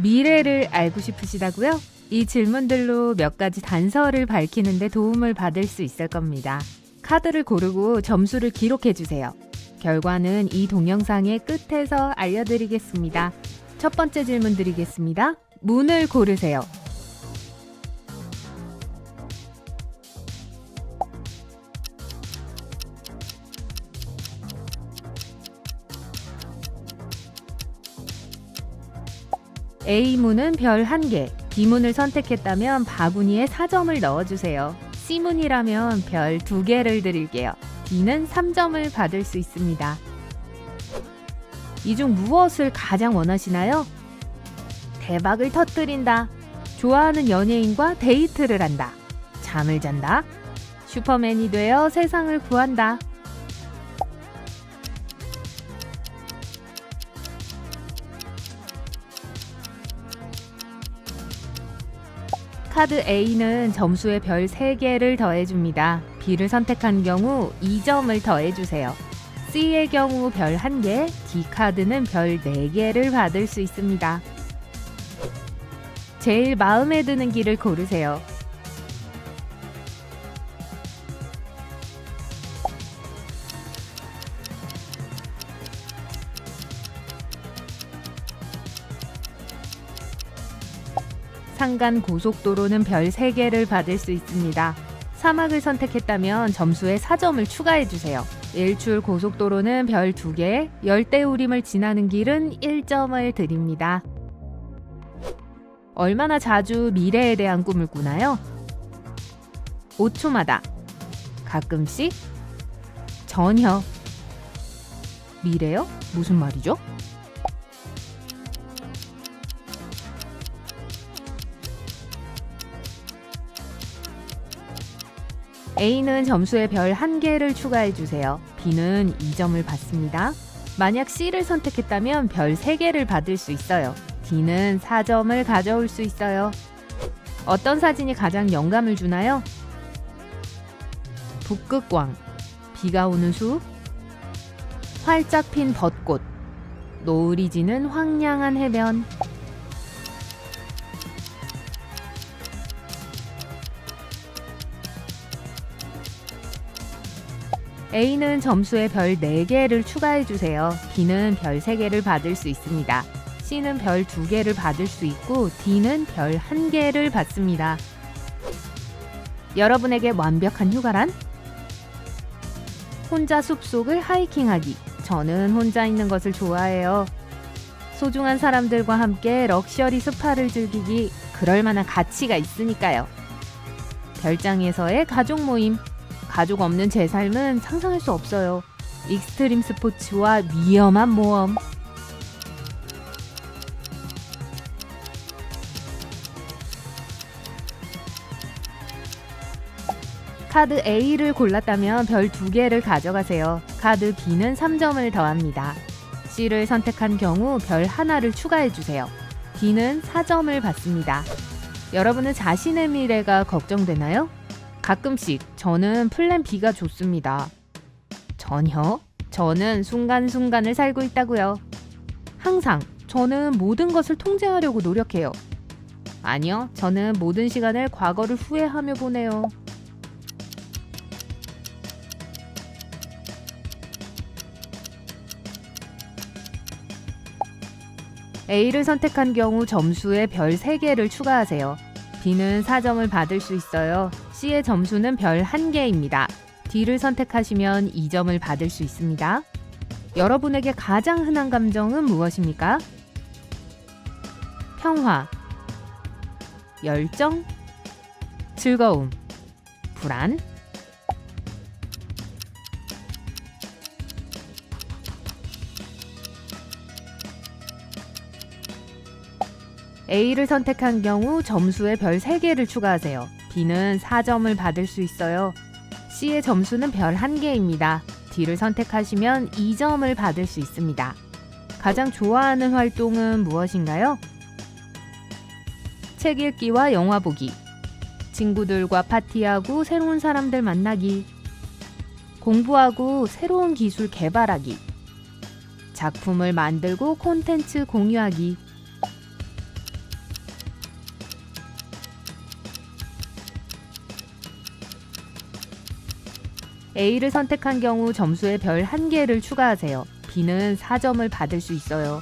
미래를 알고 싶으시다고요? 이 질문들로 몇 가지 단서를 밝히는 데 도움을 받을 수 있을 겁니다. 카드를 고르고 점수를 기록해 주세요. 결과는 이 동영상의 끝에서 알려드리겠습니다. 첫 번째 질문 드리겠습니다. 문을 고르세요. A문은 별 1개, B문을 선택했다면 바구니에 4점을 넣어주세요. C문이라면 별 2개를 드릴게요. D는 3점을 받을 수 있습니다. 이 중 무엇을 가장 원하시나요? 대박을 터뜨린다. 좋아하는 연예인과 데이트를 한다. 잠을 잔다. 슈퍼맨이 되어 세상을 구한다. 카드 A는 점수에 별 3개를 더해줍니다. B를 선택한 경우 2점을 더해주세요. C의 경우 별 1개, D 카드는 별 4개를 받을 수 있습니다. 제일 마음에 드는 길을 고르세요. 산간 고속도로는 별 3개를 받을 수 있습니다. 사막을 선택했다면 점수에 4점을 추가해주세요. 일출 고속도로는 별 2개, 열대우림을 지나는 길은 1점을 드립니다. 얼마나 자주 미래에 대한 꿈을 꾸나요? 5초마다, 가끔씩, 전혀. 미래요? 무슨 말이죠? A는 점수에 별 1개를 추가해주세요. B는 2점을 받습니다. 만약 C를 선택했다면 별 3개를 받을 수 있어요. D는 4점을 가져올 수 있어요. 어떤 사진이 가장 영감을 주나요? 북극광, 비가 오는 숲, 활짝 핀 벚꽃, 노을이 지는 황량한 해변. A는 점수에 별 4개를 추가해주세요. B는 별 3개를 받을 수 있습니다. C는 별 2개를 받을 수 있고 D는 별 1개를 받습니다. 여러분에게 완벽한 휴가란? 혼자 숲속을 하이킹하기. 저는 혼자 있는 것을 좋아해요. 소중한 사람들과 함께 럭셔리 스파를 즐기기. 그럴 만한 가치가 있으니까요. 별장에서의 가족 모임. 가족 없는 제 삶은 상상할 수 없어요. 익스트림 스포츠와 위험한 모험. 카드 A를 골랐다면 별 2개를 가져가세요. 카드 B는 3점을 더합니다. C를 선택한 경우 별 1를 추가해주세요. D는 4점을 받습니다. 여러분은 자신의 미래가 걱정되나요? 가끔씩 저는 플랜 B가 좋습니다. 전혀. 저는 순간순간을 살고 있다고요. 항상 저는 모든 것을 통제하려고 노력해요. 아니요, 저는 모든 시간을 과거를 후회하며 보내요. A를 선택한 경우 점수에 별 3개를 추가하세요. B는 4점을 받을 수 있어요. C의 점수는 별 1개입니다. D를 선택하시면 2점을 받을 수 있습니다. 여러분에게 가장 흔한 감정은 무엇입니까? 평화, 열정, 즐거움, 불안. A를 선택한 경우 점수에 별 3개를 추가하세요. B는 4점을 받을 수 있어요. C의 점수는 별 1개입니다. D를 선택하시면 2점을 받을 수 있습니다. 가장 좋아하는 활동은 무엇인가요? 책 읽기와 영화 보기, 친구들과 파티하고 새로운 사람들 만나기, 공부하고 새로운 기술 개발하기, 작품을 만들고 콘텐츠 공유하기. A를 선택한 경우 점수에 별 1개를 추가하세요. B는 4점을 받을 수 있어요.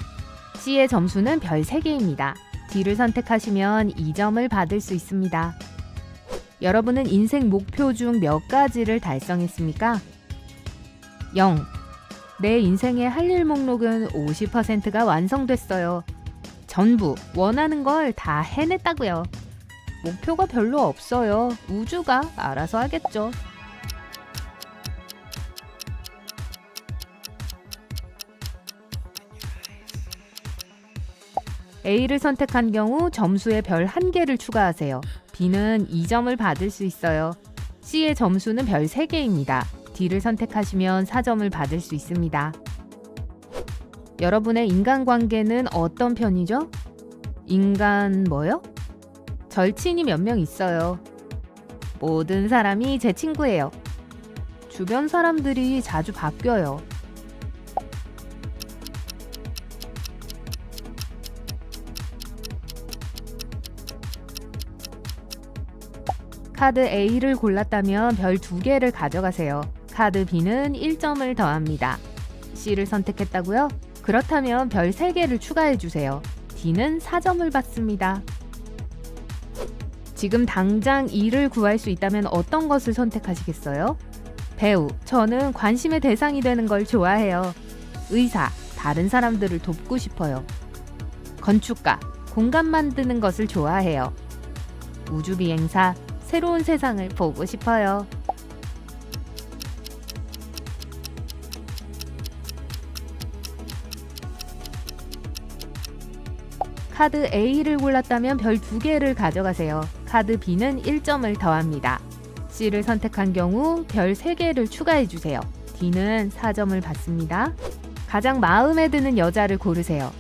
C의 점수는 별 3개입니다. D를 선택하시면 2점을 받을 수 있습니다. 여러분은 인생 목표 중 몇 가지를 달성했습니까? 0. 내 인생의 할 일 목록은 50%가 완성됐어요. 전부 원하는 걸 다 해냈다고요. 목표가 별로 없어요. 우주가 알아서 하겠죠. A를 선택한 경우 점수에 별 1개를 추가하세요. B는 2점을 받을 수 있어요. C의 점수는 별 3개입니다. D를 선택하시면 4점을 받을 수 있습니다. 여러분의 인간관계는 어떤 편이죠? 인간 뭐요? 절친이 몇 명 있어요. 모든 사람이 제 친구예요. 주변 사람들이 자주 바뀌어요. 카드 A를 골랐다면 별 2개를 가져가세요. 카드 B는 1점을 더합니다. C를 선택했다고요? 그렇다면 별 3개를 추가해주세요. D는 4점을 받습니다. 지금 당장 일을 구할 수 있다면 어떤 것을 선택하시겠어요? 배우, 저는 관심의 대상이 되는 걸 좋아해요. 의사, 다른 사람들을 돕고 싶어요. 건축가, 공간 만드는 것을 좋아해요. 우주비행사, 새로운 세상을 보고 싶어요. 카드 A를 골랐다면 별 2개를 가져가세요. 카드 B는 1점을 더합니다. C를 선택한 경우 별 3개를 추가해주세요. D는 4점을 받습니다. 가장 마음에 드는 여자를 고르세요.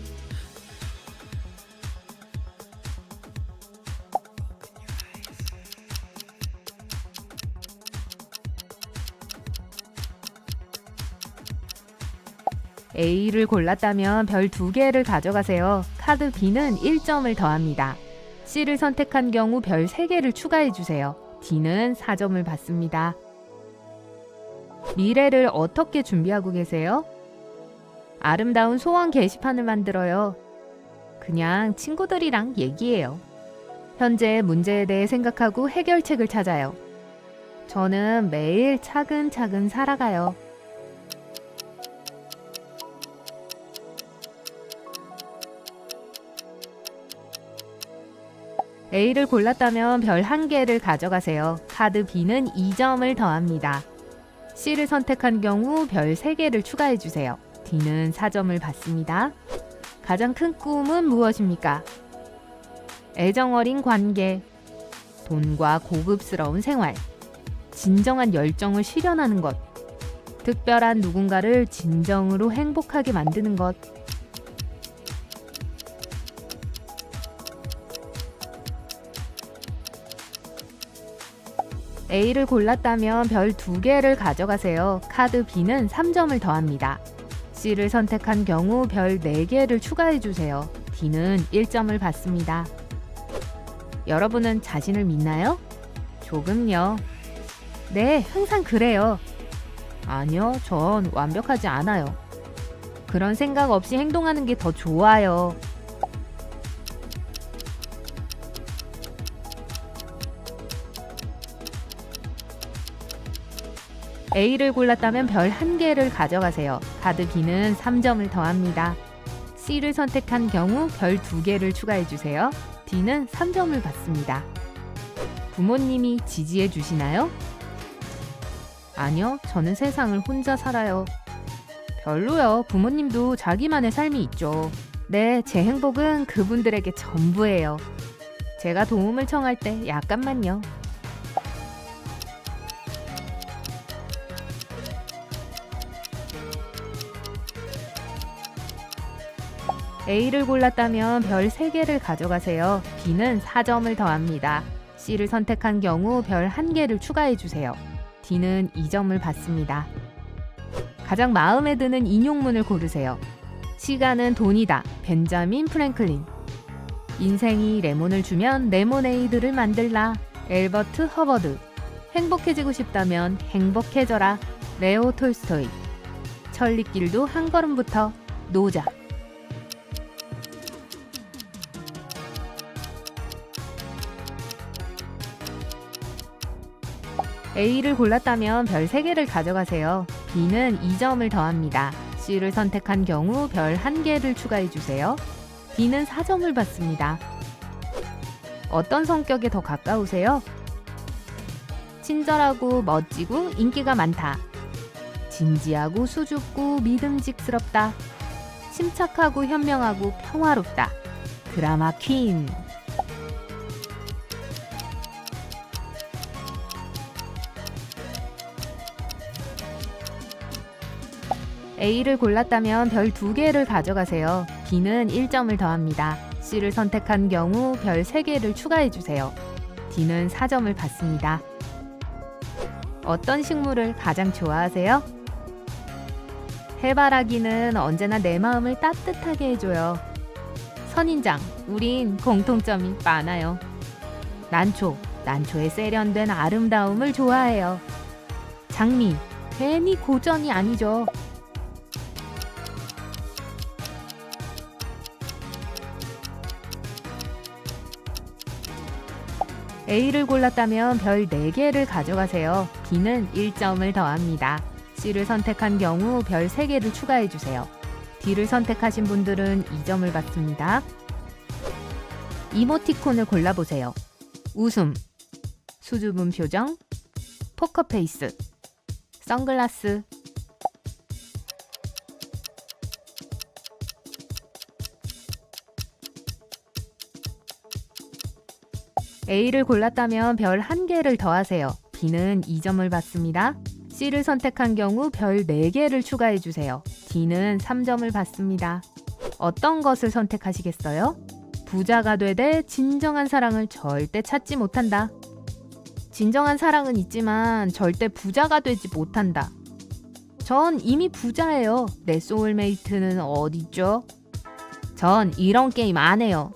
A를 골랐다면 별 2개를 가져가세요. 카드 B는 1점을 더합니다. C를 선택한 경우 별 3개를 추가해주세요. D는 4점을 받습니다. 미래를 어떻게 준비하고 계세요? 아름다운 소원 게시판을 만들어요. 그냥 친구들이랑 얘기해요. 현재의 문제에 대해 생각하고 해결책을 찾아요. 저는 매일 차근차근 살아가요. A를 골랐다면 별 1개를 가져가세요. 카드 B는 2점을 더합니다. C를 선택한 경우 별 3개를 추가해주세요. D는 4점을 받습니다. 가장 큰 꿈은 무엇입니까? 애정어린 관계, 돈과 고급스러운 생활, 진정한 열정을 실현하는 것, 특별한 누군가를 진정으로 행복하게 만드는 것. A를 골랐다면 별 2개를 가져가세요. 카드 B는 3점을 더합니다. C를 선택한 경우 별 4개를 추가해주세요. D는 1점을 받습니다. 여러분은 자신을 믿나요? 조금요. 네, 항상 그래요. 아니요, 전 완벽하지 않아요. 그런 생각 없이 행동하는 게 더 좋아요. A를 골랐다면 별 1개를 가져가세요. 카드 B는 3점을 더합니다. C를 선택한 경우 별 2개를 추가해주세요. D는 3점을 받습니다. 부모님이 지지해 주시나요? 아니요, 저는 세상을 혼자 살아요. 별로요. 부모님도 자기만의 삶이 있죠. 네, 제 행복은 그분들에게 전부예요. 제가 도움을 청할 때 약간만요. A를 골랐다면 별 3개를 가져가세요. B는 4점을 더합니다. C를 선택한 경우 별 1개를 추가해주세요. D는 2점을 받습니다. 가장 마음에 드는 인용문을 고르세요. 시간은 돈이다. 벤자민 프랭클린. 인생이 레몬을 주면 레모네이드를 만들라. 엘버트 허버드. 행복해지고 싶다면 행복해져라. 레오 톨스토이. 천리길도 한 걸음부터. 노자. A를 골랐다면 별 3개를 가져가세요. B는 2점을 더합니다. C를 선택한 경우 별 1개를 추가해주세요. D는 4점을 받습니다. 어떤 성격에 더 가까우세요? 친절하고 멋지고 인기가 많다. 진지하고 수줍고 믿음직스럽다. 침착하고 현명하고 평화롭다. 드라마 퀸. A를 골랐다면 별 2개를 가져가세요. B는 1점을 더합니다. C를 선택한 경우 별 3개를 추가해주세요. D는 4점을 받습니다. 어떤 식물을 가장 좋아하세요? 해바라기는 언제나 내 마음을 따뜻하게 해줘요. 선인장, 우린 공통점이 많아요. 난초의 세련된 아름다움을 좋아해요. 장미, 괜히 고전이 아니죠. A를 골랐다면 별 4개를 가져가세요. B는 1점을 더합니다. C를 선택한 경우 별 3개를 추가해주세요. D를 선택하신 분들은 2점을 받습니다. 이모티콘을 골라보세요. 웃음, 수줍은 표정, 포커페이스, 선글라스. A를 골랐다면 별 1개를 더하세요. B는 2점을 받습니다. C를 선택한 경우 별 4개를 추가해주세요. D는 3점을 받습니다. 어떤 것을 선택하시겠어요? 부자가 되되 진정한 사랑을 절대 찾지 못한다. 진정한 사랑은 있지만 절대 부자가 되지 못한다. 전 이미 부자예요. 내 소울메이트는 어디죠? 전 이런 게임 안 해요.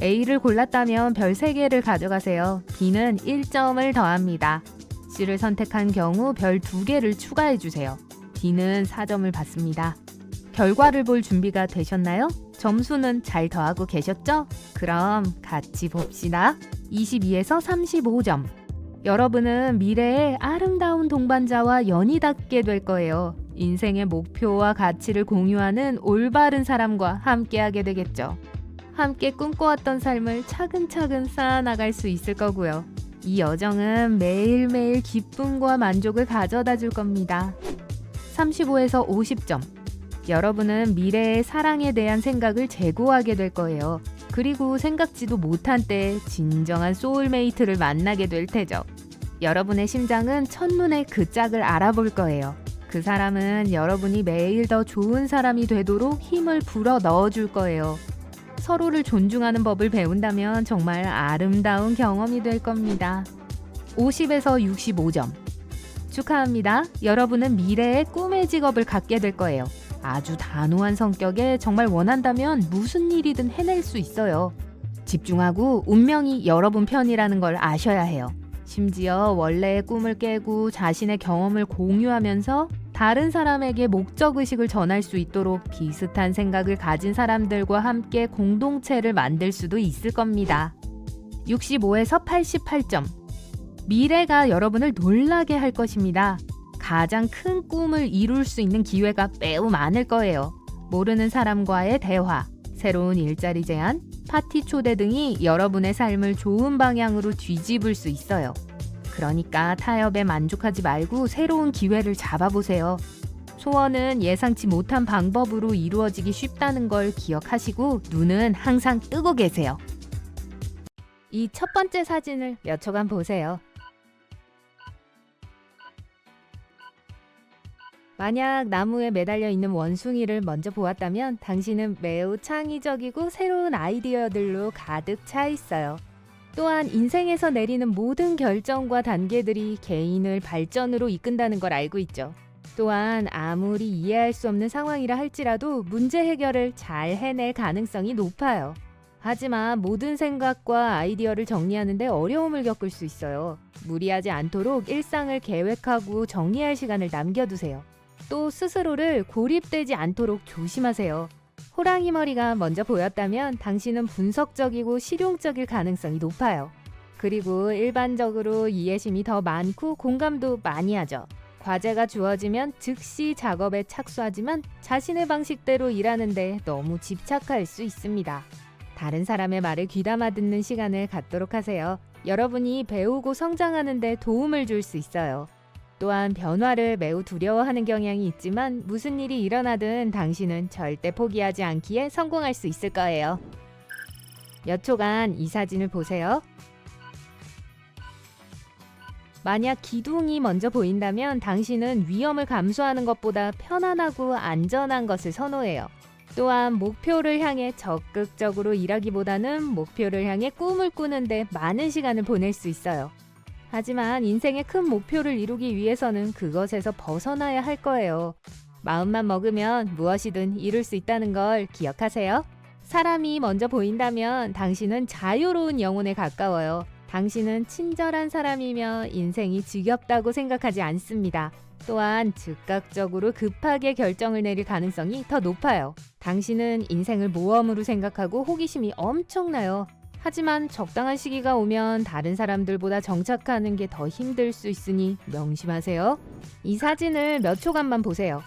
A를 골랐다면 별 3개를 가져가세요. B는 1점을 더합니다. C를 선택한 경우 별 2개를 추가해주세요. D는 4점을 받습니다. 결과를 볼 준비가 되셨나요? 점수는 잘 더하고 계셨죠? 그럼 같이 봅시다. 22에서 35점. 여러분은 미래의 아름다운 동반자와 연이 닿게 될 거예요. 인생의 목표와 가치를 공유하는 올바른 사람과 함께하게 되겠죠. 함께 꿈꿔왔던 삶을 차근차근 쌓아나갈 수 있을 거고요. 이 여정은 매일매일 기쁨과 만족을 가져다 줄 겁니다. 35에서 50점. 여러분은 미래의 사랑에 대한 생각을 재고하게 될 거예요. 그리고 생각지도 못한 때에 진정한 소울메이트를 만나게 될 테죠. 여러분의 심장은 첫눈에 그 짝을 알아볼 거예요. 그 사람은 여러분이 매일 더 좋은 사람이 되도록 힘을 불어 넣어줄 거예요. 서로를 존중하는 법을 배운다면 정말 아름다운 경험이 될 겁니다. 50에서 65점. 축하합니다. 여러분은 미래의 꿈의 직업을 갖게 될 거예요. 아주 단호한 성격에 정말 원한다면 무슨 일이든 해낼 수 있어요. 집중하고 운명이 여러분 편이라는 걸 아셔야 해요. 심지어 원래의 꿈을 깨고 자신의 경험을 공유하면서 다른 사람에게 목적의식을 전할 수 있도록 비슷한 생각을 가진 사람들과 함께 공동체를 만들 수도 있을 겁니다. 65에서 88점. 미래가 여러분을 놀라게 할 것입니다. 가장 큰 꿈을 이룰 수 있는 기회가 매우 많을 거예요. 모르는 사람과의 대화, 새로운 일자리 제안, 파티 초대 등이 여러분의 삶을 좋은 방향으로 뒤집을 수 있어요. 그러니까 타협에 만족하지 말고 새로운 기회를 잡아보세요. 소원은 예상치 못한 방법으로 이루어지기 쉽다는 걸 기억하시고 눈은 항상 뜨고 계세요. 이 첫 번째 사진을 몇 초간 보세요. 만약 나무에 매달려 있는 원숭이를 먼저 보았다면 당신은 매우 창의적이고 새로운 아이디어들로 가득 차 있어요. 또한 인생에서 내리는 모든 결정과 단계들이 개인을 발전으로 이끈다는 걸 알고 있죠. 또한 아무리 이해할 수 없는 상황이라 할지라도 문제 해결을 잘 해낼 가능성이 높아요. 하지만 모든 생각과 아이디어를 정리하는데 어려움을 겪을 수 있어요. 무리하지 않도록 일상을 계획하고 정리할 시간을 남겨두세요. 또 스스로를 고립되지 않도록 조심하세요. 호랑이 머리가 먼저 보였다면 당신은 분석적이고 실용적일 가능성이 높아요. 그리고 일반적으로 이해심이 더 많고 공감도 많이 하죠. 과제가 주어지면 즉시 작업에 착수하지만 자신의 방식대로 일하는데 너무 집착할 수 있습니다. 다른 사람의 말을 귀담아 듣는 시간을 갖도록 하세요. 여러분이 배우고 성장하는 데 도움을 줄 수 있어요. 또한 변화를 매우 두려워하는 경향이 있지만 무슨 일이 일어나든 당신은 절대 포기하지 않기에 성공할 수 있을 거예요. 몇 초간 이 사진을 보세요. 만약 기둥이 먼저 보인다면 당신은 위험을 감수하는 것보다 편안하고 안전한 것을 선호해요. 또한 목표를 향해 적극적으로 일하기보다는 목표를 향해 꿈을 꾸는데 많은 시간을 보낼 수 있어요. 하지만 인생의 큰 목표를 이루기 위해서는 그것에서 벗어나야 할 거예요. 마음만 먹으면 무엇이든 이룰 수 있다는 걸 기억하세요. 사람이 먼저 보인다면 당신은 자유로운 영혼에 가까워요. 당신은 친절한 사람이며 인생이 지겹다고 생각하지 않습니다. 또한 즉각적으로 급하게 결정을 내릴 가능성이 더 높아요. 당신은 인생을 모험으로 생각하고 호기심이 엄청나요. 하지만 적당한 시기가 오면 다른 사람들보다 정착하는 게 더 힘들 수 있으니 명심하세요. 이 사진을 몇 초간만 보세요.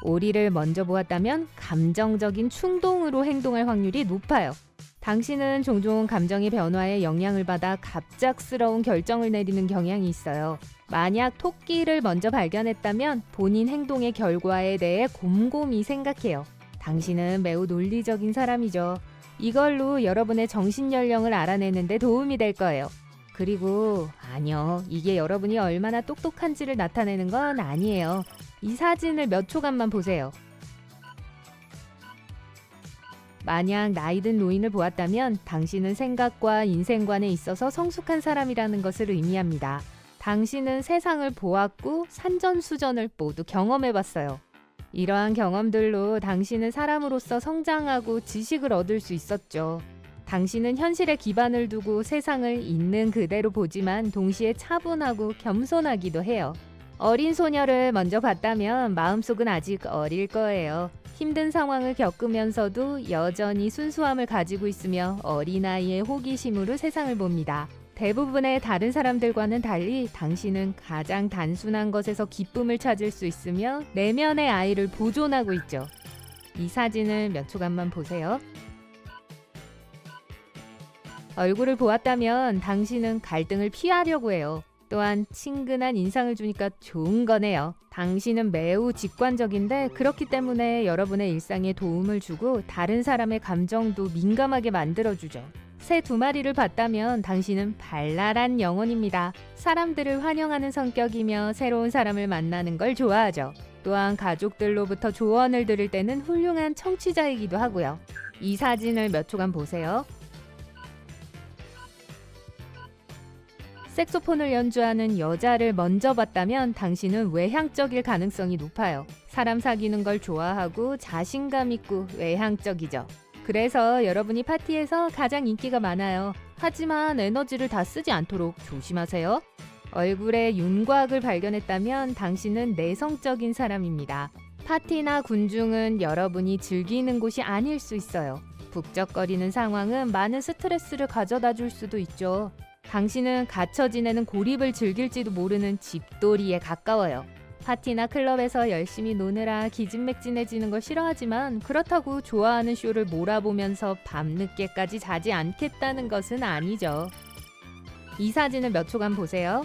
오리를 먼저 보았다면 감정적인 충동으로 행동할 확률이 높아요. 당신은 종종 감정의 변화에 영향을 받아 갑작스러운 결정을 내리는 경향이 있어요. 만약 토끼를 먼저 발견했다면 본인 행동의 결과에 대해 곰곰이 생각해요. 당신은 매우 논리적인 사람이죠. 이걸로 여러분의 정신 연령을 알아내는 데 도움이 될 거예요. 그리고 아니요, 이게 여러분이 얼마나 똑똑한지를 나타내는 건 아니에요. 이 사진을 몇 초간만 보세요. 만약 나이든 노인을 보았다면 당신은 생각과 인생관에 있어서 성숙한 사람이라는 것을 의미합니다. 당신은 세상을 보았고 산전수전을 모두 경험해봤어요. 이러한 경험들로 당신은 사람으로서 성장하고 지식을 얻을 수 있었죠. 당신은 현실에 기반을 두고 세상을 있는 그대로 보지만 동시에 차분하고 겸손하기도 해요. 어린 소녀를 먼저 봤다면 마음속은 아직 어릴 거예요. 힘든 상황을 겪으면서도 여전히 순수함을 가지고 있으며 어린아이의 호기심으로 세상을 봅니다. 대부분의 다른 사람들과는 달리 당신은 가장 단순한 것에서 기쁨을 찾을 수 있으며 내면의 아이를 보존하고 있죠. 이 사진을 몇 초간만 보세요. 얼굴을 보았다면 당신은 갈등을 피하려고 해요. 또한 친근한 인상을 주니까 좋은 거네요. 당신은 매우 직관적인데 그렇기 때문에 여러분의 일상에 도움을 주고 다른 사람의 감정도 민감하게 만들어주죠. 새 2마리를 봤다면 당신은 발랄한 영혼입니다. 사람들을 환영하는 성격이며 새로운 사람을 만나는 걸 좋아하죠. 또한 가족들로부터 조언을 들을 때는 훌륭한 청취자이기도 하고요. 이 사진을 몇 초간 보세요. 색소폰을 연주하는 여자를 먼저 봤다면 당신은 외향적일 가능성이 높아요. 사람 사귀는 걸 좋아하고 자신감 있고 외향적이죠. 그래서 여러분이 파티에서 가장 인기가 많아요. 하지만 에너지를 다 쓰지 않도록 조심하세요. 얼굴에 윤곽을 발견했다면 당신은 내성적인 사람입니다. 파티나 군중은 여러분이 즐기는 곳이 아닐 수 있어요. 북적거리는 상황은 많은 스트레스를 가져다 줄 수도 있죠. 당신은 갇혀 지내는 고립을 즐길지도 모르는 집돌이에 가까워요. 파티나 클럽에서 열심히 노느라 기진맥진해지는 걸 싫어하지만 그렇다고 좋아하는 쇼를 몰아보면서 밤늦게까지 자지 않겠다는 것은 아니죠. 이 사진을 몇 초간 보세요.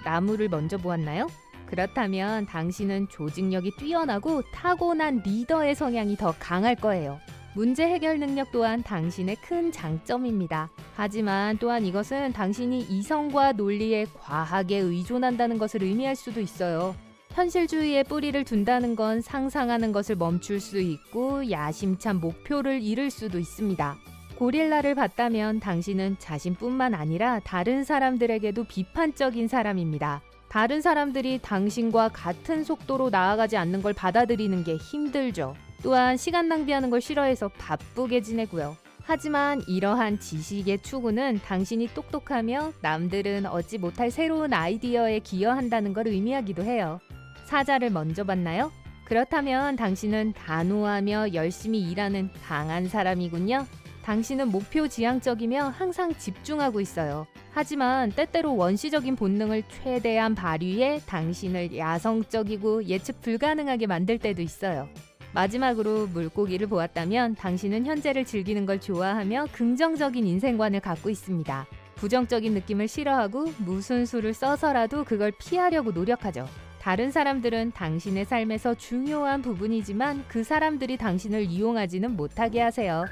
나무를 먼저 보았나요? 그렇다면 당신은 조직력이 뛰어나고 타고난 리더의 성향이 더 강할 거예요. 문제 해결 능력 또한 당신의 큰 장점입니다. 하지만 또한 이것은 당신이 이성과 논리에 과하게 의존한다는 것을 의미할 수도 있어요. 현실주의에 뿌리를 둔다는 건 상상하는 것을 멈출 수 있고 야심찬 목표를 이룰 수도 있습니다. 고릴라를 봤다면 당신은 자신뿐만 아니라 다른 사람들에게도 비판적인 사람입니다. 다른 사람들이 당신과 같은 속도로 나아가지 않는 걸 받아들이는 게 힘들죠. 또한 시간 낭비하는 걸 싫어해서 바쁘게 지내고요. 하지만 이러한 지식의 추구는 당신이 똑똑하며 남들은 얻지 못할 새로운 아이디어에 기여한다는 걸 의미하기도 해요. 사자를 먼저 봤나요? 그렇다면 당신은 단호하며 열심히 일하는 강한 사람이군요. 당신은 목표 지향적이며 항상 집중하고 있어요. 하지만 때때로 원시적인 본능을 최대한 발휘해 당신을 야성적이고 예측 불가능하게 만들 때도 있어요. 마지막으로 물고기를 보았다면 당신은 현재를 즐기는 걸 좋아하며 긍정적인 인생관을 갖고 있습니다. 부정적인 느낌을 싫어하고 무슨 수를 써서라도 그걸 피하려고 노력하죠. 다른 사람들은 당신의 삶에서 중요한 부분이지만 그 사람들이 당신을 이용하지는 못하게 하세요.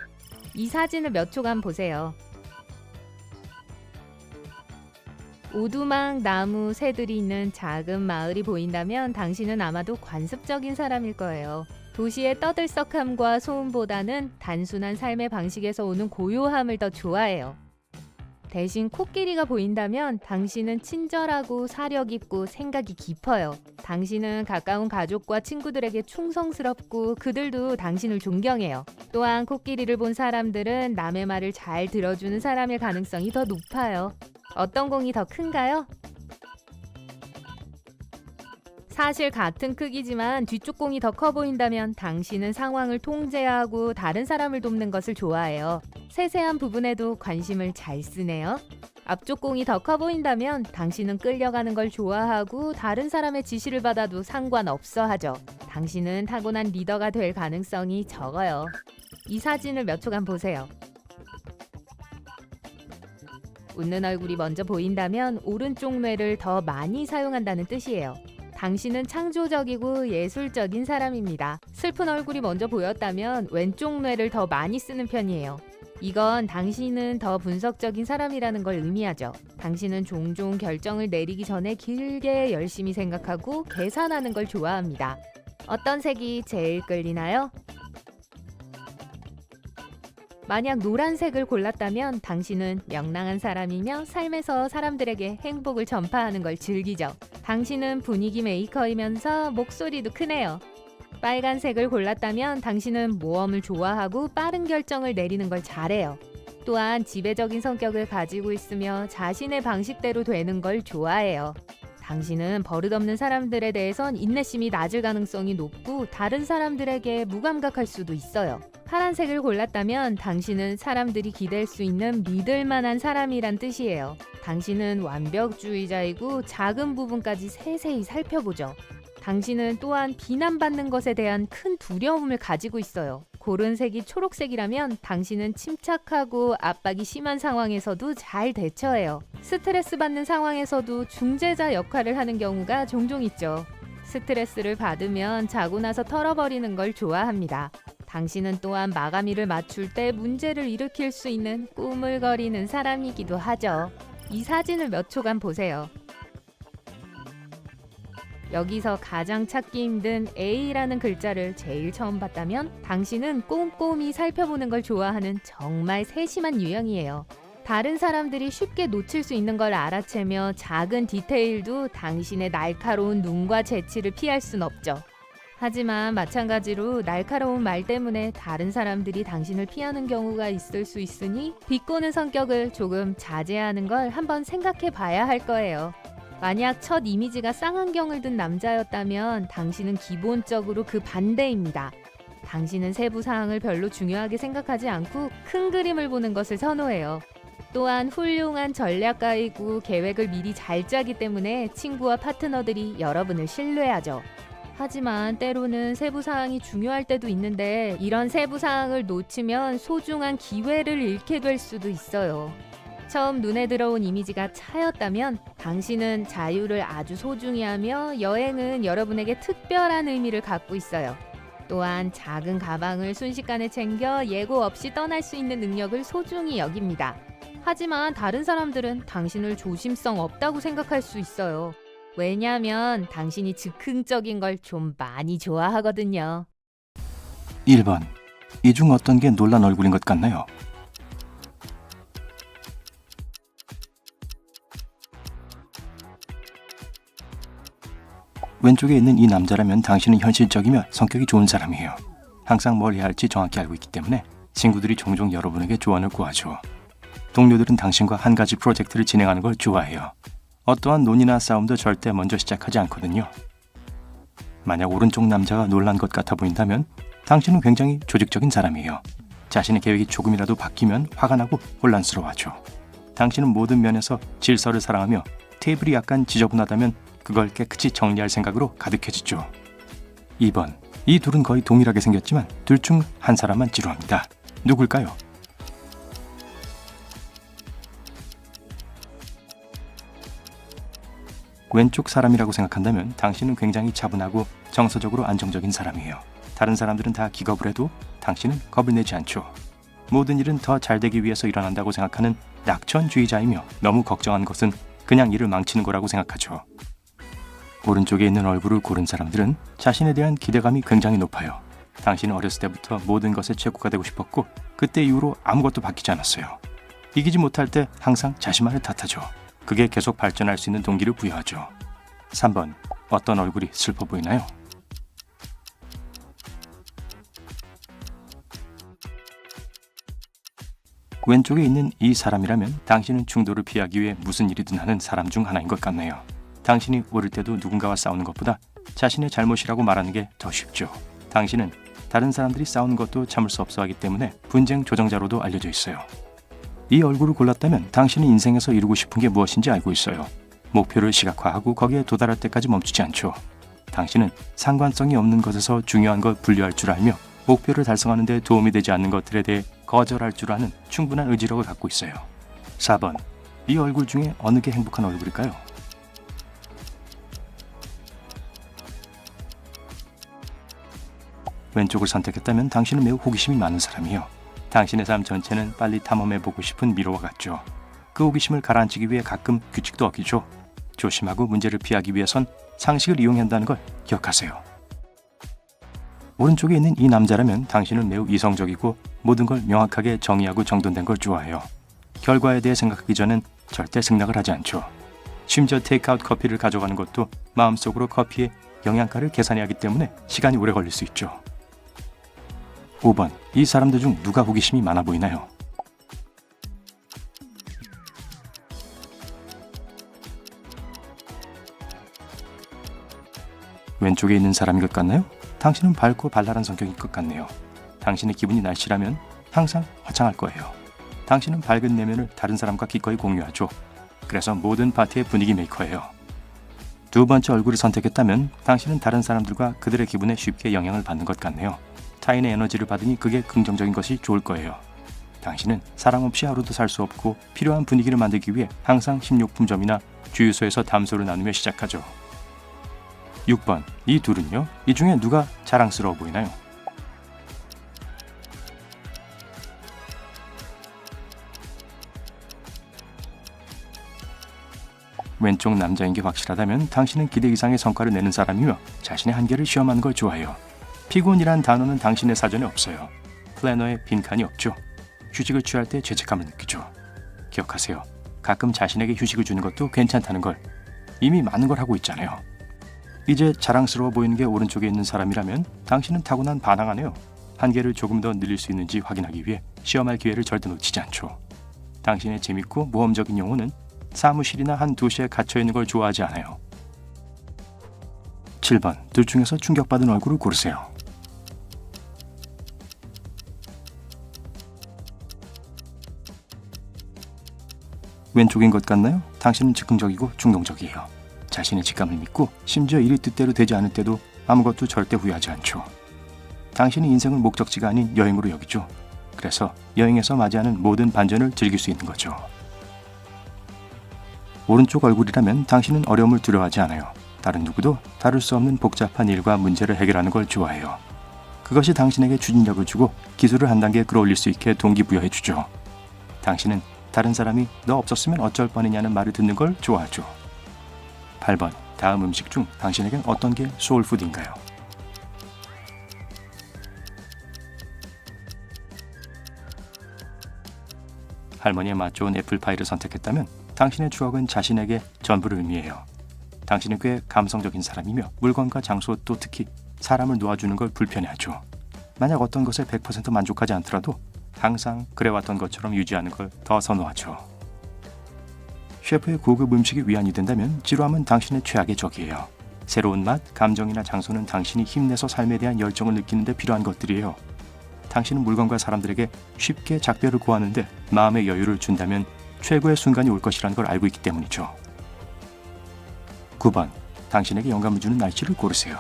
이 사진을 몇 초간 보세요. 오두막, 나무, 새들이 있는 작은 마을이 보인다면 당신은 아마도 관습적인 사람일 거예요. 도시의 떠들썩함과 소음보다는 단순한 삶의 방식에서 오는 고요함을 더 좋아해요. 대신 코끼리가 보인다면 당신은 친절하고 사력 있고 생각이 깊어요. 당신은 가까운 가족과 친구들에게 충성스럽고 그들도 당신을 존경해요. 또한 코끼리를 본 사람들은 남의 말을 잘 들어주는 사람일 가능성이 더 높아요. 어떤 공이 더 큰가요? 사실 같은 크기지만 뒤쪽 공이 더 커 보인다면 당신은 상황을 통제하고 다른 사람을 돕는 것을 좋아해요. 세세한 부분에도 관심을 잘 쓰네요. 앞쪽 공이 더 커 보인다면 당신은 끌려가는 걸 좋아하고 다른 사람의 지시를 받아도 상관없어 하죠. 당신은 타고난 리더가 될 가능성이 적어요. 이 사진을 몇 초간 보세요. 웃는 얼굴이 먼저 보인다면 오른쪽 뇌를 더 많이 사용한다는 뜻이에요. 당신은 창조적이고 예술적인 사람입니다. 슬픈 얼굴이 먼저 보였다면 왼쪽 뇌를 더 많이 쓰는 편이에요. 이건 당신은 더 분석적인 사람이라는 걸 의미하죠. 당신은 종종 결정을 내리기 전에 길게 열심히 생각하고 계산하는 걸 좋아합니다. 어떤 색이 제일 끌리나요? 만약 노란색을 골랐다면 당신은 명랑한 사람이며 삶에서 사람들에게 행복을 전파하는 걸 즐기죠. 당신은 분위기 메이커이면서 목소리도 크네요. 빨간색을 골랐다면 당신은 모험을 좋아하고 빠른 결정을 내리는 걸 잘해요. 또한 지배적인 성격을 가지고 있으며 자신의 방식대로 되는 걸 좋아해요. 당신은 버릇없는 사람들에 대해선 인내심이 낮을 가능성이 높고 다른 사람들에게 무감각할 수도 있어요. 파란색을 골랐다면 당신은 사람들이 기댈 수 있는 믿을 만한 사람이란 뜻이에요. 당신은 완벽주의자이고 작은 부분까지 세세히 살펴보죠. 당신은 또한 비난받는 것에 대한 큰 두려움을 가지고 있어요. 고른 색이 초록색이라면 당신은 침착하고 압박이 심한 상황에서도 잘 대처해요. 스트레스 받는 상황에서도 중재자 역할을 하는 경우가 종종 있죠. 스트레스를 받으면 자고 나서 털어버리는 걸 좋아합니다. 당신은 또한 마감일을 맞출 때 문제를 일으킬 수 있는 꾸물거리는 사람이기도 하죠. 이 사진을 몇 초간 보세요. 여기서 가장 찾기 힘든 A라는 글자를 제일 처음 봤다면 당신은 꼼꼼히 살펴보는 걸 좋아하는 정말 세심한 유형이에요. 다른 사람들이 쉽게 놓칠 수 있는 걸 알아채며 작은 디테일도 당신의 날카로운 눈과 재치를 피할 순 없죠. 하지만 마찬가지로 날카로운 말 때문에 다른 사람들이 당신을 피하는 경우가 있을 수 있으니 비꼬는 성격을 조금 자제하는 걸 한번 생각해 봐야 할 거예요. 만약 첫 이미지가 쌍안경을 든 남자였다면 당신은 기본적으로 그 반대입니다. 당신은 세부 사항을 별로 중요하게 생각하지 않고 큰 그림을 보는 것을 선호해요. 또한 훌륭한 전략가이고 계획을 미리 잘 짜기 때문에 친구와 파트너들이 여러분을 신뢰하죠. 하지만 때로는 세부 사항이 중요할 때도 있는데 이런 세부 사항을 놓치면 소중한 기회를 잃게 될 수도 있어요. 처음 눈에 들어온 이미지가 차였다면 당신은 자유를 아주 소중히 하며 여행은 여러분에게 특별한 의미를 갖고 있어요. 또한 작은 가방을 순식간에 챙겨 예고 없이 떠날 수 있는 능력을 소중히 여깁니다. 하지만 다른 사람들은 당신을 조심성 없다고 생각할 수 있어요. 왜냐하면 당신이 즉흥적인 걸 좀 많이 좋아하거든요. 1번. 이 중 어떤 게 놀란 얼굴인 것 같나요? 왼쪽에 있는 이 남자라면 당신은 현실적이며 성격이 좋은 사람이에요. 항상 뭘 해야 할지 정확히 알고 있기 때문에 친구들이 종종 여러분에게 조언을 구하죠. 동료들은 당신과 한 가지 프로젝트를 진행하는 걸 좋아해요. 어떠한 논의나 싸움도 절대 먼저 시작하지 않거든요. 만약 오른쪽 남자가 놀란 것 같아 보인다면 당신은 굉장히 조직적인 사람이에요. 자신의 계획이 조금이라도 바뀌면 화가 나고 혼란스러워하죠. 당신은 모든 면에서 질서를 사랑하며 테이블이 약간 지저분하다면 그걸 깨끗이 정리할 생각으로 가득해지죠. 2번. 이 둘은 거의 동일하게 생겼지만 둘 중 한 사람만 지루합니다. 누굴까요? 왼쪽 사람이라고 생각한다면 당신은 굉장히 차분하고 정서적으로 안정적인 사람이에요. 다른 사람들은 다 기겁을 해도 당신은 겁을 내지 않죠. 모든 일은 더 잘되기 위해서 일어난다고 생각하는 낙천주의자이며 너무 걱정한 것은 그냥 일을 망치는 거라고 생각하죠. 오른쪽에 있는 얼굴을 고른 사람들은 자신에 대한 기대감이 굉장히 높아요. 당신은 어렸을 때부터 모든 것의 최고가 되고 싶었고 그때 이후로 아무것도 바뀌지 않았어요. 이기지 못할 때 항상 자신만을 탓하죠. 그게 계속 발전할 수 있는 동기를 부여하죠. 3번. 어떤 얼굴이 슬퍼 보이나요? 왼쪽에 있는 이 사람이라면 당신은 충돌을 피하기 위해 무슨 일이든 하는 사람 중 하나인 것 같네요. 당신이 어릴 때도 누군가와 싸우는 것보다 자신의 잘못이라고 말하는 게 더 쉽죠. 당신은 다른 사람들이 싸우는 것도 참을 수 없어 하기 때문에 분쟁 조정자로도 알려져 있어요. 이 얼굴을 골랐다면 당신은 인생에서 이루고 싶은 게 무엇인지 알고 있어요. 목표를 시각화하고 거기에 도달할 때까지 멈추지 않죠. 당신은 상관성이 없는 것에서 중요한 걸 분류할 줄 알며 목표를 달성하는 데 도움이 되지 않는 것들에 대해 거절할 줄 아는 충분한 의지력을 갖고 있어요. 4번. 이 얼굴 중에 어느 게 행복한 얼굴일까요? 왼쪽을 선택했다면 당신은 매우 호기심이 많은 사람이에요. 당신의 삶 전체는 빨리 탐험해보고 싶은 미로와 같죠. 그 호기심을 가라앉히기 위해 가끔 규칙도 어기죠. 조심하고 문제를 피하기 위해선 상식을 이용해야 한다는 걸 기억하세요. 오른쪽에 있는 이 남자라면 당신은 매우 이성적이고 모든 걸 명확하게 정의하고 정돈된 걸 좋아해요. 결과에 대해 생각하기 전엔 절대 생각을 하지 않죠. 심지어 테이크아웃 커피를 가져가는 것도 마음속으로 커피의 영양가를 계산해야 하기 때문에 시간이 오래 걸릴 수 있죠. 5번. 이 사람들 중 누가 호기심이 많아 보이나요? 왼쪽에 있는 사람인 것 같나요? 당신은 밝고 발랄한 성격일 것 같네요. 당신의 기분이 날씨라면 항상 화창할 거예요. 당신은 밝은 내면을 다른 사람과 기꺼이 공유하죠. 그래서 모든 파티의 분위기 메이커예요. 두 번째 얼굴을 선택했다면 당신은 다른 사람들과 그들의 기분에 쉽게 영향을 받는 것 같네요. 타인의 에너지를 받으니 그게 긍정적인 것이 좋을 거예요. 당신은 사람 없이 하루도 살 수 없고 필요한 분위기를 만들기 위해 항상 식료품점이나 주유소에서 담소를 나누며 시작하죠. 6번. 이 둘은요? 이 중에 누가 자랑스러워 보이나요? 왼쪽 남자인 게 확실하다면 당신은 기대 이상의 성과를 내는 사람이며 자신의 한계를 시험하는 걸 좋아해요. 피곤이란 단어는 당신의 사전에 없어요. 플래너에 빈칸이 없죠. 휴식을 취할 때 죄책감을 느끼죠. 기억하세요. 가끔 자신에게 휴식을 주는 것도 괜찮다는 걸. 이미 많은 걸 하고 있잖아요. 이제 자랑스러워 보이는 게 오른쪽에 있는 사람이라면 당신은 타고난 반항하네요. 한계를 조금 더 늘릴 수 있는지 확인하기 위해 시험할 기회를 절대 놓치지 않죠. 당신의 재밌고 모험적인 영혼은 사무실이나 한 도시에 갇혀있는 걸 좋아하지 않아요. 7번. 둘 중에서 충격받은 얼굴을 고르세요. 왼쪽인 것 같나요? 당신은 즉흥적이고 충동적이에요. 자신의 직감을 믿고 심지어 일이 뜻대로 되지 않을 때도 아무것도 절대 후회하지 않죠. 당신은 인생을 목적지가 아닌 여행으로 여기죠. 그래서 여행에서 맞이하는 모든 반전을 즐길 수 있는 거죠. 오른쪽 얼굴이라면 당신은 어려움을 두려워하지 않아요. 다른 누구도 다룰 수 없는 복잡한 일과 문제를 해결하는 걸 좋아해요. 그것이 당신에게 추진력을 주고 기술을 한 단계 끌어올릴 수 있게 동기부여해 주죠. 당신은 다른 사람이 너 없었으면 어쩔 뻔했냐는 말을 듣는 걸 좋아하죠. 8번. 다음 음식 중 당신에겐 어떤 게 소울푸드인가요? 할머니의 맛 좋은 애플파이를 선택했다면 당신의 추억은 자신에게 전부를 의미해요. 당신은 꽤 감성적인 사람이며 물건과 장소 또 특히 사람을 놓아주는 걸 불편해하죠. 만약 어떤 것에 100% 만족하지 않더라도 항상 그래왔던 것처럼 유지하는 걸 더 선호하죠. 셰프의 고급 음식이 위안이 된다면 지루함은 당신의 최악의 적이에요. 새로운 맛, 감정이나 장소는 당신이 힘내서 삶에 대한 열정을 느끼는 데 필요한 것들이에요. 당신은 물건과 사람들에게 쉽게 작별을 고하는데 마음의 여유를 준다면 최고의 순간이 올 것이라는 걸 알고 있기 때문이죠. 9번. 당신에게 영감을 주는 날씨를 고르세요.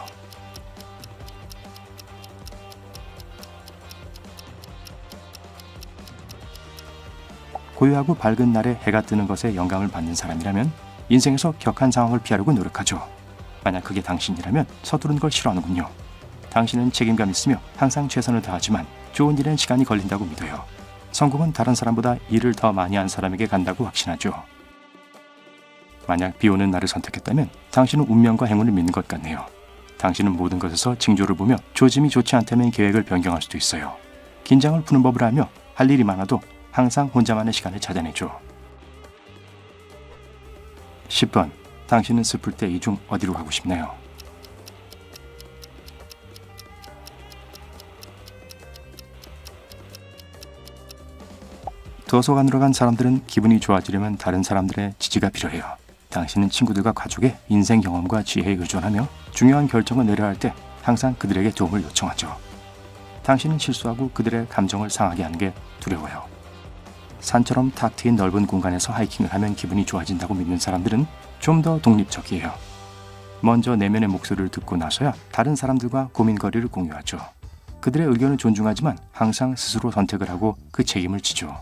고요하고 밝은 날에 해가 뜨는 것에 영감을 받는 사람이라면 인생에서 격한 상황을 피하려고 노력하죠. 만약 그게 당신이라면 서두르는 걸 싫어하는군요. 당신은 책임감 있으며 항상 최선을 다하지만 좋은 일엔 시간이 걸린다고 믿어요. 성공은 다른 사람보다 일을 더 많이 한 사람에게 간다고 확신하죠. 만약 비 오는 날을 선택했다면 당신은 운명과 행운을 믿는 것 같네요. 당신은 모든 것에서 징조를 보며 조짐이 좋지 않다면 계획을 변경할 수도 있어요. 긴장을 푸는 법을 알며 할 일이 많아도 항상 혼자만의 시간을 찾아내죠. 10번. 당신은 슬플 때 이 중 어디로 가고 싶나요? 도서관으로 간 사람들은 기분이 좋아지려면 다른 사람들의 지지가 필요해요. 당신은 친구들과 가족의 인생 경험과 지혜에 의존하며 중요한 결정을 내려야 할 때 항상 그들에게 도움을 요청하죠. 당신은 실수하고 그들의 감정을 상하게 하는 게 두려워요. 산처럼 탁 트인 넓은 공간에서 하이킹을 하면 기분이 좋아진다고 믿는 사람들은 좀 더 독립적이에요. 먼저 내면의 목소리를 듣고 나서야 다른 사람들과 고민거리를 공유하죠. 그들의 의견을 존중하지만 항상 스스로 선택을 하고 그 책임을 지죠.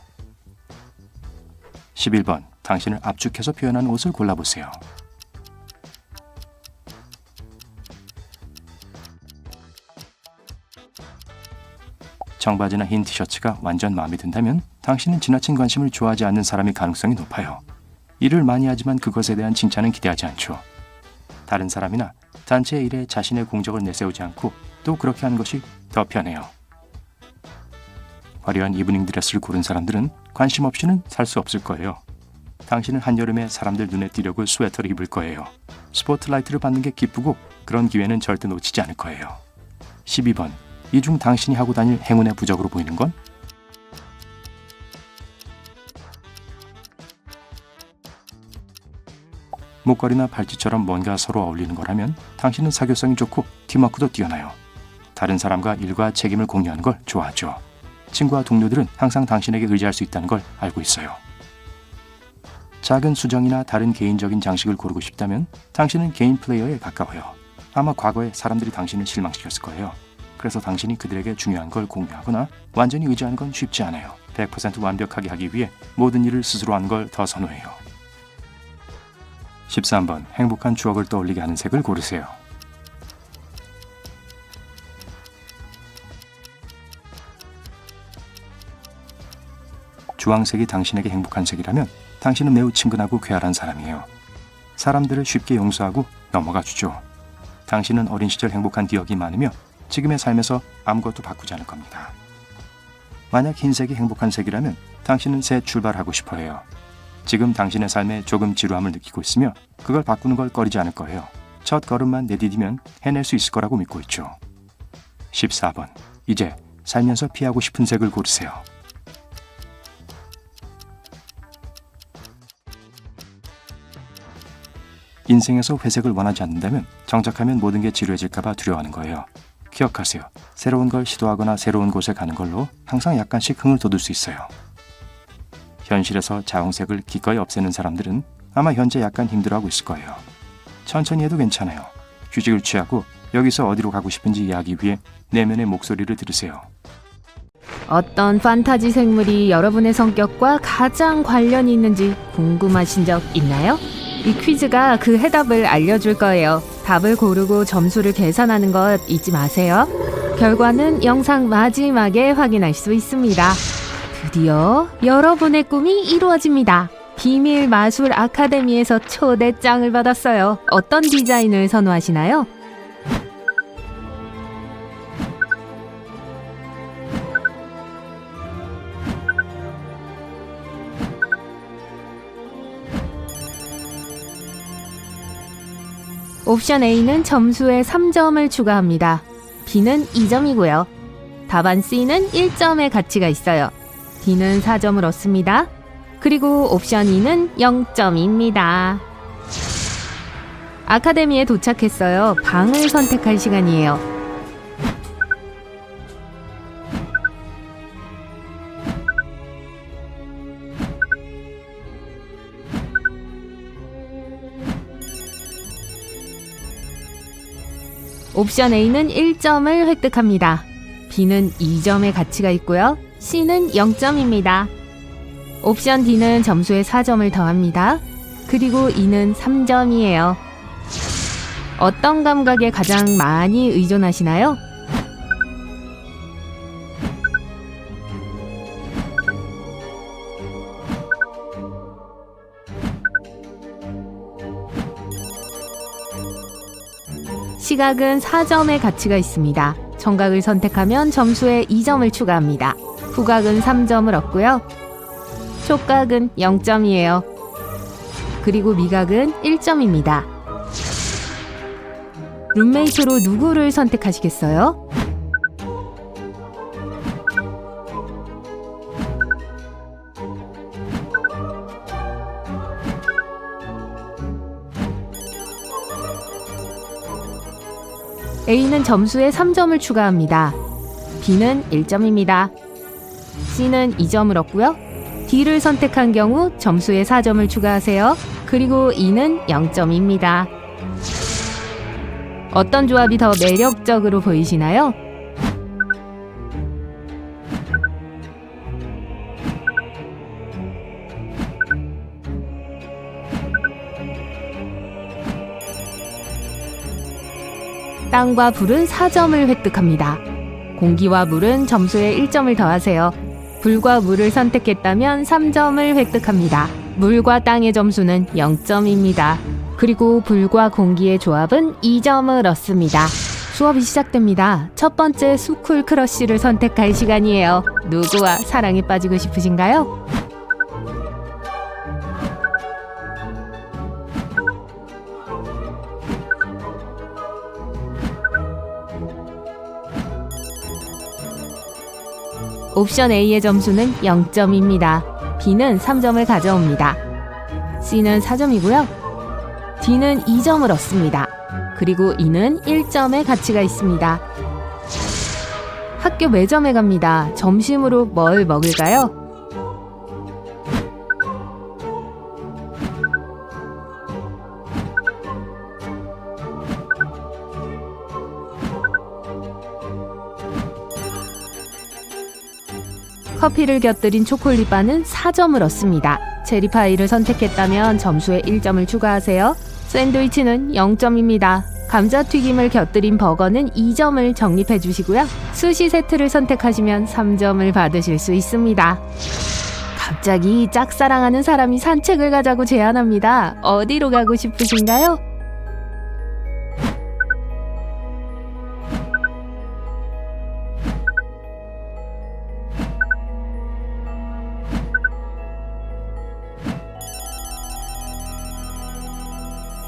11번. 당신을 압축해서 표현하는 옷을 골라보세요. 청바지나 흰 티셔츠가 완전 마음에 든다면 당신은 지나친 관심을 좋아하지 않는 사람의 가능성이 높아요. 일을 많이 하지만 그것에 대한 칭찬은 기대하지 않죠. 다른 사람이나 단체의 일에 자신의 공적을 내세우지 않고 또 그렇게 하는 것이 더 편해요. 화려한 이브닝 드레스를 고른 사람들은 관심 없이는 살 수 없을 거예요. 당신은 한여름에 사람들 눈에 띄려고 스웨터를 입을 거예요. 스포트라이트를 받는 게 기쁘고 그런 기회는 절대 놓치지 않을 거예요. 12번. 이 중 당신이 하고 다닐 행운의 부적으로 보이는 건? 목걸이나 팔찌처럼 뭔가 서로 어울리는 거라면 당신은 사교성이 좋고 팀워크도 뛰어나요. 다른 사람과 일과 책임을 공유하는 걸 좋아하죠. 친구와 동료들은 항상 당신에게 의지할 수 있다는 걸 알고 있어요. 작은 수정이나 다른 개인적인 장식을 고르고 싶다면 당신은 개인 플레이어에 가까워요. 아마 과거에 사람들이 당신을 실망시켰을 거예요. 그래서 당신이 그들에게 중요한 걸 공유하거나 완전히 의지하는 건 쉽지 않아요. 100% 완벽하게 하기 위해 모든 일을 스스로 하는 걸 더 선호해요. 13번. 행복한 추억을 떠올리게 하는 색을 고르세요. 주황색이 당신에게 행복한 색이라면 당신은 매우 친근하고 쾌활한 사람이에요. 사람들을 쉽게 용서하고 넘어가 주죠. 당신은 어린 시절 행복한 기억이 많으며 지금의 삶에서 아무것도 바꾸지 않을 겁니다. 만약 흰색이 행복한 색이라면 당신은 새 출발하고 싶어 해요. 지금 당신의 삶에 조금 지루함을 느끼고 있으며 그걸 바꾸는 걸 꺼리지 않을 거예요. 첫 걸음만 내디디면 해낼 수 있을 거라고 믿고 있죠. 14번. 이제 살면서 피하고 싶은 색을 고르세요. 인생에서 회색을 원하지 않는다면 정착하면 모든 게 지루해질까봐 두려워하는 거예요. 기억하세요. 새로운 걸 시도하거나 새로운 곳에 가는 걸로 항상 약간씩 흥을 돋을 수 있어요. 현실에서 자홍색을 기꺼이 없애는 사람들은 아마 현재 약간 힘들어하고 있을 거예요. 천천히 해도 괜찮아요. 휴식을 취하고 여기서 어디로 가고 싶은지 이해하기 위해 내면의 목소리를 들으세요. 어떤 판타지 생물이 여러분의 성격과 가장 관련이 있는지 궁금하신 적 있나요? 이 퀴즈가 그 해답을 알려줄 거예요. 답을 고르고 점수를 계산하는 것 잊지 마세요. 결과는 영상 마지막에 확인할 수 있습니다. 드디어 여러분의 꿈이 이루어집니다. 비밀 마술 아카데미에서 초대장을 받았어요. 어떤 디자인을 선호하시나요? 옵션 A는 점수에 3점을 추가합니다. B는 2점이고요. 답안 C는 1점의 가치가 있어요. D는 4점을 얻습니다. 그리고 옵션 E는 0점입니다. 아카데미에 도착했어요. 방을 선택할 시간이에요. 옵션 A는 1점을 획득합니다. B는 2점의 가치가 있고요. C는 0점입니다. 옵션 D는 점수에 4점을 더합니다. 그리고 E는 3점이에요. 어떤 감각에 가장 많이 의존하시나요? 시각은 4점의 가치가 있습니다. 청각을 선택하면 점수에 2점을 추가합니다. 후각은 3점을 얻고요. 촉각은 0점이에요. 그리고 미각은 1점입니다. 룸메이트로 누구를 선택하시겠어요? A는 점수에 3점을 추가합니다. B는 1점입니다. C는 2점을 얻고요. D를 선택한 경우 점수에 4점을 추가하세요. 그리고 E는 0점입니다. 어떤 조합이 더 매력적으로 보이시나요? 땅과 불은 4점을 획득합니다. 공기와 물은 점수에 1점을 더하세요. 불과 물을 선택했다면 3점을 획득합니다. 물과 땅의 점수는 0점입니다. 그리고 불과 공기의 조합은 2점을 얻습니다. 수업이 시작됩니다. 첫 번째 스쿨 크러쉬를 선택할 시간이에요. 누구와 사랑에 빠지고 싶으신가요? 옵션 A의 점수는 0점입니다. B는 3점을 가져옵니다. C는 4점이고요. D는 2점을 얻습니다. 그리고 E는 1점의 가치가 있습니다. 학교 매점에 갑니다. 점심으로 뭘 먹을까요? 커피를 곁들인 초콜릿바는 4점을 얻습니다. 체리파이를 선택했다면 점수에 1점을 추가하세요. 샌드위치는 0점입니다. 감자튀김을 곁들인 버거는 2점을 적립해 주시고요. 스시 세트를 선택하시면 3점을 받으실 수 있습니다. 갑자기 짝사랑하는 사람이 산책을 가자고 제안합니다. 어디로 가고 싶으신가요?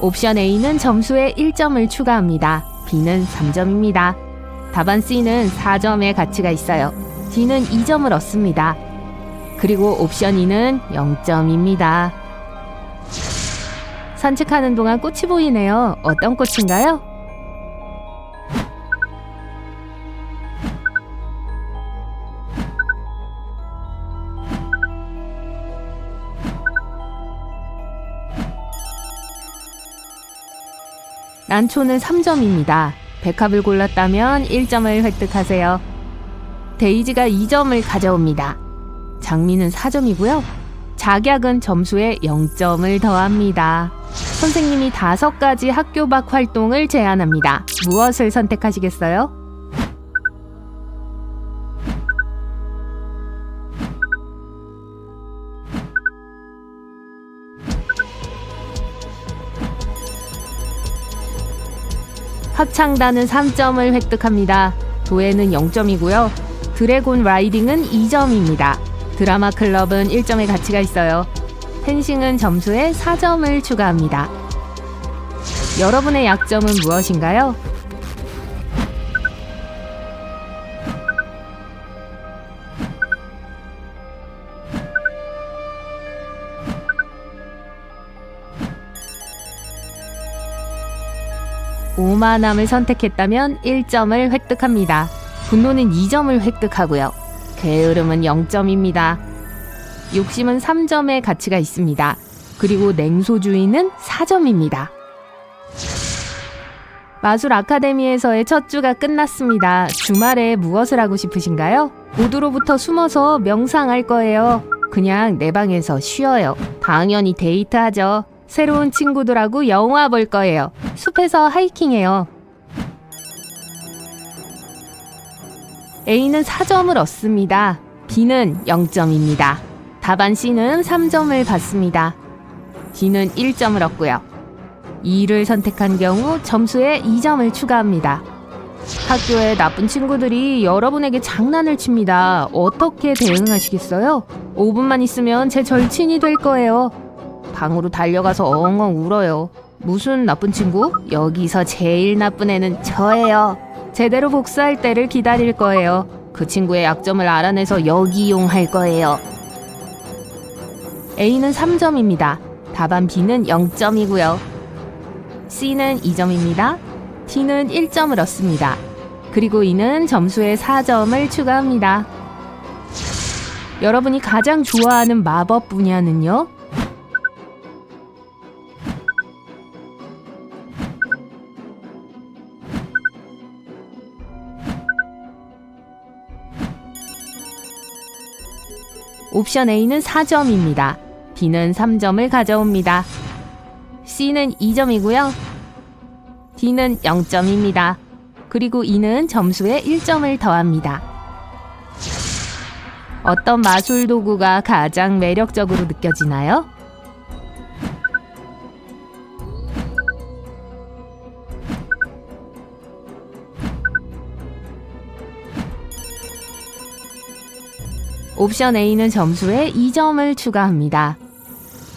옵션 A는 점수에 1점을 추가합니다. B는 3점입니다. 답안 C는 4점의 가치가 있어요. D는 2점을 얻습니다. 그리고 옵션 E는 0점입니다. 산책하는 동안 꽃이 보이네요. 어떤 꽃인가요? 난초는 3점입니다. 백합을 골랐다면 1점을 획득하세요. 데이지가 2점을 가져옵니다. 장미는 4점이고요. 작약은 점수에 0점을 더합니다. 선생님이 5가지 학교 밖 활동을 제안합니다. 무엇을 선택하시겠어요? 합창단은 3점을 획득합니다. 도예는 0점이고요. 드래곤 라이딩은 2점입니다. 드라마 클럽은 1점의 가치가 있어요. 펜싱은 점수에 4점을 추가합니다. 여러분의 약점은 무엇인가요? 오만함을 선택했다면 1점을 획득합니다. 분노는 2점을 획득하고요. 게으름은 0점입니다. 욕심은 3점의 가치가 있습니다. 그리고 냉소주의는 4점입니다. 마술 아카데미에서의 첫 주가 끝났습니다. 주말에 무엇을 하고 싶으신가요? 모두로부터 숨어서 명상할 거예요. 그냥 내 방에서 쉬어요. 당연히 데이트하죠. 새로운 친구들하고 영화 볼 거예요. 숲에서 하이킹해요. A는 4점을 얻습니다. B는 0점입니다. 답안 C는 3점을 받습니다. D는 1점을 얻고요. E를 선택한 경우 점수에 2점을 추가합니다. 학교에 나쁜 친구들이 여러분에게 장난을 칩니다. 어떻게 대응하시겠어요? 5분만 있으면 제 절친이 될 거예요. 방으로 달려가서 엉엉 울어요. 무슨 나쁜 친구? 여기서 제일 나쁜 애는 저예요. 제대로 복수할 때를 기다릴 거예요. 그 친구의 약점을 알아내서 역이용할 거예요. A는 3점입니다. 답안 B는 0점이고요. C는 2점입니다. D는 1점을 얻습니다. 그리고 E는 점수에 4점을 추가합니다. 여러분이 가장 좋아하는 마법 분야는요? 옵션 A는 4점입니다. B는 3점을 가져옵니다. C는 2점이고요. D는 0점입니다. 그리고 E는 점수에 1점을 더합니다. 어떤 마술 도구가 가장 매력적으로 느껴지나요? 옵션 A는 점수에 2점을 추가합니다.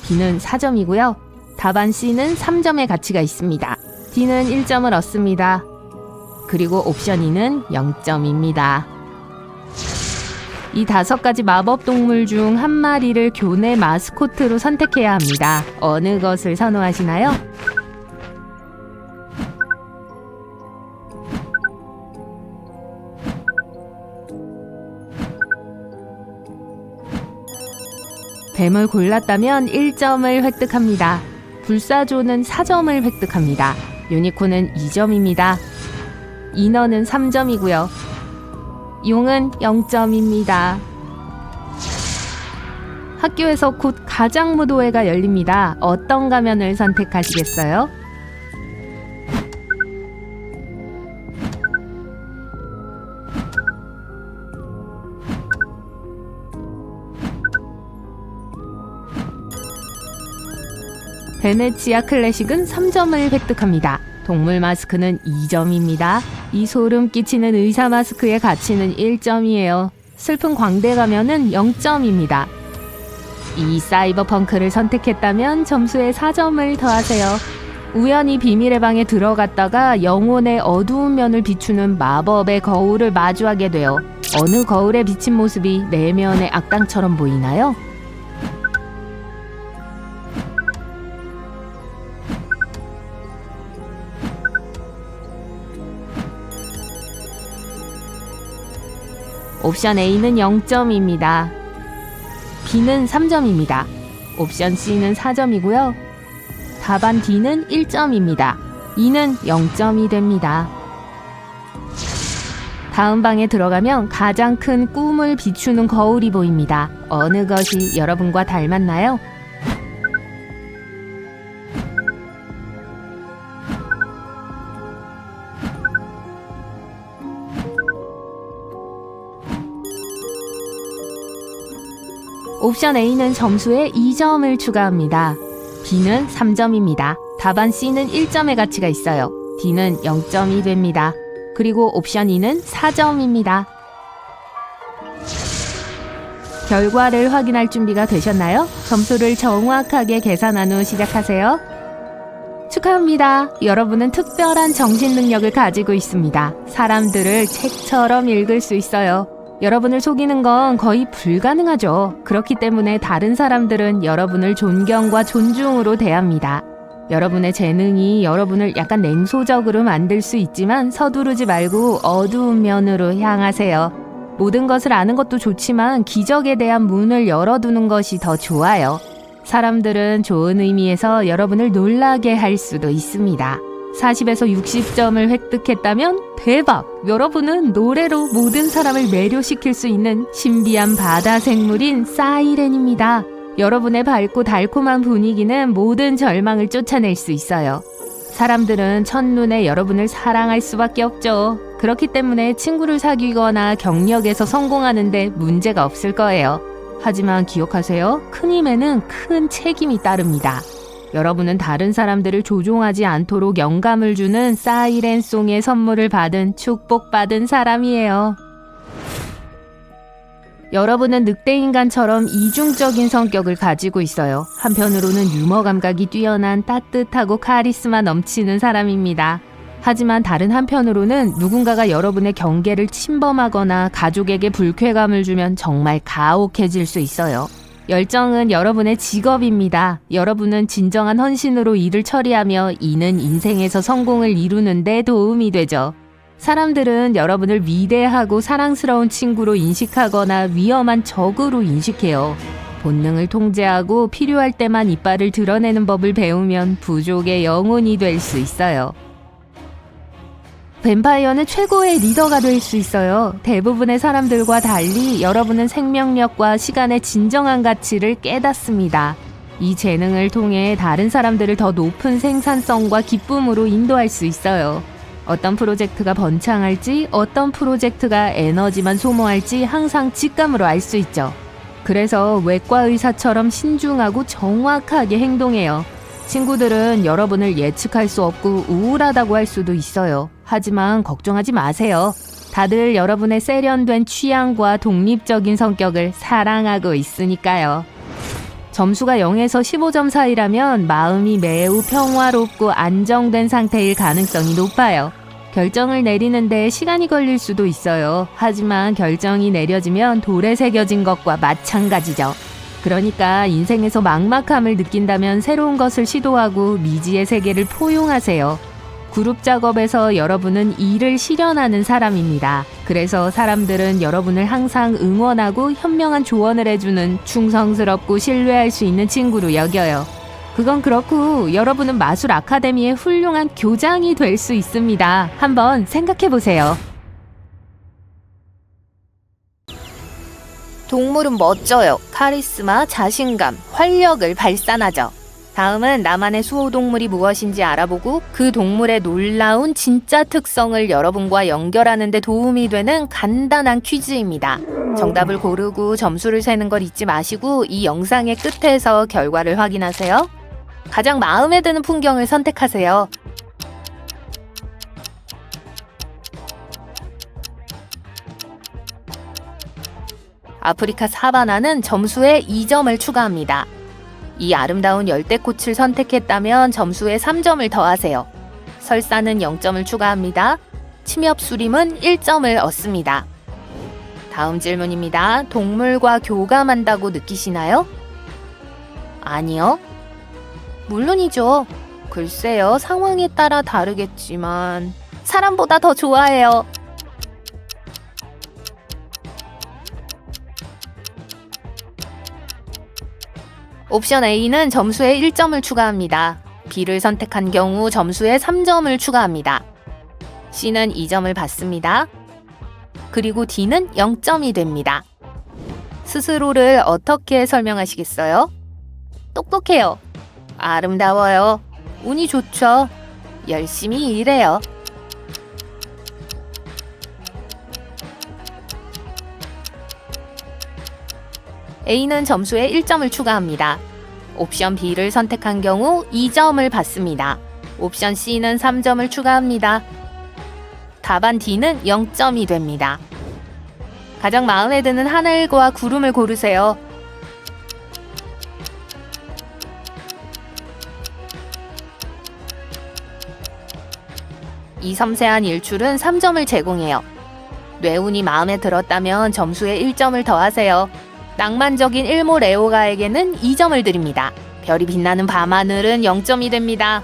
B는 4점이고요. 답안 C는 3점의 가치가 있습니다. D는 1점을 얻습니다. 그리고 옵션 E는 0점입니다. 이 5가지 마법 동물 중 한 마리를 교내 마스코트로 선택해야 합니다. 어느 것을 선호하시나요? 뱀을 골랐다면 1점을 획득합니다. 불사조는 4점을 획득합니다. 유니콘은 2점입니다. 인어는 3점이고요. 용은 0점입니다. 학교에서 곧 가장무도회가 열립니다. 어떤 가면을 선택하시겠어요? 베네치아 클래식은 3점을 획득합니다. 동물 마스크는 2점입니다. 이 소름 끼치는 의사 마스크의 가치는 1점이에요. 슬픈 광대 가면은 0점입니다. 이 사이버펑크를 선택했다면 점수에 4점을 더하세요. 우연히 비밀의 방에 들어갔다가 영혼의 어두운 면을 비추는 마법의 거울을 마주하게 돼요. 어느 거울에 비친 모습이 내면의 악당처럼 보이나요? 옵션 A는 0점입니다. B는 3점입니다. 옵션 C는 4점이고요. 답안 D는 1점입니다. E는 0점이 됩니다. 다음 방에 들어가면 가장 큰 꿈을 비추는 거울이 보입니다. 어느 것이 여러분과 닮았나요? 옵션 A는 점수에 2점을 추가합니다. B는 3점입니다. 답안 C는 1점의 가치가 있어요. D는 0점이 됩니다. 그리고 옵션 E는 4점입니다. 결과를 확인할 준비가 되셨나요? 점수를 정확하게 계산한 후 시작하세요. 축하합니다. 여러분은 특별한 정신 능력을 가지고 있습니다. 사람들을 책처럼 읽을 수 있어요. 여러분을 속이는 건 거의 불가능하죠. 그렇기 때문에 다른 사람들은 여러분을 존경과 존중으로 대합니다. 여러분의 재능이 여러분을 약간 냉소적으로 만들 수 있지만 서두르지 말고 어두운 면으로 향하세요. 모든 것을 아는 것도 좋지만 기적에 대한 문을 열어두는 것이 더 좋아요. 사람들은 좋은 의미에서 여러분을 놀라게 할 수도 있습니다. 40에서 60점을 획득했다면 대박! 여러분은 노래로 모든 사람을 매료시킬 수 있는 신비한 바다 생물인 사이렌입니다. 여러분의 밝고 달콤한 분위기는 모든 절망을 쫓아낼 수 있어요. 사람들은 첫눈에 여러분을 사랑할 수밖에 없죠. 그렇기 때문에 친구를 사귀거나 경력에서 성공하는데 문제가 없을 거예요. 하지만 기억하세요. 큰 힘에는 큰 책임이 따릅니다. 여러분은 다른 사람들을 조종하지 않도록 영감을 주는 사이렌송의 선물을 받은 축복받은 사람이에요. 여러분은 늑대인간처럼 이중적인 성격을 가지고 있어요. 한편으로는 유머 감각이 뛰어난 따뜻하고 카리스마 넘치는 사람입니다. 하지만 다른 한편으로는 누군가가 여러분의 경계를 침범하거나 가족에게 불쾌감을 주면 정말 가혹해질 수 있어요. 열정은 여러분의 직업입니다. 여러분은 진정한 헌신으로 일을 처리하며 이는 인생에서 성공을 이루는 데 도움이 되죠. 사람들은 여러분을 위대하고 사랑스러운 친구로 인식하거나 위험한 적으로 인식해요. 본능을 통제하고 필요할 때만 이빨을 드러내는 법을 배우면 부족의 영혼이 될 수 있어요. 뱀파이어는 최고의 리더가 될 수 있어요. 대부분의 사람들과 달리 여러분은 생명력과 시간의 진정한 가치를 깨닫습니다. 이 재능을 통해 다른 사람들을 더 높은 생산성과 기쁨으로 인도할 수 있어요. 어떤 프로젝트가 번창할지, 어떤 프로젝트가 에너지만 소모할지 항상 직감으로 알 수 있죠. 그래서 외과 의사처럼 신중하고 정확하게 행동해요. 친구들은 여러분을 예측할 수 없고 우울하다고 할 수도 있어요. 하지만 걱정하지 마세요. 다들 여러분의 세련된 취향과 독립적인 성격을 사랑하고 있으니까요. 점수가 0에서 15점 사이라면 마음이 매우 평화롭고 안정된 상태일 가능성이 높아요. 결정을 내리는데 시간이 걸릴 수도 있어요. 하지만 결정이 내려지면 돌에 새겨진 것과 마찬가지죠. 그러니까 인생에서 막막함을 느낀다면 새로운 것을 시도하고 미지의 세계를 포용하세요. 그룹 작업에서 여러분은 일을 실현하는 사람입니다. 그래서 사람들은 여러분을 항상 응원하고 현명한 조언을 해주는 충성스럽고 신뢰할 수 있는 친구로 여겨요. 그건 그렇고 여러분은 마술 아카데미의 훌륭한 교장이 될 수 있습니다. 한번 생각해 보세요. 동물은 멋져요. 카리스마, 자신감, 활력을 발산하죠. 다음은 나만의 수호동물이 무엇인지 알아보고 그 동물의 놀라운 진짜 특성을 여러분과 연결하는 데 도움이 되는 간단한 퀴즈입니다. 정답을 고르고 점수를 세는 걸 잊지 마시고 이 영상의 끝에서 결과를 확인하세요. 가장 마음에 드는 풍경을 선택하세요. 아프리카 사바나는 점수에 2점을 추가합니다. 이 아름다운 열대꽃을 선택했다면 점수에 3점을 더하세요. 설사는 0점을 추가합니다. 침엽수림은 1점을 얻습니다. 다음 질문입니다. 동물과 교감한다고 느끼시나요? 아니요. 물론이죠. 글쎄요, 상황에 따라 다르겠지만 사람보다 더 좋아해요. 옵션 A는 점수에 1점을 추가합니다. B를 선택한 경우 점수에 3점을 추가합니다. C는 2점을 받습니다. 그리고 D는 0점이 됩니다. 스스로를 어떻게 설명하시겠어요? 똑똑해요. 아름다워요. 운이 좋죠. 열심히 일해요. A는 점수에 1점을 추가합니다. 옵션 B를 선택한 경우 2점을 받습니다. 옵션 C는 3점을 추가합니다. 답안 D는 0점이 됩니다. 가장 마음에 드는 하늘과 구름을 고르세요. 이 섬세한 일출은 3점을 제공해요. 뇌운이 마음에 들었다면 점수에 1점을 더하세요. 낭만적인 일몰 애호가에게는 2점을 드립니다. 별이 빛나는 밤하늘은 0점이 됩니다.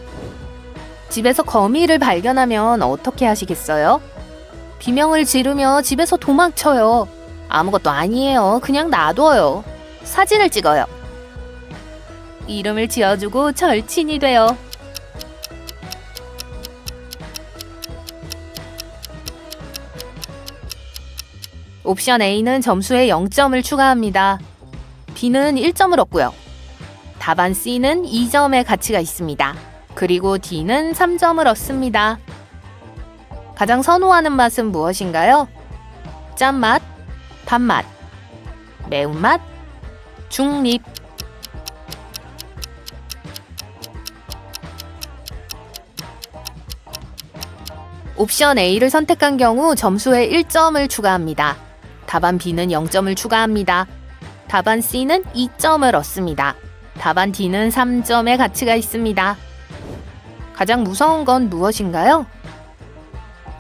집에서 거미를 발견하면 어떻게 하시겠어요? 비명을 지르며 집에서 도망쳐요. 아무것도 아니에요. 그냥 놔둬요. 사진을 찍어요. 이름을 지어주고 절친이 돼요. 옵션 A는 점수에 0점을 추가합니다. B는 1점을 얻고요. 답안 C는 2점의 가치가 있습니다. 그리고 D는 3점을 얻습니다. 가장 선호하는 맛은 무엇인가요? 짠맛, 단맛, 매운맛, 중립. 옵션 A를 선택한 경우 점수에 1점을 추가합니다. 답안 B는 0점을 추가합니다. 답안 C는 2점을 얻습니다. 답안 D는 3점의 가치가 있습니다. 가장 무서운 건 무엇인가요?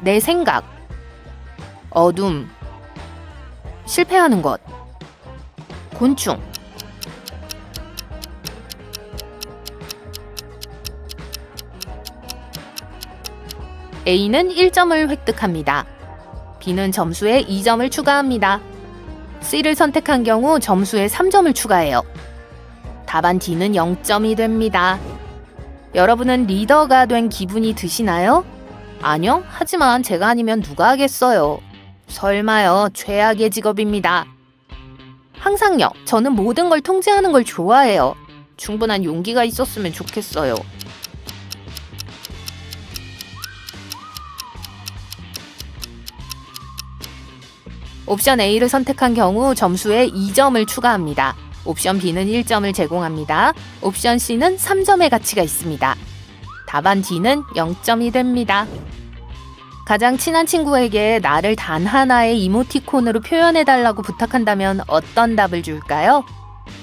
내 생각, 어둠, 실패하는 것, 곤충. A는 1점을 획득합니다. B는 점수에 2점을 추가합니다. C를 선택한 경우 점수에 3점을 추가해요. 답안 D는 0점이 됩니다. 여러분은 리더가 된 기분이 드시나요? 아니요. 하지만 제가 아니면 누가 하겠어요. 설마요. 최악의 직업입니다. 항상요. 저는 모든 걸 통제하는 걸 좋아해요. 충분한 용기가 있었으면 좋겠어요. 옵션 A를 선택한 경우 점수에 2점을 추가합니다. 옵션 B는 1점을 제공합니다. 옵션 C는 3점의 가치가 있습니다. 답안 D는 0점이 됩니다. 가장 친한 친구에게 나를 단 하나의 이모티콘으로 표현해달라고 부탁한다면 어떤 답을 줄까요?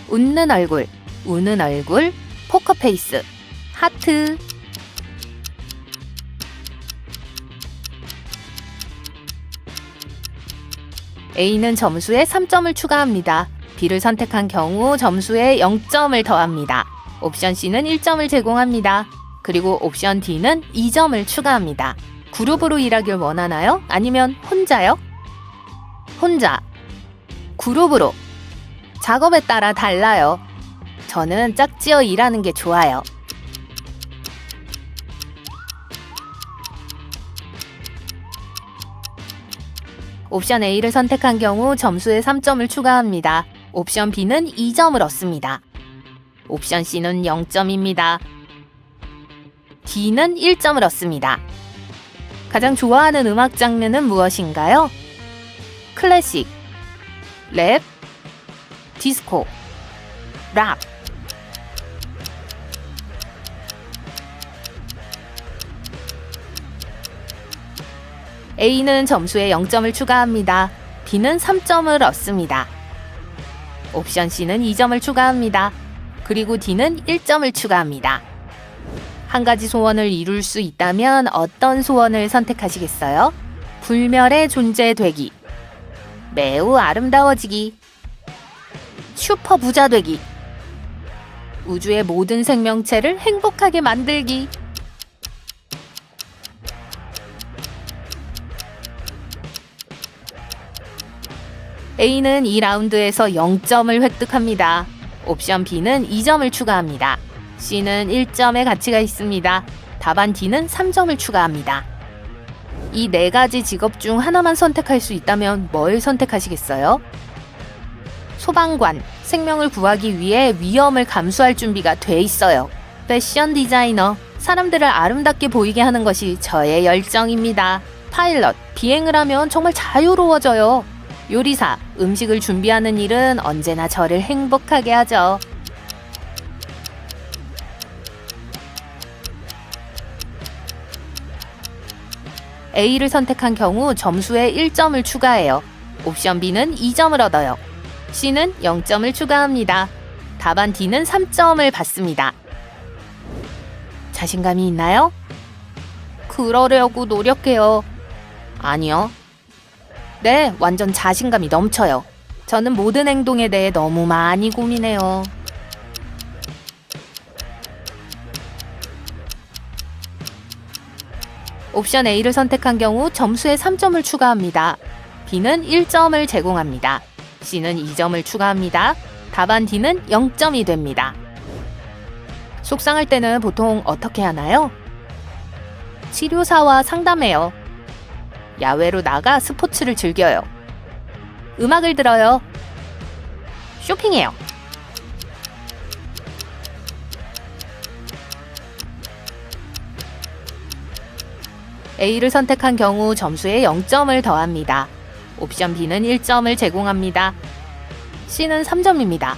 웃는 얼굴, 우는 얼굴, 포커페이스, 하트. A는 점수에 3점을 추가합니다. B를 선택한 경우 점수에 0점을 더합니다. 옵션 C는 1점을 제공합니다. 그리고 옵션 D는 2점을 추가합니다. 그룹으로 일하길 원하나요? 아니면 혼자요? 혼자, 그룹으로. 작업에 따라 달라요. 저는 짝지어 일하는 게 좋아요. 옵션 A를 선택한 경우 점수에 3점을 추가합니다. 옵션 B는 2점을 얻습니다. 옵션 C는 0점입니다. D는 1점을 얻습니다. 가장 좋아하는 음악 장르는 무엇인가요? 클래식, 랩, 디스코, 락. A는 점수에 0점을 추가합니다. B는 3점을 얻습니다. 옵션 C는 2점을 추가합니다. 그리고 D는 1점을 추가합니다. 한 가지 소원을 이룰 수 있다면 어떤 소원을 선택하시겠어요? 불멸의 존재 되기, 매우 아름다워지기, 슈퍼 부자 되기, 우주의 모든 생명체를 행복하게 만들기. A는 2라운드에서 0점을 획득합니다. 옵션 B는 2점을 추가합니다. C는 1점의 가치가 있습니다. 답안 D는 3점을 추가합니다. 이 4가지 직업 중 하나만 선택할 수 있다면 뭘 선택하시겠어요? 소방관, 생명을 구하기 위해 위험을 감수할 준비가 돼 있어요. 패션 디자이너, 사람들을 아름답게 보이게 하는 것이 저의 열정입니다. 파일럿, 비행을 하면 정말 자유로워져요. 요리사, 음식을 준비하는 일은 언제나 저를 행복하게 하죠. A를 선택한 경우 점수에 1점을 추가해요. 옵션 B는 2점을 얻어요. C는 0점을 추가합니다. 답안 D는 3점을 받습니다. 자신감이 있나요? 그러려고 노력해요. 아니요. 네, 완전 자신감이 넘쳐요. 저는 모든 행동에 대해 너무 많이 고민해요. 옵션 A를 선택한 경우 점수에 3점을 추가합니다. B는 1점을 제공합니다. C는 2점을 추가합니다. 답안 D는 0점이 됩니다. 속상할 때는 보통 어떻게 하나요? 치료사와 상담해요. 야외로 나가 스포츠를 즐겨요. 음악을 들어요. 쇼핑해요. A를 선택한 경우 점수에 0점을 더합니다. 옵션 B는 1점을 제공합니다. C는 3점입니다.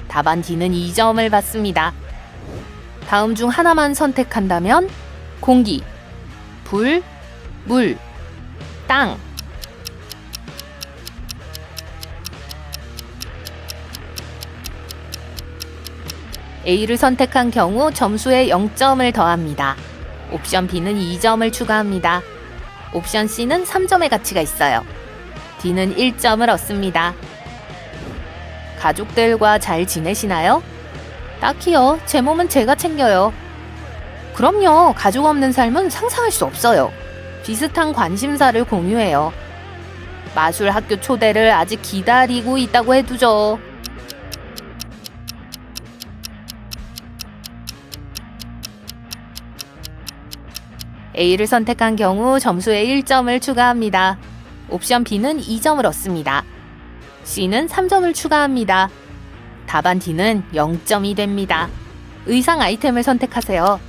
답안 D는 2점을 받습니다. 다음 중 하나만 선택한다면 공기, 불, 물, 땅. A를 선택한 경우 점수에 0점을 더합니다. 옵션 B는 2점을 추가합니다. 옵션 C는 3점의 가치가 있어요. D는 1점을 얻습니다. 가족들과 잘 지내시나요? 딱히요. 제 몸은 제가 챙겨요. 그럼요. 가족 없는 삶은 상상할 수 없어요. 비슷한 관심사를 공유해요. 마술 학교 초대를 아직 기다리고 있다고 해두죠. A를 선택한 경우 점수에 1점을 추가합니다. 옵션 B는 2점을 얻습니다. C는 3점을 추가합니다. 답안 D는 0점이 됩니다. 의상 아이템을 선택하세요.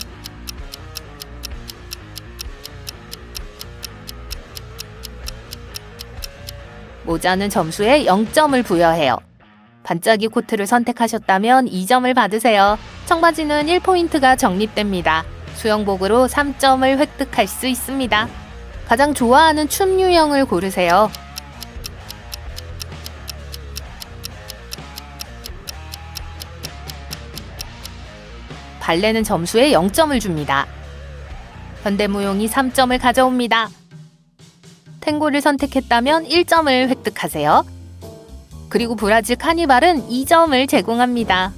모자는 점수에 0점을 부여해요. 반짝이 코트를 선택하셨다면 2점을 받으세요. 청바지는 1포인트가 적립됩니다. 수영복으로 3점을 획득할 수 있습니다. 가장 좋아하는 춤 유형을 고르세요. 발레는 점수에 0점을 줍니다. 현대무용이 3점을 가져옵니다. 탱고를 선택했다면 1점을 획득하세요. 그리고 브라질 카니발은 2점을 제공합니다.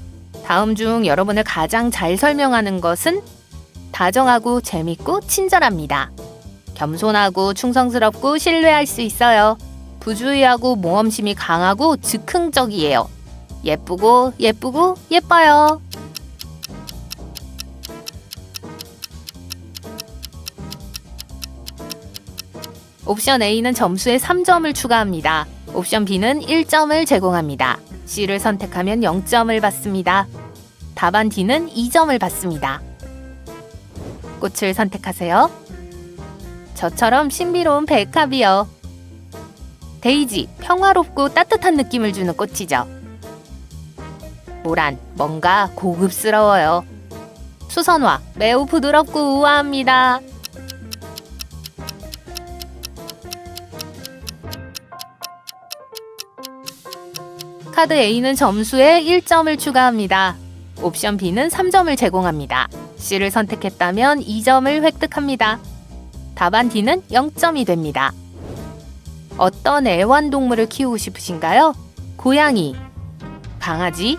다음 중 여러분을 가장 잘 설명하는 것은 다정하고 재밌고 친절합니다. 겸손하고 충성스럽고 신뢰할 수 있어요. 부주의하고 모험심이 강하고 즉흥적이에요. 예쁘고 예뻐요. 옵션 A는 점수에 3점을 추가합니다. 옵션 B는 1점을 제공합니다. C를 선택하면 0점을 받습니다. 답안 D는 2점을 받습니다. 꽃을 선택하세요. 저처럼 신비로운 백합이요. 데이지, 평화롭고 따뜻한 느낌을 주는 꽃이죠. 모란, 뭔가 고급스러워요. 수선화, 매우 부드럽고 우아합니다. 카드 A는 점수에 1점을 추가합니다. 옵션 B는 3점을 제공합니다. C를 선택했다면 2점을 획득합니다. 답안 D는 0점이 됩니다. 어떤 애완동물을 키우고 싶으신가요? 고양이, 강아지,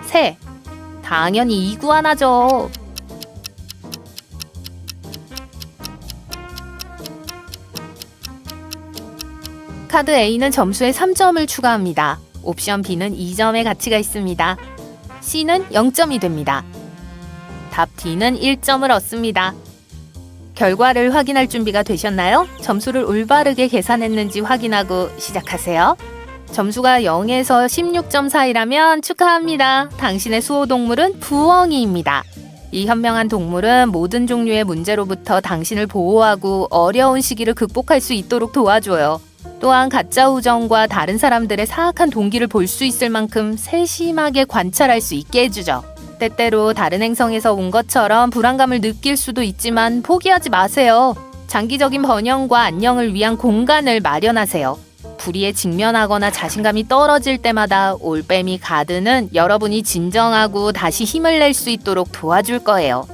새, 당연히 이구아나죠. 카드 A는 점수에 3점을 추가합니다. 옵션 B는 2점의 가치가 있습니다. C는 0점이 됩니다. 답 D는 1점을 얻습니다. 결과를 확인할 준비가 되셨나요? 점수를 올바르게 계산했는지 확인하고 시작하세요. 점수가 0에서 16점 사이라면 축하합니다. 당신의 수호동물은 부엉이입니다. 이 현명한 동물은 모든 종류의 문제로부터 당신을 보호하고 어려운 시기를 극복할 수 있도록 도와줘요. 또한 가짜 우정과 다른 사람들의 사악한 동기를 볼 수 있을 만큼 세심하게 관찰할 수 있게 해주죠. 때때로 다른 행성에서 온 것처럼 불안감을 느낄 수도 있지만 포기하지 마세요. 장기적인 번영과 안녕을 위한 공간을 마련하세요. 불의에 직면하거나 자신감이 떨어질 때마다 올빼미 가드는 여러분이 진정하고 다시 힘을 낼 수 있도록 도와줄 거예요.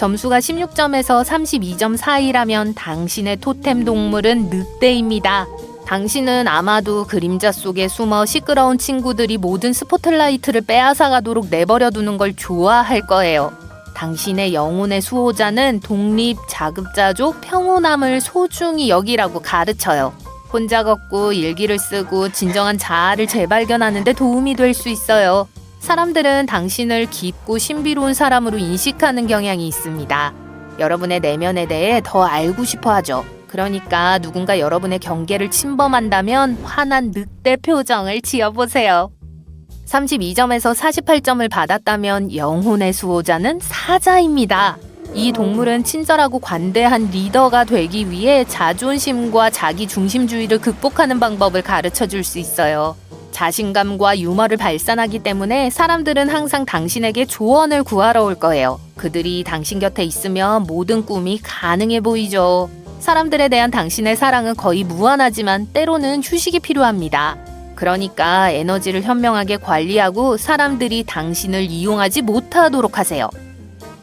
점수가 16점에서 32점 사이라면 당신의 토템 동물은 늑대입니다. 당신은 아마도 그림자 속에 숨어 시끄러운 친구들이 모든 스포트라이트를 빼앗아가도록 내버려두는 걸 좋아할 거예요. 당신의 영혼의 수호자는 독립, 자급자족, 평온함을 소중히 여기라고 가르쳐요. 혼자 걷고 일기를 쓰고 진정한 자아를 재발견하는 데 도움이 될 수 있어요. 사람들은 당신을 깊고 신비로운 사람으로 인식하는 경향이 있습니다. 여러분의 내면에 대해 더 알고 싶어 하죠. 그러니까 누군가 여러분의 경계를 침범한다면 화난 늑대 표정을 지어보세요. 32점에서 48점을 받았다면 영혼의 수호자는 사자입니다. 이 동물은 친절하고 관대한 리더가 되기 위해 자존심과 자기 중심주의를 극복하는 방법을 가르쳐 줄 수 있어요. 자신감과 유머를 발산하기 때문에 사람들은 항상 당신에게 조언을 구하러 올 거예요. 그들이 당신 곁에 있으면 모든 꿈이 가능해 보이죠. 사람들에 대한 당신의 사랑은 거의 무한하지만 때로는 휴식이 필요합니다. 그러니까 에너지를 현명하게 관리하고 사람들이 당신을 이용하지 못하도록 하세요.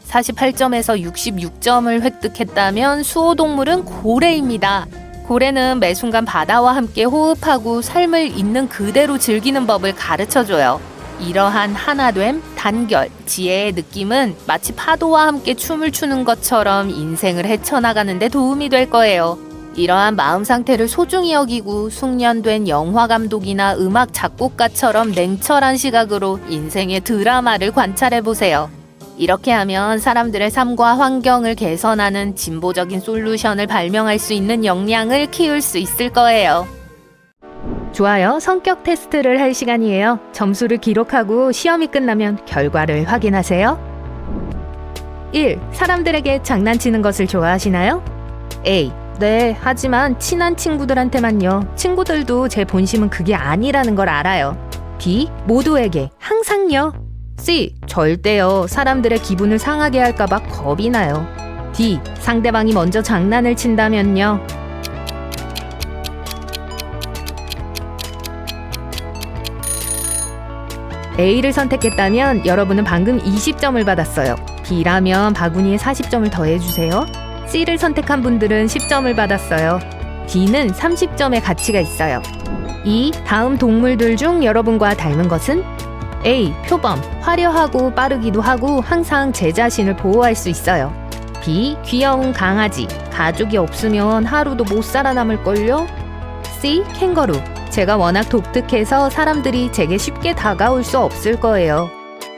48점에서 66점을 획득했다면 수호동물은 고래입니다. 고래는 매 순간 바다와 함께 호흡하고 삶을 있는 그대로 즐기는 법을 가르쳐줘요. 이러한 하나됨, 단결, 지혜의 느낌은 마치 파도와 함께 춤을 추는 것처럼 인생을 헤쳐나가는 데 도움이 될 거예요. 이러한 마음 상태를 소중히 여기고 숙련된 영화 감독이나 음악 작곡가처럼 냉철한 시각으로 인생의 드라마를 관찰해보세요. 이렇게 하면 사람들의 삶과 환경을 개선하는 진보적인 솔루션을 발명할 수 있는 역량을 키울 수 있을 거예요. 좋아요. 성격 테스트를 할 시간이에요. 점수를 기록하고 시험이 끝나면 결과를 확인하세요. 1. 사람들에게 장난치는 것을 좋아하시나요? A. 네, 하지만 친한 친구들한테만요. 친구들도 제 본심은 그게 아니라는 걸 알아요. B. 모두에게, 항상요. C. 절대요. 사람들의 기분을 상하게 할까봐 겁이 나요. D. 상대방이 먼저 장난을 친다면요. A를 선택했다면 여러분은 방금 20점을 받았어요. B라면 바구니에 40점을 더해주세요. C를 선택한 분들은 10점을 받았어요. D는 30점의 가치가 있어요. 이 다음 동물들 중 여러분과 닮은 것은? A. 표범, 화려하고 빠르기도 하고 항상 제 자신을 보호할 수 있어요. B. 귀여운 강아지, 가족이 없으면 하루도 못 살아남을걸요? C. 캥거루, 제가 워낙 독특해서 사람들이 제게 쉽게 다가올 수 없을 거예요.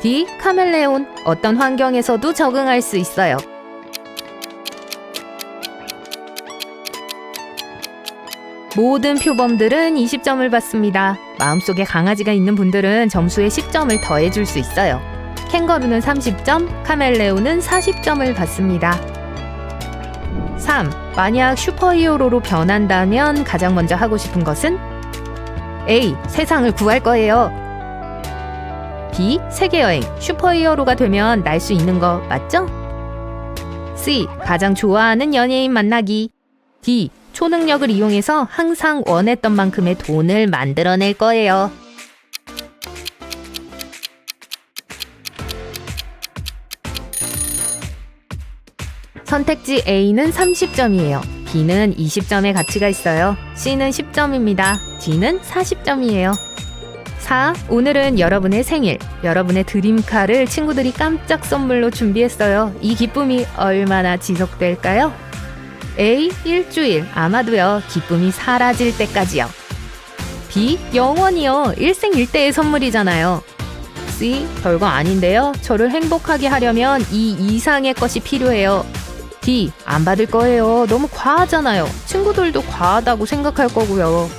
D. 카멜레온, 어떤 환경에서도 적응할 수 있어요. 모든 표범들은 20점을 받습니다. 마음속에 강아지가 있는 분들은 점수에 10점을 더해줄 수 있어요. 캥거루는 30점, 카멜레온은 40점을 받습니다. 3. 만약 슈퍼히어로로 변한다면 가장 먼저 하고 싶은 것은? A. 세상을 구할 거예요. B. 세계여행, 슈퍼히어로가 되면 날 수 있는 거 맞죠? C. 가장 좋아하는 연예인 만나기. D. 초능력을 이용해서 항상 원했던 만큼의 돈을 만들어낼 거예요. 선택지 A는 30점이에요. B는 20점의 가치가 있어요. C는 10점입니다. D는 40점이에요. 4. 오늘은 여러분의 생일, 여러분의 드림카를 친구들이 깜짝 선물로 준비했어요. 이 기쁨이 얼마나 지속될까요? A. 일주일, 아마도요. 기쁨이 사라질 때까지요. B. 영원히요. 일생일대의 선물이잖아요. C. 별거 아닌데요. 저를 행복하게 하려면 이 이상의 것이 필요해요. D. 안 받을 거예요. 너무 과하잖아요. 친구들도 과하다고 생각할 거고요.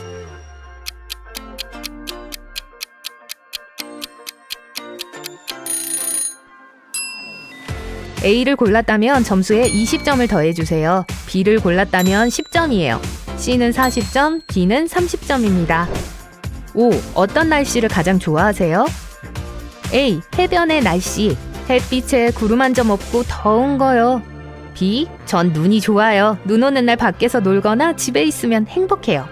A를 골랐다면 점수에 20점을 더해주세요. B를 골랐다면 10점이에요. C는 40점, D는 30점입니다. 5. 어떤 날씨를 가장 좋아하세요? A. 해변의 날씨. 햇빛에 구름 한 점 없고 더운 거요. B. 전 눈이 좋아요. 눈 오는 날 밖에서 놀거나 집에 있으면 행복해요.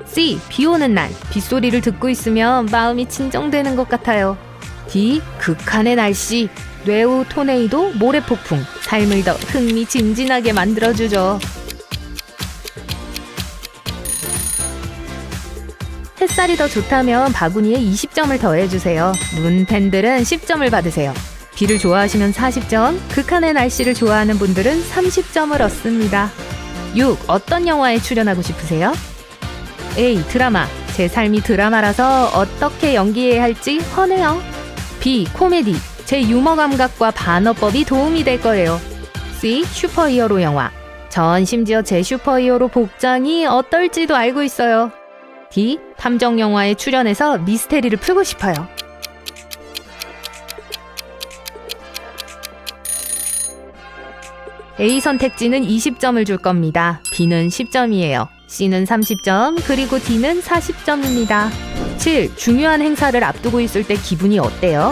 C. 비 오는 날. 빗소리를 듣고 있으면 마음이 진정되는 것 같아요. D. 극한의 날씨. 뇌우 토네이도 모래폭풍, 삶을 더 흥미진진하게 만들어주죠. 햇살이 더 좋다면 바구니에 20점을 더해주세요. 문팬들은 10점을 받으세요. 비를 좋아하시면 40점, 극한의 날씨를 좋아하는 분들은 30점을 얻습니다. 6. 어떤 영화에 출연하고 싶으세요? A. 드라마. 제 삶이 드라마라서 어떻게 연기해야 할지 훤해요. B. 코미디. 제 유머 감각과 반어법이 도움이 될 거예요. C. 슈퍼히어로 영화. 전 심지어 제 슈퍼히어로 복장이 어떨지도 알고 있어요. D. 탐정 영화에 출연해서 미스테리를 풀고 싶어요. A 선택지는 20점을 줄 겁니다. B는 10점이에요. C는 30점, 그리고 D는 40점입니다. 7. 중요한 행사를 앞두고 있을 때 기분이 어때요?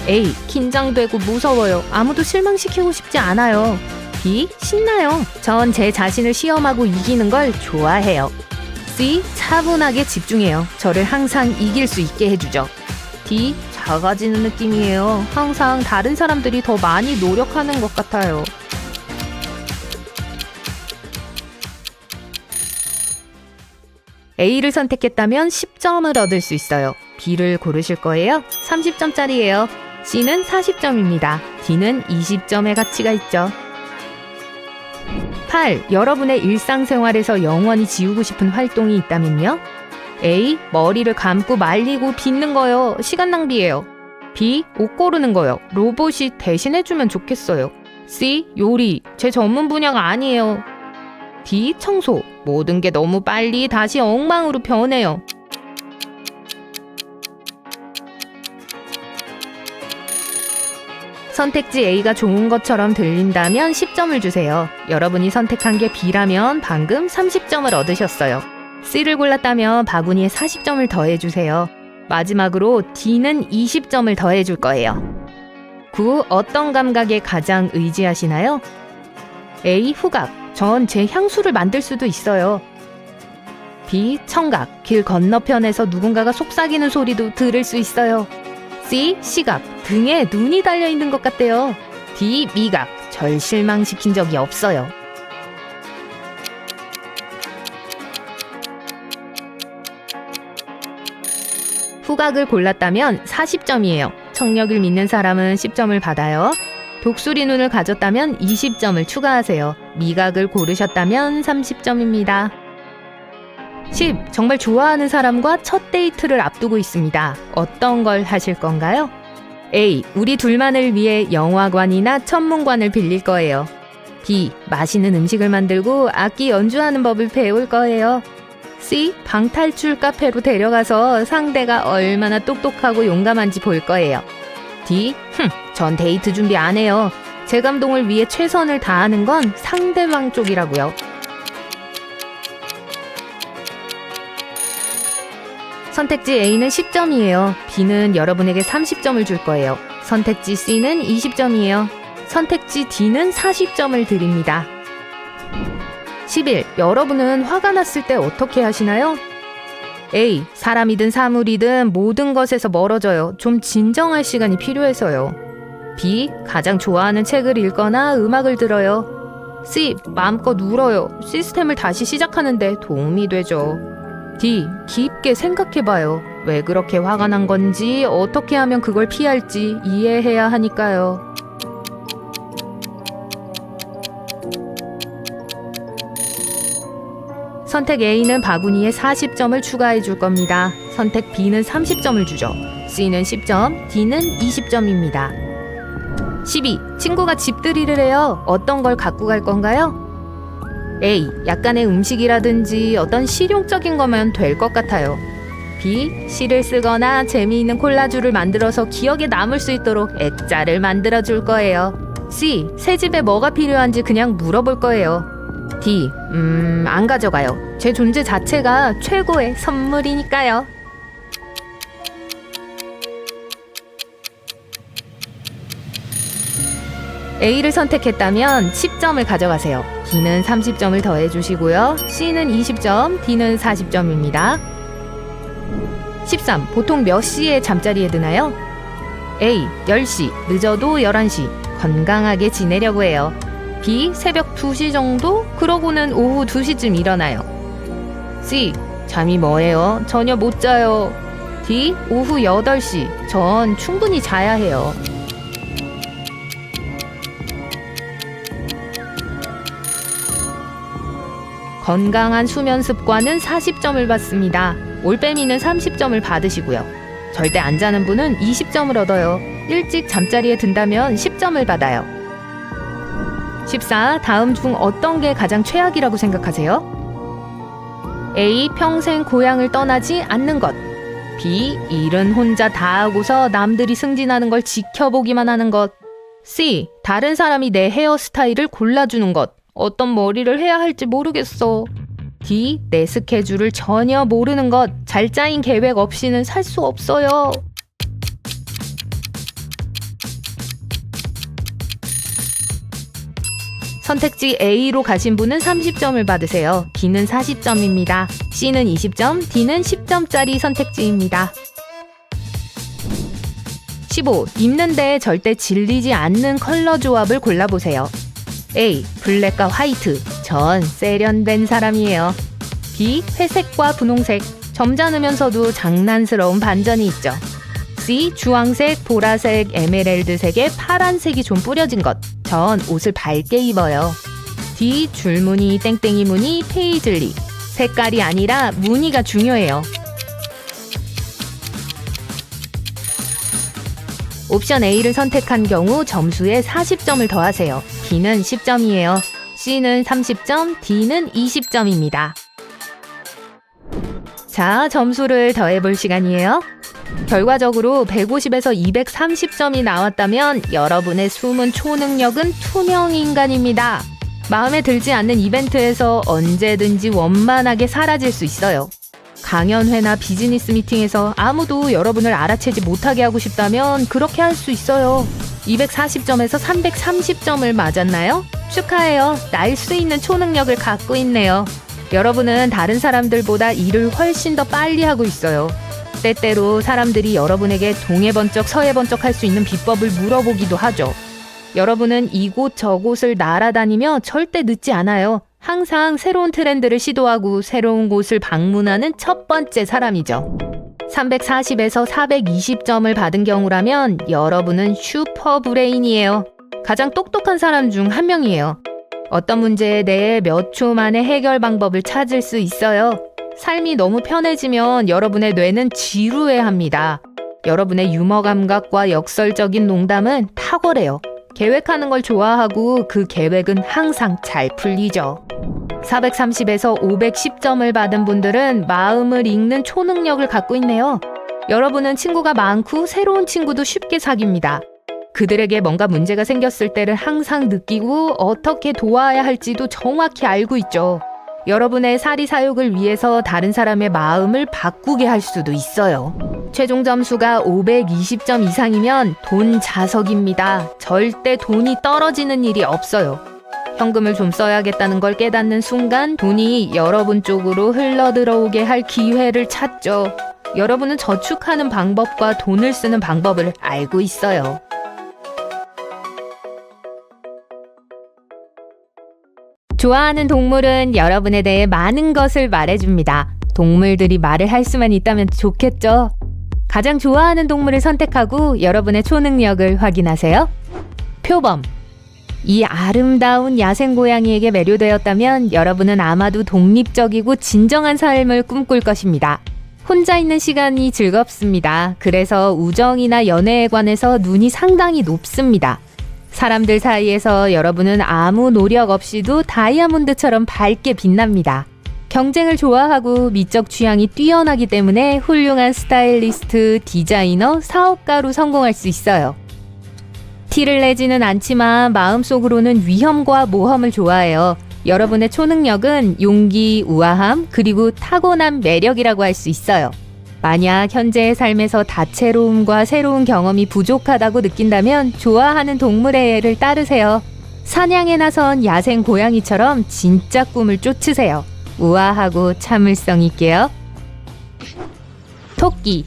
A. 긴장되고 무서워요. 아무도 실망시키고 싶지 않아요. B. 신나요. 전 제 자신을 시험하고 이기는 걸 좋아해요. C. 차분하게 집중해요. 저를 항상 이길 수 있게 해주죠. D. 작아지는 느낌이에요. 항상 다른 사람들이 더 많이 노력하는 것 같아요. A를 선택했다면 10점을 얻을 수 있어요. B를 고르실 거예요. 30점짜리예요. C는 40점입니다. D는 20점의 가치가 있죠. 8. 여러분의 일상생활에서 영원히 지우고 싶은 활동이 있다면요? A. 머리를 감고 말리고 빗는 거요. 시간 낭비예요. B. 옷 고르는 거요. 로봇이 대신해주면 좋겠어요. C. 요리. 제 전문 분야가 아니에요. D. 청소. 모든 게 너무 빨리 다시 엉망으로 변해요. 선택지 A가 좋은 것처럼 들린다면 10점을 주세요. 여러분이 선택한 게 B라면 방금 30점을 얻으셨어요. C를 골랐다면 바구니에 40점을 더해주세요. 마지막으로 D는 20점을 더해줄 거예요. 9. 어떤 감각에 가장 의지하시나요? A. 후각. 전 제 향수를 만들 수도 있어요. B. 청각. 길 건너편에서 누군가가 속삭이는 소리도 들을 수 있어요. C. 시각. 등에 눈이 달려있는 것 같대요. D. 미각. 절 실망시킨 적이 없어요. 후각을 골랐다면 40점이에요. 청력을 믿는 사람은 10점을 받아요. 독수리 눈을 가졌다면 20점을 추가하세요. 미각을 고르셨다면 30점입니다. 10. 정말 좋아하는 사람과 첫 데이트를 앞두고 있습니다. 어떤 걸 하실 건가요? A. 우리 둘만을 위해 영화관이나 천문관을 빌릴 거예요. B. 맛있는 음식을 만들고 악기 연주하는 법을 배울 거예요. C. 방탈출 카페로 데려가서 상대가 얼마나 똑똑하고 용감한지 볼 거예요. D. 전 데이트 준비 안 해요. 제 감동을 위해 최선을 다하는 건 상대방 쪽이라고요. 선택지 A는 10점이에요. B는 여러분에게 30점을 줄 거예요. 선택지 C는 20점이에요. 선택지 D는 40점을 드립니다. 11. 여러분은 화가 났을 때 어떻게 하시나요? A. 사람이든 사물이든 모든 것에서 멀어져요. 좀 진정할 시간이 필요해서요. B. 가장 좋아하는 책을 읽거나 음악을 들어요. C. 마음껏 울어요. 시스템을 다시 시작하는데 도움이 되죠. D. 깊게 생각해봐요. 왜 그렇게 화가 난 건지, 어떻게 하면 그걸 피할지 이해해야 하니까요. 선택 A는 바구니에 40점을 추가해 줄 겁니다. 선택 B는 30점을 주죠. C는 10점, D는 20점입니다. 12. 친구가 집들이를 해요. 어떤 걸 갖고 갈 건가요? A. 약간의 음식이라든지 어떤 실용적인 거면 될 것 같아요. B. 시를 쓰거나 재미있는 콜라주를 만들어서 기억에 남을 수 있도록 액자를 만들어 줄 거예요. C. 새 집에 뭐가 필요한지 그냥 물어볼 거예요. D. 안 가져가요. 제 존재 자체가 최고의 선물이니까요. A를 선택했다면 10점을 가져가세요. B는 30점을 더해주시고요. C는 20점, D는 40점입니다. 13. 보통 몇 시에 잠자리에 드나요? A. 10시, 늦어도 11시. 건강하게 지내려고 해요. B. 새벽 2시 정도? 그러고는 오후 2시쯤 일어나요. C. 잠이 뭐해요? 전혀 못 자요. D. 오후 8시. 전 충분히 자야 해요. 건강한 수면 습관은 40점을 받습니다. 올빼미는 30점을 받으시고요. 절대 안 자는 분은 20점을 얻어요. 일찍 잠자리에 든다면 10점을 받아요. 14. 다음 중 어떤 게 가장 최악이라고 생각하세요? A. 평생 고향을 떠나지 않는 것. B. 일은 혼자 다 하고서 남들이 승진하는 걸 지켜보기만 하는 것. C. 다른 사람이 내 헤어스타일을 골라주는 것. 어떤 머리를 해야 할지 모르겠어. D. 내 스케줄을 전혀 모르는 것. 잘 짜인 계획 없이는 살 수 없어요. 선택지 A로 가신 분은 30점을 받으세요. B는 40점입니다. C는 20점, D는 10점짜리 선택지입니다. 15. 입는데 절대 질리지 않는 컬러 조합을 골라보세요. A. 블랙과 화이트. 전 세련된 사람이에요. B. 회색과 분홍색. 점잖으면서도 장난스러운 반전이 있죠. C. 주황색, 보라색, 에메랄드색에 파란색이 좀 뿌려진 것. 전 옷을 밝게 입어요. D. 줄무늬, 땡땡이 무늬, 페이즐리. 색깔이 아니라 무늬가 중요해요. 옵션 A를 선택한 경우 점수에 40점을 더하세요. B는 10점이에요. C는 30점, D는 20점입니다. 자, 점수를 더해볼 시간이에요. 결과적으로 150에서 230점이 나왔다면 여러분의 숨은 초능력은 투명인간입니다. 마음에 들지 않는 이벤트에서 언제든지 원만하게 사라질 수 있어요. 강연회나 비즈니스 미팅에서 아무도 여러분을 알아채지 못하게 하고 싶다면 그렇게 할 수 있어요. 240점에서 330점을 맞았나요? 축하해요. 날 수 있는 초능력을 갖고 있네요. 여러분은 다른 사람들보다 일을 훨씬 더 빨리 하고 있어요. 때때로 사람들이 여러분에게 동해번쩍 서해번쩍 할 수 있는 비법을 물어보기도 하죠. 여러분은 이곳 저곳을 날아다니며 절대 늦지 않아요. 항상 새로운 트렌드를 시도하고 새로운 곳을 방문하는 첫 번째 사람이죠. 340에서 420점을 받은 경우라면 여러분은 슈퍼 브레인이에요. 가장 똑똑한 사람 중 한 명이에요. 어떤 문제에 대해 몇 초 만에 해결 방법을 찾을 수 있어요. 삶이 너무 편해지면 여러분의 뇌는 지루해합니다. 여러분의 유머 감각과 역설적인 농담은 탁월해요. 계획하는 걸 좋아하고 그 계획은 항상 잘 풀리죠. 430에서 510점을 받은 분들은 마음을 읽는 초능력을 갖고 있네요. 여러분은 친구가 많고 새로운 친구도 쉽게 사귀입니다. 그들에게 뭔가 문제가 생겼을 때를 항상 느끼고 어떻게 도와야 할지도 정확히 알고 있죠. 여러분의 사리사욕을 위해서 다른 사람의 마음을 바꾸게 할 수도 있어요. 최종 점수가 520점 이상이면 돈 자석입니다. 절대 돈이 떨어지는 일이 없어요. 현금을 좀 써야겠다는 걸 깨닫는 순간 돈이 여러분 쪽으로 흘러들어오게 할 기회를 찾죠. 여러분은 저축하는 방법과 돈을 쓰는 방법을 알고 있어요. 좋아하는 동물은 여러분에 대해 많은 것을 말해줍니다. 동물들이 말을 할 수만 있다면 좋겠죠? 가장 좋아하는 동물을 선택하고 여러분의 초능력을 확인하세요. 표범. 이 아름다운 야생 고양이에게 매료되었다면 여러분은 아마도 독립적이고 진정한 삶을 꿈꿀 것입니다. 혼자 있는 시간이 즐겁습니다. 그래서 우정이나 연애에 관해서 눈이 상당히 높습니다. 사람들 사이에서 여러분은 아무 노력 없이도 다이아몬드처럼 밝게 빛납니다. 경쟁을 좋아하고 미적 취향이 뛰어나기 때문에 훌륭한 스타일리스트, 디자이너, 사업가로 성공할 수 있어요. 티를 내지는 않지만 마음속으로는 위험과 모험을 좋아해요. 여러분의 초능력은 용기, 우아함, 그리고 타고난 매력이라고 할 수 있어요. 만약 현재의 삶에서 다채로움과 새로운 경험이 부족하다고 느낀다면 좋아하는 동물의 예를 따르세요. 사냥에 나선 야생 고양이처럼 진짜 꿈을 쫓으세요. 우아하고 참을성 있게요. 토끼.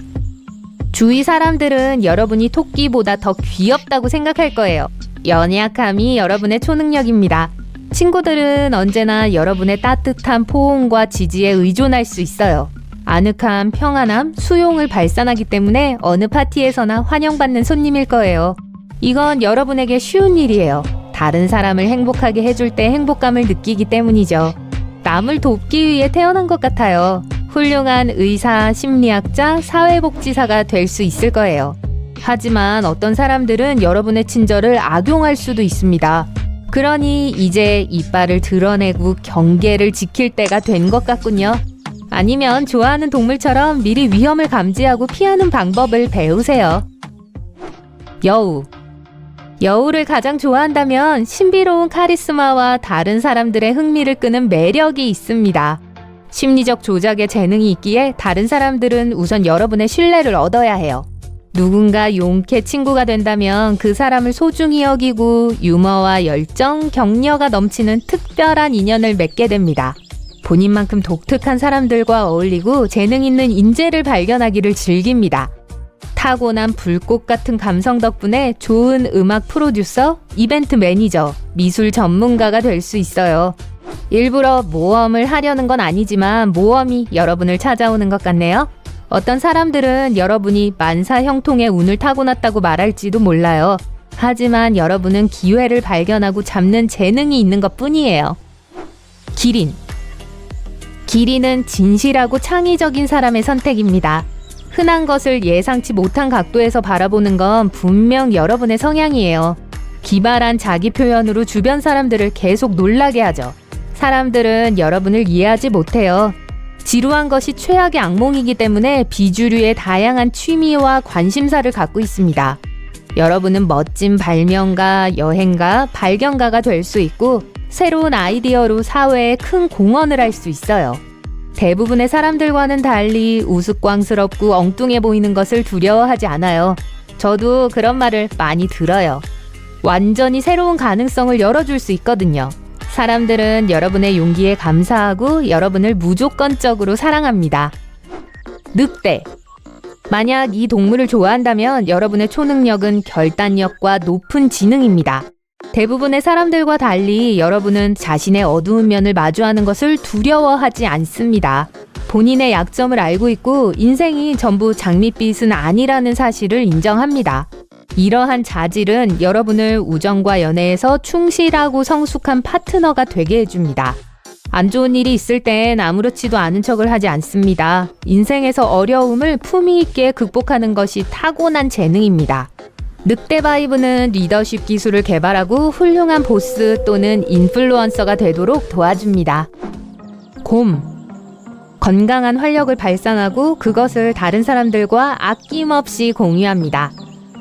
주위 사람들은 여러분이 토끼보다 더 귀엽다고 생각할 거예요. 연약함이 여러분의 초능력입니다. 친구들은 언제나 여러분의 따뜻한 포옹과 지지에 의존할 수 있어요. 아늑함, 평안함, 수용을 발산하기 때문에 어느 파티에서나 환영받는 손님일 거예요. 이건 여러분에게 쉬운 일이에요. 다른 사람을 행복하게 해줄 때 행복감을 느끼기 때문이죠. 남을 돕기 위해 태어난 것 같아요. 훌륭한 의사, 심리학자, 사회복지사가 될 수 있을 거예요. 하지만 어떤 사람들은 여러분의 친절을 악용할 수도 있습니다. 그러니 이제 이빨을 드러내고 경계를 지킬 때가 된 것 같군요. 아니면 좋아하는 동물처럼 미리 위험을 감지하고 피하는 방법을 배우세요. 여우. 여우를 가장 좋아한다면 신비로운 카리스마와 다른 사람들의 흥미를 끄는 매력이 있습니다. 심리적 조작에 재능이 있기에 다른 사람들은 우선 여러분의 신뢰를 얻어야 해요. 누군가 용케 친구가 된다면 그 사람을 소중히 여기고 유머와 열정, 격려가 넘치는 특별한 인연을 맺게 됩니다. 본인만큼 독특한 사람들과 어울리고 재능 있는 인재를 발견하기를 즐깁니다. 타고난 불꽃 같은 감성 덕분에 좋은 음악 프로듀서, 이벤트 매니저, 미술 전문가가 될 수 있어요. 일부러 모험을 하려는 건 아니지만 모험이 여러분을 찾아오는 것 같네요. 어떤 사람들은 여러분이 만사형통의 운을 타고났다고 말할지도 몰라요. 하지만 여러분은 기회를 발견하고 잡는 재능이 있는 것 뿐이에요. 기린. 기린은 진실하고 창의적인 사람의 선택입니다. 흔한 것을 예상치 못한 각도에서 바라보는 건 분명 여러분의 성향이에요. 기발한 자기 표현으로 주변 사람들을 계속 놀라게 하죠. 사람들은 여러분을 이해하지 못해요. 지루한 것이 최악의 악몽이기 때문에 비주류의 다양한 취미와 관심사를 갖고 있습니다. 여러분은 멋진 발명가, 여행가, 발견가가 될 수 있고 새로운 아이디어로 사회에 큰 공헌을 할 수 있어요. 대부분의 사람들과는 달리 우스꽝스럽고 엉뚱해 보이는 것을 두려워하지 않아요. 저도 그런 말을 많이 들어요. 완전히 새로운 가능성을 열어줄 수 있거든요. 사람들은 여러분의 용기에 감사하고 여러분을 무조건적으로 사랑합니다. 늑대. 만약 이 동물을 좋아한다면 여러분의 초능력은 결단력과 높은 지능입니다. 대부분의 사람들과 달리 여러분은 자신의 어두운 면을 마주하는 것을 두려워하지 않습니다. 본인의 약점을 알고 있고 인생이 전부 장밋빛은 아니라는 사실을 인정합니다. 이러한 자질은 여러분을 우정과 연애에서 충실하고 성숙한 파트너가 되게 해줍니다. 안 좋은 일이 있을 땐 아무렇지도 않은 척을 하지 않습니다. 인생에서 어려움을 품위 있게 극복하는 것이 타고난 재능입니다. 늑대 바이브는 리더십 기술을 개발하고 훌륭한 보스 또는 인플루언서가 되도록 도와줍니다. 곰. 건강한 활력을 발산하고 그것을 다른 사람들과 아낌없이 공유합니다.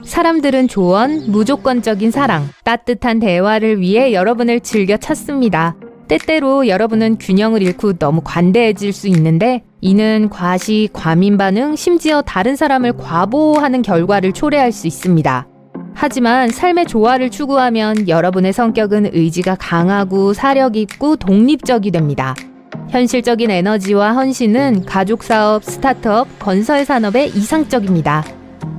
사람들은 조언, 무조건적인 사랑, 따뜻한 대화를 위해 여러분을 즐겨 찾습니다. 때때로 여러분은 균형을 잃고 너무 관대해질 수 있는데 이는 과시, 과민 반응, 심지어 다른 사람을 과보호하는 결과를 초래할 수 있습니다. 하지만 삶의 조화를 추구하면 여러분의 성격은 의지가 강하고 사력 있고 독립적이 됩니다. 현실적인 에너지와 헌신은 가족사업, 스타트업, 건설 산업에 이상적입니다.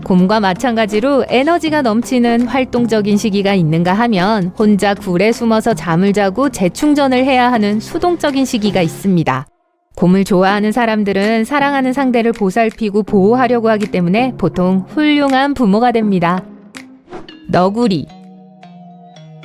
곰과 마찬가지로 에너지가 넘치는 활동적인 시기가 있는가 하면 혼자 굴에 숨어서 잠을 자고 재충전을 해야 하는 수동적인 시기가 있습니다. 곰을 좋아하는 사람들은 사랑하는 상대를 보살피고 보호하려고 하기 때문에 보통 훌륭한 부모가 됩니다. 너구리.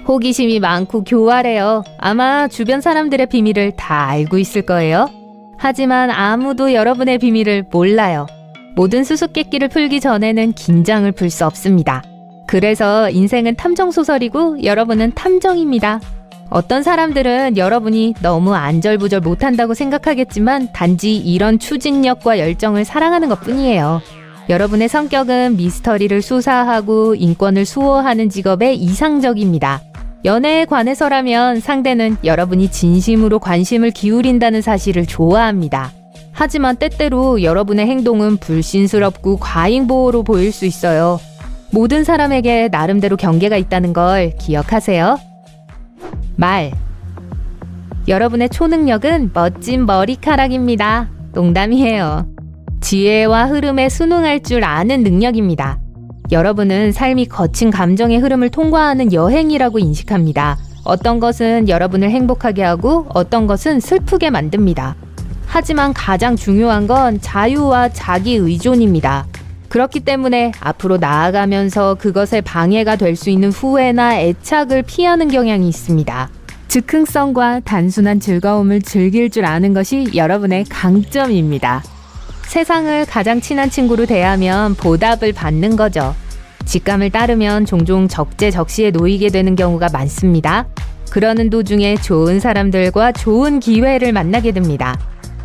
호기심이 많고 교활해요. 아마 주변 사람들의 비밀을 다 알고 있을 거예요. 하지만 아무도 여러분의 비밀을 몰라요. 모든 수수께끼를 풀기 전에는 긴장을 풀 수 없습니다. 그래서 인생은 탐정소설이고 여러분은 탐정입니다. 어떤 사람들은 여러분이 너무 안절부절 못한다고 생각하겠지만 단지 이런 추진력과 열정을 사랑하는 것뿐이에요. 여러분의 성격은 미스터리를 수사하고 인권을 수호하는 직업에 이상적입니다. 연애에 관해서라면 상대는 여러분이 진심으로 관심을 기울인다는 사실을 좋아합니다. 하지만 때때로 여러분의 행동은 불신스럽고 과잉보호로 보일 수 있어요. 모든 사람에게 나름대로 경계가 있다는 걸 기억하세요. 말. 여러분의 초능력은 멋진 머리카락입니다. 농담이에요. 지혜와 흐름에 순응할 줄 아는 능력입니다. 여러분은 삶이 거친 감정의 흐름을 통과하는 여행이라고 인식합니다. 어떤 것은 여러분을 행복하게 하고 어떤 것은 슬프게 만듭니다. 하지만 가장 중요한 건 자유와 자기 의존입니다. 그렇기 때문에 앞으로 나아가면서 그것에 방해가 될 수 있는 후회나 애착을 피하는 경향이 있습니다. 즉흥성과 단순한 즐거움을 즐길 줄 아는 것이 여러분의 강점입니다. 세상을 가장 친한 친구로 대하면 보답을 받는 거죠. 직감을 따르면 종종 적재적시에 놓이게 되는 경우가 많습니다. 그러는 도중에 좋은 사람들과 좋은 기회를 만나게 됩니다.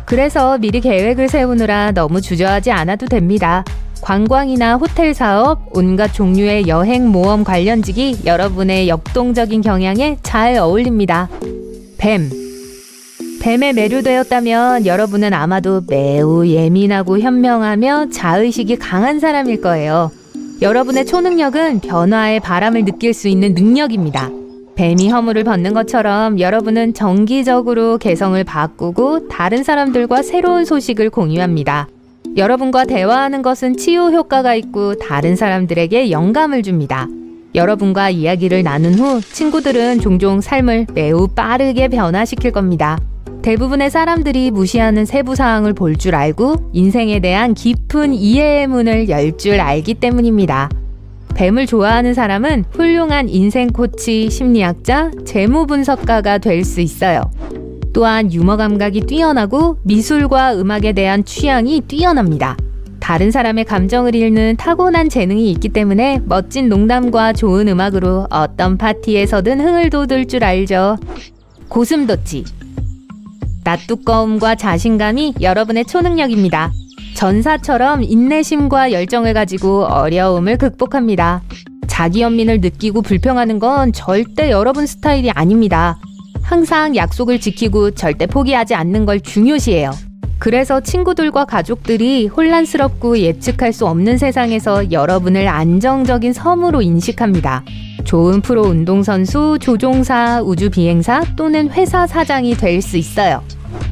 그래서 미리 계획을 세우느라 너무 주저하지 않아도 됩니다. 관광이나 호텔 사업, 온갖 종류의 여행 모험 관련직이 여러분의 역동적인 경향에 잘 어울립니다. 뱀에 매료되었다면 여러분은 아마도 매우 예민하고 현명하며 자의식이 강한 사람일 거예요. 여러분의 초능력은 변화의 바람을 느낄 수 있는 능력입니다. 뱀이 허물을 벗는 것처럼 여러분은 정기적으로 개성을 바꾸고 다른 사람들과 새로운 소식을 공유합니다. 여러분과 대화하는 것은 치유 효과가 있고 다른 사람들에게 영감을 줍니다. 여러분과 이야기를 나눈 후 친구들은 종종 삶을 매우 빠르게 변화시킬 겁니다. 대부분의 사람들이 무시하는 세부 사항을 볼 줄 알고 인생에 대한 깊은 이해의 문을 열 줄 알기 때문입니다. 뱀을 좋아하는 사람은 훌륭한 인생 코치, 심리학자, 재무 분석가가 될 수 있어요. 또한 유머 감각이 뛰어나고 미술과 음악에 대한 취향이 뛰어납니다. 다른 사람의 감정을 읽는 타고난 재능이 있기 때문에 멋진 농담과 좋은 음악으로 어떤 파티에서든 흥을 돋을 줄 알죠. 고슴도치. 낯두꺼움과 자신감이 여러분의 초능력입니다. 전사처럼 인내심과 열정을 가지고 어려움을 극복합니다. 자기 연민을 느끼고 불평하는 건 절대 여러분 스타일이 아닙니다. 항상 약속을 지키고 절대 포기하지 않는 걸 중요시해요. 그래서 친구들과 가족들이 혼란스럽고 예측할 수 없는 세상에서 여러분을 안정적인 섬으로 인식합니다. 좋은 프로 운동선수, 조종사, 우주비행사 또는 회사 사장이 될 수 있어요.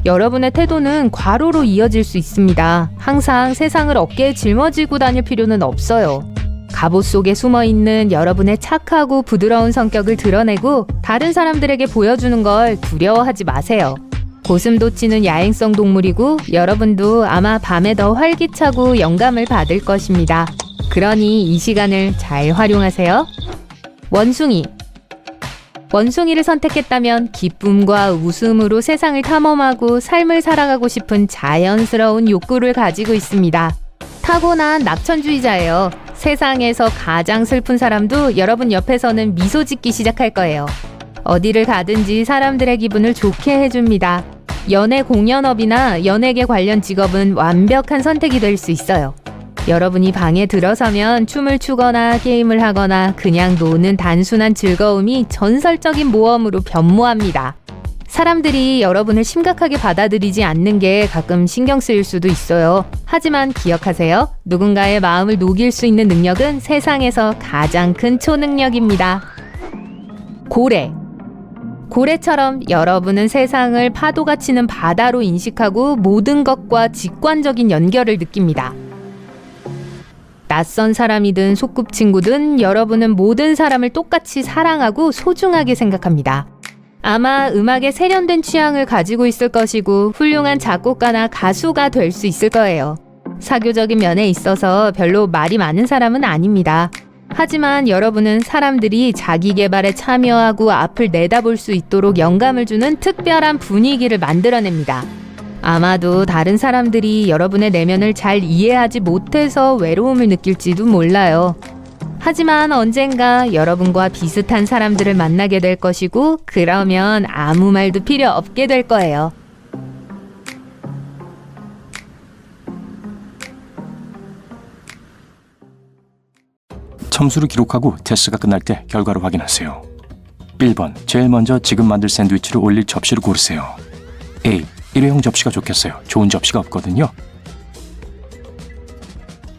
여러분의 태도는 과로로 이어질 수 있습니다. 항상 세상을 어깨에 짊어지고 다닐 필요는 없어요. 갑옷 속에 숨어있는 여러분의 착하고 부드러운 성격을 드러내고 다른 사람들에게 보여주는 걸 두려워하지 마세요. 고슴도치는 야행성 동물이고 여러분도 아마 밤에 더 활기차고 영감을 받을 것입니다. 그러니 이 시간을 잘 활용하세요. 원숭이를 선택했다면 기쁨과 웃음으로 세상을 탐험하고 삶을 살아가고 싶은 자연스러운 욕구를 가지고 있습니다. 타고난 낙천주의자예요. 세상에서 가장 슬픈 사람도 여러분 옆에서는 미소 짓기 시작할 거예요. 어디를 가든지 사람들의 기분을 좋게 해줍니다. 연애 공연업이나 연예계 관련 직업은 완벽한 선택이 될 수 있어요. 여러분이 방에 들어서면 춤을 추거나 게임을 하거나 그냥 노는 단순한 즐거움이 전설적인 모험으로 변모합니다. 사람들이 여러분을 심각하게 받아들이지 않는 게 가끔 신경 쓰일 수도 있어요. 하지만 기억하세요. 누군가의 마음을 녹일 수 있는 능력은 세상에서 가장 큰 초능력입니다. 고래처럼 여러분은 세상을 파도가 치는 바다로 인식하고 모든 것과 직관적인 연결을 느낍니다. 낯선 사람이든 소꿉친구든 여러분은 모든 사람을 똑같이 사랑하고 소중하게 생각합니다. 아마 음악에 세련된 취향을 가지고 있을 것이고 훌륭한 작곡가나 가수가 될 수 있을 거예요. 사교적인 면에 있어서 별로 말이 많은 사람은 아닙니다. 하지만 여러분은 사람들이 자기 개발에 참여하고 앞을 내다볼 수 있도록 영감을 주는 특별한 분위기를 만들어냅니다. 아마도 다른 사람들이 여러분의 내면을 잘 이해하지 못해서 외로움을 느낄지도 몰라요. 하지만 언젠가 여러분과 비슷한 사람들을 만나게 될 것이고 그러면 아무 말도 필요 없게 될 거예요. 점수를 기록하고 테스트가 끝날 때 결과를 확인하세요. 1번, 제일 먼저 지금 만들 샌드위치를 올릴 접시를 고르세요. A, 일회용 접시가 좋겠어요. 좋은 접시가 없거든요.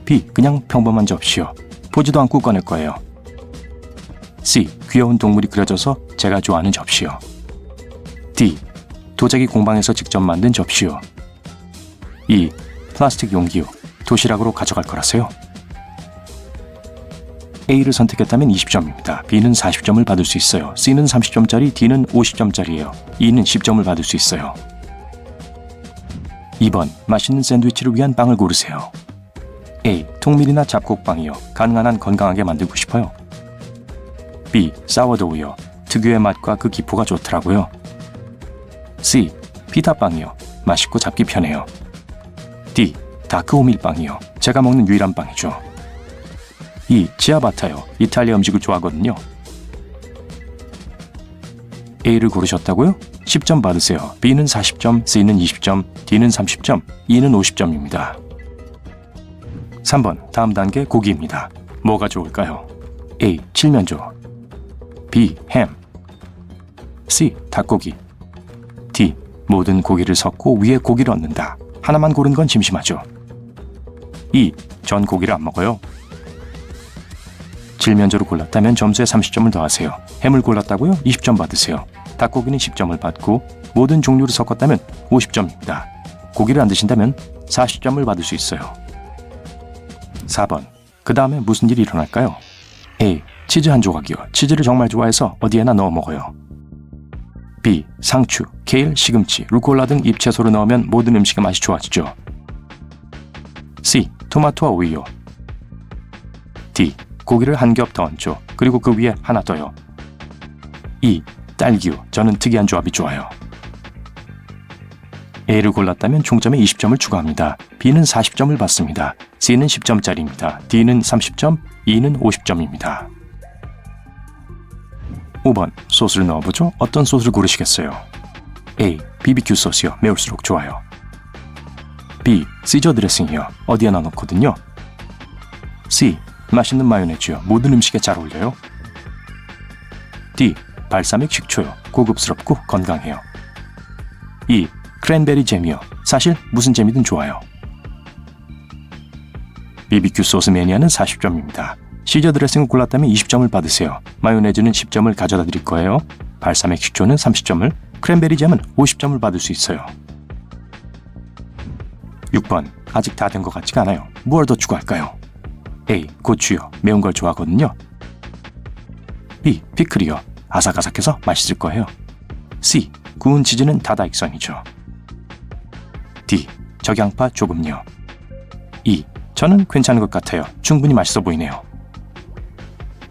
B, 그냥 평범한 접시요. 보지도 않고 꺼낼 거예요. C, 귀여운 동물이 그려져서 제가 좋아하는 접시요. D, 도자기 공방에서 직접 만든 접시요. E, 플라스틱 용기요. 도시락으로 가져갈 거라서요. A를 선택했다면 20점입니다. B는 40점을 받을 수 있어요. C는 30점짜리, D는 50점짜리예요. E는 10점을 받을 수 있어요. 2번, 맛있는 샌드위치를 위한 빵을 고르세요. A. 통밀이나 잡곡빵이요. 가능한 한 건강하게 만들고 싶어요. B. 사워도우요. 특유의 맛과 그 기포가 좋더라고요. C. 피타빵이요. 맛있고 잡기 편해요. D. 다크 호밀빵이요. 제가 먹는 유일한 빵이죠. E. 치아바타요. 이탈리아 음식을 좋아하거든요. A를 고르셨다고요? 10점 받으세요. B는 40점, C는 20점, D는 30점, E는 50점입니다. 3번, 다음 단계 고기입니다. 뭐가 좋을까요? A. 칠면조, B. 햄, C. 닭고기, D. 모든 고기를 섞고 위에 고기를 얹는다. 하나만 고른 건 심심하죠. E. 전 고기를 안 먹어요. 칠면조를 골랐다면 점수에 30점을 더하세요. 햄을 골랐다고요? 20점 받으세요. 닭고기는 10점을 받고 모든 종류를 섞었다면 50점입니다. 고기를 안 드신다면 40점을 받을 수 있어요. 4번. 그 다음에 무슨 일이 일어날까요? A. 치즈 한 조각이요. 치즈를 정말 좋아해서 어디에나 넣어 먹어요. B. 상추, 케일, 시금치, 루꼴라 등 잎채소를 넣으면 모든 음식의 맛이 좋아지죠. C. 토마토와 오이요. D. 고기를 한 겹 더 얹죠. 그리고 그 위에 하나 더요. E. 딸기요. 저는 특이한 조합이 좋아요. A를 골랐다면 총점에 20점을 추가합니다. B는 40점을 받습니다. C는 10점짜리입니다. D는 30점, E는 50점입니다. 5번, 소스를 넣어보죠. 어떤 소스를 고르시겠어요? A. BBQ 소스요. 매울수록 좋아요. B. 시저 드레싱이요. 어디에나 넣거든요. C. 맛있는 마요네즈요. 모든 음식에 잘 어울려요. D. 발사믹 식초요. 고급스럽고 건강해요. E. 크랜베리 잼이요. 사실 무슨 잼이든 좋아요. BBQ 소스 매니아는 40점입니다. 시저 드레싱을 골랐다면 20점을 받으세요. 마요네즈는 10점을 가져다 드릴 거예요. 발사믹 식초는 30점을, 크랜베리 잼은 50점을 받을 수 있어요. 6번. 아직 다 된 것 같지가 않아요. 무얼 더 추가할까요? A. 고추요. 매운 걸 좋아하거든요. B. 피클이요. 아삭아삭해서 맛있을 거예요. C. 구운 치즈는 다다익선이죠. D. 적양파 조금요. E. 저는 괜찮은 것 같아요. 충분히 맛있어 보이네요.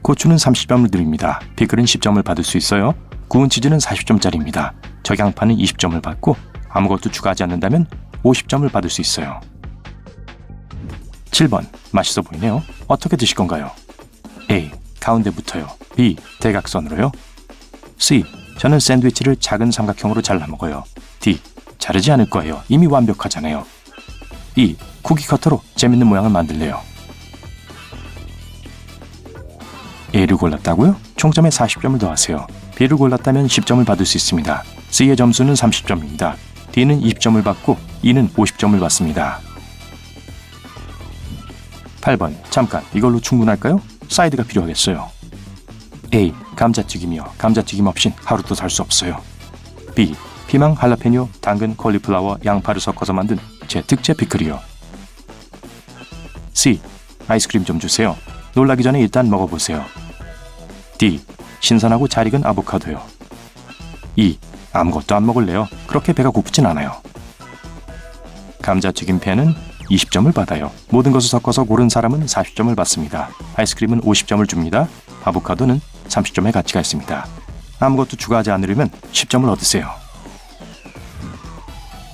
고추는 30점을 드립니다. 피클은 10점을 받을 수 있어요. 구운 치즈는 40점짜리입니다. 적양파는 20점을 받고 아무것도 추가하지 않는다면 50점을 받을 수 있어요. 7번. 맛있어 보이네요. 어떻게 드실 건가요? A. 가운데부터요. B. 대각선으로요. C. 저는 샌드위치를 작은 삼각형으로 잘라 먹어요. D. 자르지 않을 거예요. 이미 완벽하잖아요. E. 쿠키 커터로 재밌는 모양을 만들래요. A를 골랐다고요? 총점에 40점을 더하세요. B를 골랐다면 10점을 받을 수 있습니다. C의 점수는 30점입니다. D는 20점을 받고 E는 50점을 받습니다. 8번. 잠깐, 이걸로 충분할까요? 사이드가 필요하겠어요. A. 감자튀김이요. 감자튀김 없인 하루도 살 수 없어요. B. 피망, 할라페뇨, 당근, 콜리플라워, 양파를 섞어서 만든 제 특제 피클이요. C. 아이스크림 좀 주세요. 놀라기 전에 일단 먹어보세요. D. 신선하고 잘 익은 아보카도요. E. 아무것도 안 먹을래요. 그렇게 배가 고프진 않아요. 감자튀김 팬은 20점을 받아요. 모든 것을 섞어서 고른 사람은 40점을 받습니다. 아이스크림은 50점을 줍니다. 아보카도는 30점의 가치가 있습니다. 아무것도 추가하지 않으려면 10점을 얻으세요.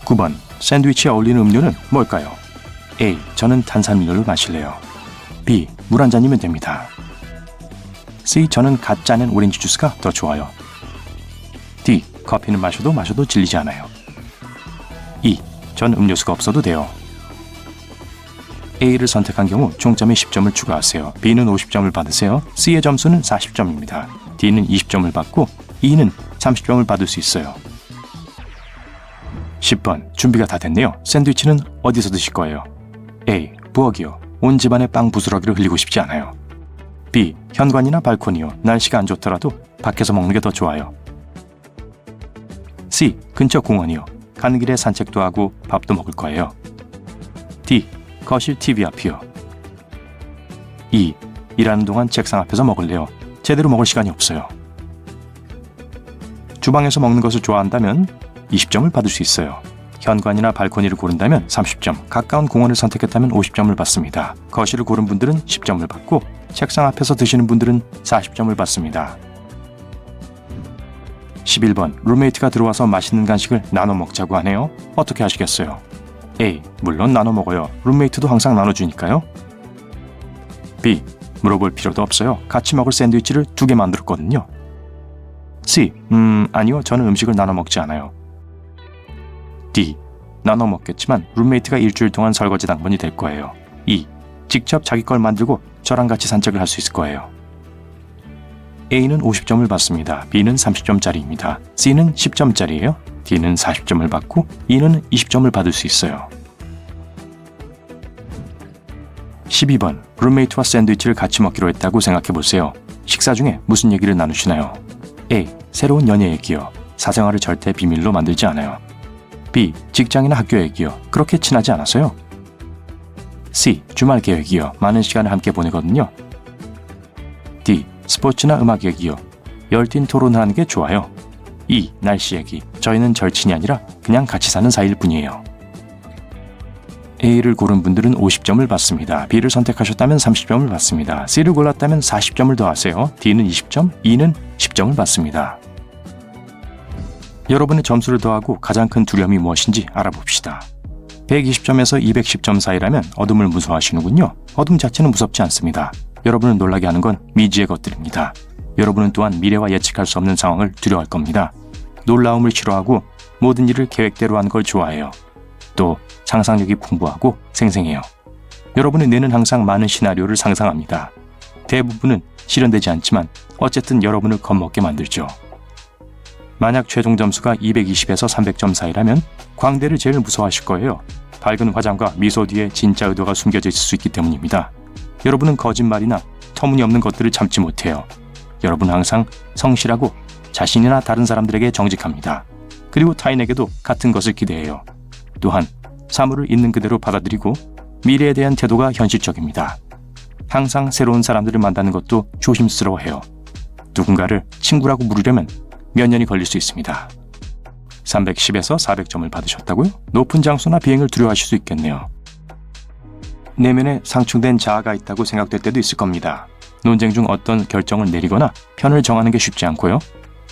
9번. 샌드위치에 어울리는 음료는 뭘까요? A. 저는 탄산음료를 마실래요. B. 물 한 잔이면 됩니다. C. 저는 갓 짜낸 오렌지 주스가 더 좋아요. D. 커피는 마셔도 질리지 않아요. E. 전 음료수가 없어도 돼요. A를 선택한 경우 총점에 10점을 추가하세요. B는 50점을 받으세요. C의 점수는 40점입니다. D는 20점을 받고 E는 30점을 받을 수 있어요. 10번. 준비가 다 됐네요. 샌드위치는 어디서 드실 거예요? A. 부엌이요. 온 집안에 빵 부스러기를 흘리고 싶지 않아요. B. 현관이나 발코니요. 날씨가 안 좋더라도 밖에서 먹는 게 더 좋아요. C. 근처 공원이요. 가는 길에 산책도 하고 밥도 먹을 거예요. D. 거실 TV 앞이요. 2. 일하는 동안 책상 앞에서 먹을래요. 제대로 먹을 시간이 없어요. 주방에서 먹는 것을 좋아한다면 20점을 받을 수 있어요. 현관이나 발코니를 고른다면 30점, 가까운 공원을 선택했다면 50점을 받습니다. 거실을 고른 분들은 10점을 받고 책상 앞에서 드시는 분들은 40점을 받습니다. 11번, 룸메이트가 들어와서 맛있는 간식을 나눠 먹자고 하네요. 어떻게 하시겠어요? A. 물론 나눠 먹어요. 룸메이트도 항상 나눠주니까요. B. 물어볼 필요도 없어요. 같이 먹을 샌드위치를 2개 만들었거든요. C. 아니요. 저는 음식을 나눠 먹지 않아요. D. 나눠 먹겠지만 룸메이트가 일주일 동안 설거지 당번이 될 거예요. E. 직접 자기 걸 만들고 저랑 같이 산책을 할 수 있을 거예요. A는 50점을 받습니다. B는 30점짜리입니다. C는 10점짜리예요. D는 40점을 받고 E는 20점을 받을 수 있어요. 12번, 룸메이트와 샌드위치를 같이 먹기로 했다고 생각해보세요. 식사 중에 무슨 얘기를 나누시나요? A. 새로운 연애 얘기요. 사생활을 절대 비밀로 만들지 않아요. B. 직장이나 학교 얘기요. 그렇게 친하지 않아서요. C. 주말 계획이요. 많은 시간을 함께 보내거든요. D. 스포츠나 음악 얘기요. 열띤 토론을 하는 게 좋아요. E. 날씨 얘기. 저희는 절친이 아니라 그냥 같이 사는 사이일 뿐이에요. A를 고른 분들은 50점을 받습니다. B를 선택하셨다면 30점을 받습니다. C를 골랐다면 40점을 더하세요. D는 20점, E는 10점을 받습니다. 여러분의 점수를 더하고 가장 큰 두려움이 무엇인지 알아봅시다. 120점에서 210점 사이라면 어둠을 무서워하시는군요. 어둠 자체는 무섭지 않습니다. 여러분을 놀라게 하는 건 미지의 것들입니다. 여러분은 또한 미래와 예측할 수 없는 상황을 두려워할 겁니다. 놀라움을 싫어하고 모든 일을 계획대로 하는 걸 좋아해요. 또 상상력이 풍부하고 생생해요. 여러분의 뇌는 항상 많은 시나리오를 상상합니다. 대부분은 실현되지 않지만 어쨌든 여러분을 겁먹게 만들죠. 만약 최종 점수가 220에서 300점 사이라면 광대를 제일 무서워하실 거예요. 밝은 화장과 미소 뒤에 진짜 의도가 숨겨져 있을 수 있기 때문입니다. 여러분은 거짓말이나 터무니없는 것들을 참지 못해요. 여러분은 항상 성실하고 자신이나 다른 사람들에게 정직합니다. 그리고 타인에게도 같은 것을 기대해요. 또한 사물을 있는 그대로 받아들이고 미래에 대한 태도가 현실적입니다. 항상 새로운 사람들을 만나는 것도 조심스러워해요. 누군가를 친구라고 부르려면 몇 년이 걸릴 수 있습니다. 310에서 400점을 받으셨다고요? 높은 장소나 비행을 두려워하실 수 있겠네요. 내면에 상충된 자아가 있다고 생각될 때도 있을 겁니다. 논쟁 중 어떤 결정을 내리거나 편을 정하는 게 쉽지 않고요.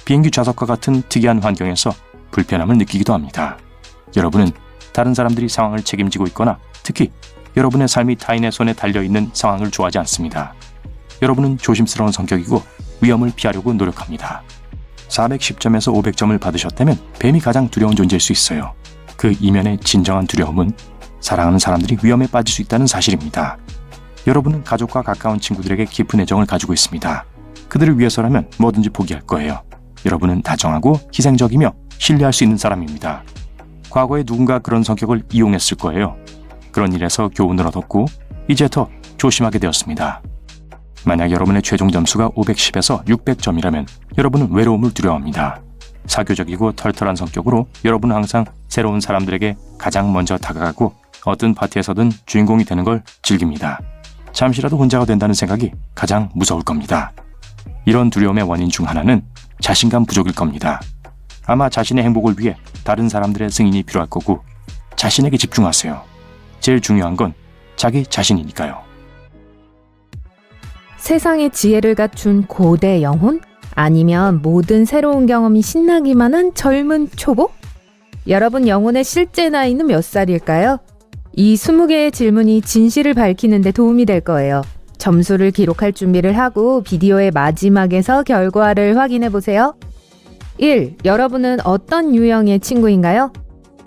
비행기 좌석과 같은 특이한 환경에서 불편함을 느끼기도 합니다. 여러분은 다른 사람들이 상황을 책임지고 있거나 특히 여러분의 삶이 타인의 손에 달려있는 상황을 좋아하지 않습니다. 여러분은 조심스러운 성격이고 위험을 피하려고 노력합니다. 410점에서 500점을 받으셨다면 뱀이 가장 두려운 존재일 수 있어요. 그 이면의 진정한 두려움은 사랑하는 사람들이 위험에 빠질 수 있다는 사실입니다. 여러분은 가족과 가까운 친구들에게 깊은 애정을 가지고 있습니다. 그들을 위해서라면 뭐든지 포기할 거예요. 여러분은 다정하고 희생적이며 신뢰할 수 있는 사람입니다. 과거에 누군가 그런 성격을 이용했을 거예요. 그런 일에서 교훈을 얻었고 이제 더 조심하게 되었습니다. 만약 여러분의 최종 점수가 510에서 600점이라면 여러분은 외로움을 두려워합니다. 사교적이고 털털한 성격으로 여러분은 항상 새로운 사람들에게 가장 먼저 다가가고 어떤 파티에서든 주인공이 되는 걸 즐깁니다. 잠시라도 혼자가 된다는 생각이 가장 무서울 겁니다. 이런 두려움의 원인 중 하나는 자신감 부족일 겁니다. 아마 자신의 행복을 위해 다른 사람들의 승인이 필요할 거고 자신에게 집중하세요. 제일 중요한 건 자기 자신이니까요. 세상의 지혜를 갖춘 고대 영혼? 아니면 모든 새로운 경험이 신나기만 한 젊은 초보? 여러분 영혼의 실제 나이는 몇 살일까요? 이 20개의 질문이 진실을 밝히는 데 도움이 될 거예요. 점수를 기록할 준비를 하고 비디오의 마지막에서 결과를 확인해 보세요. 1. 여러분은 어떤 유형의 친구인가요?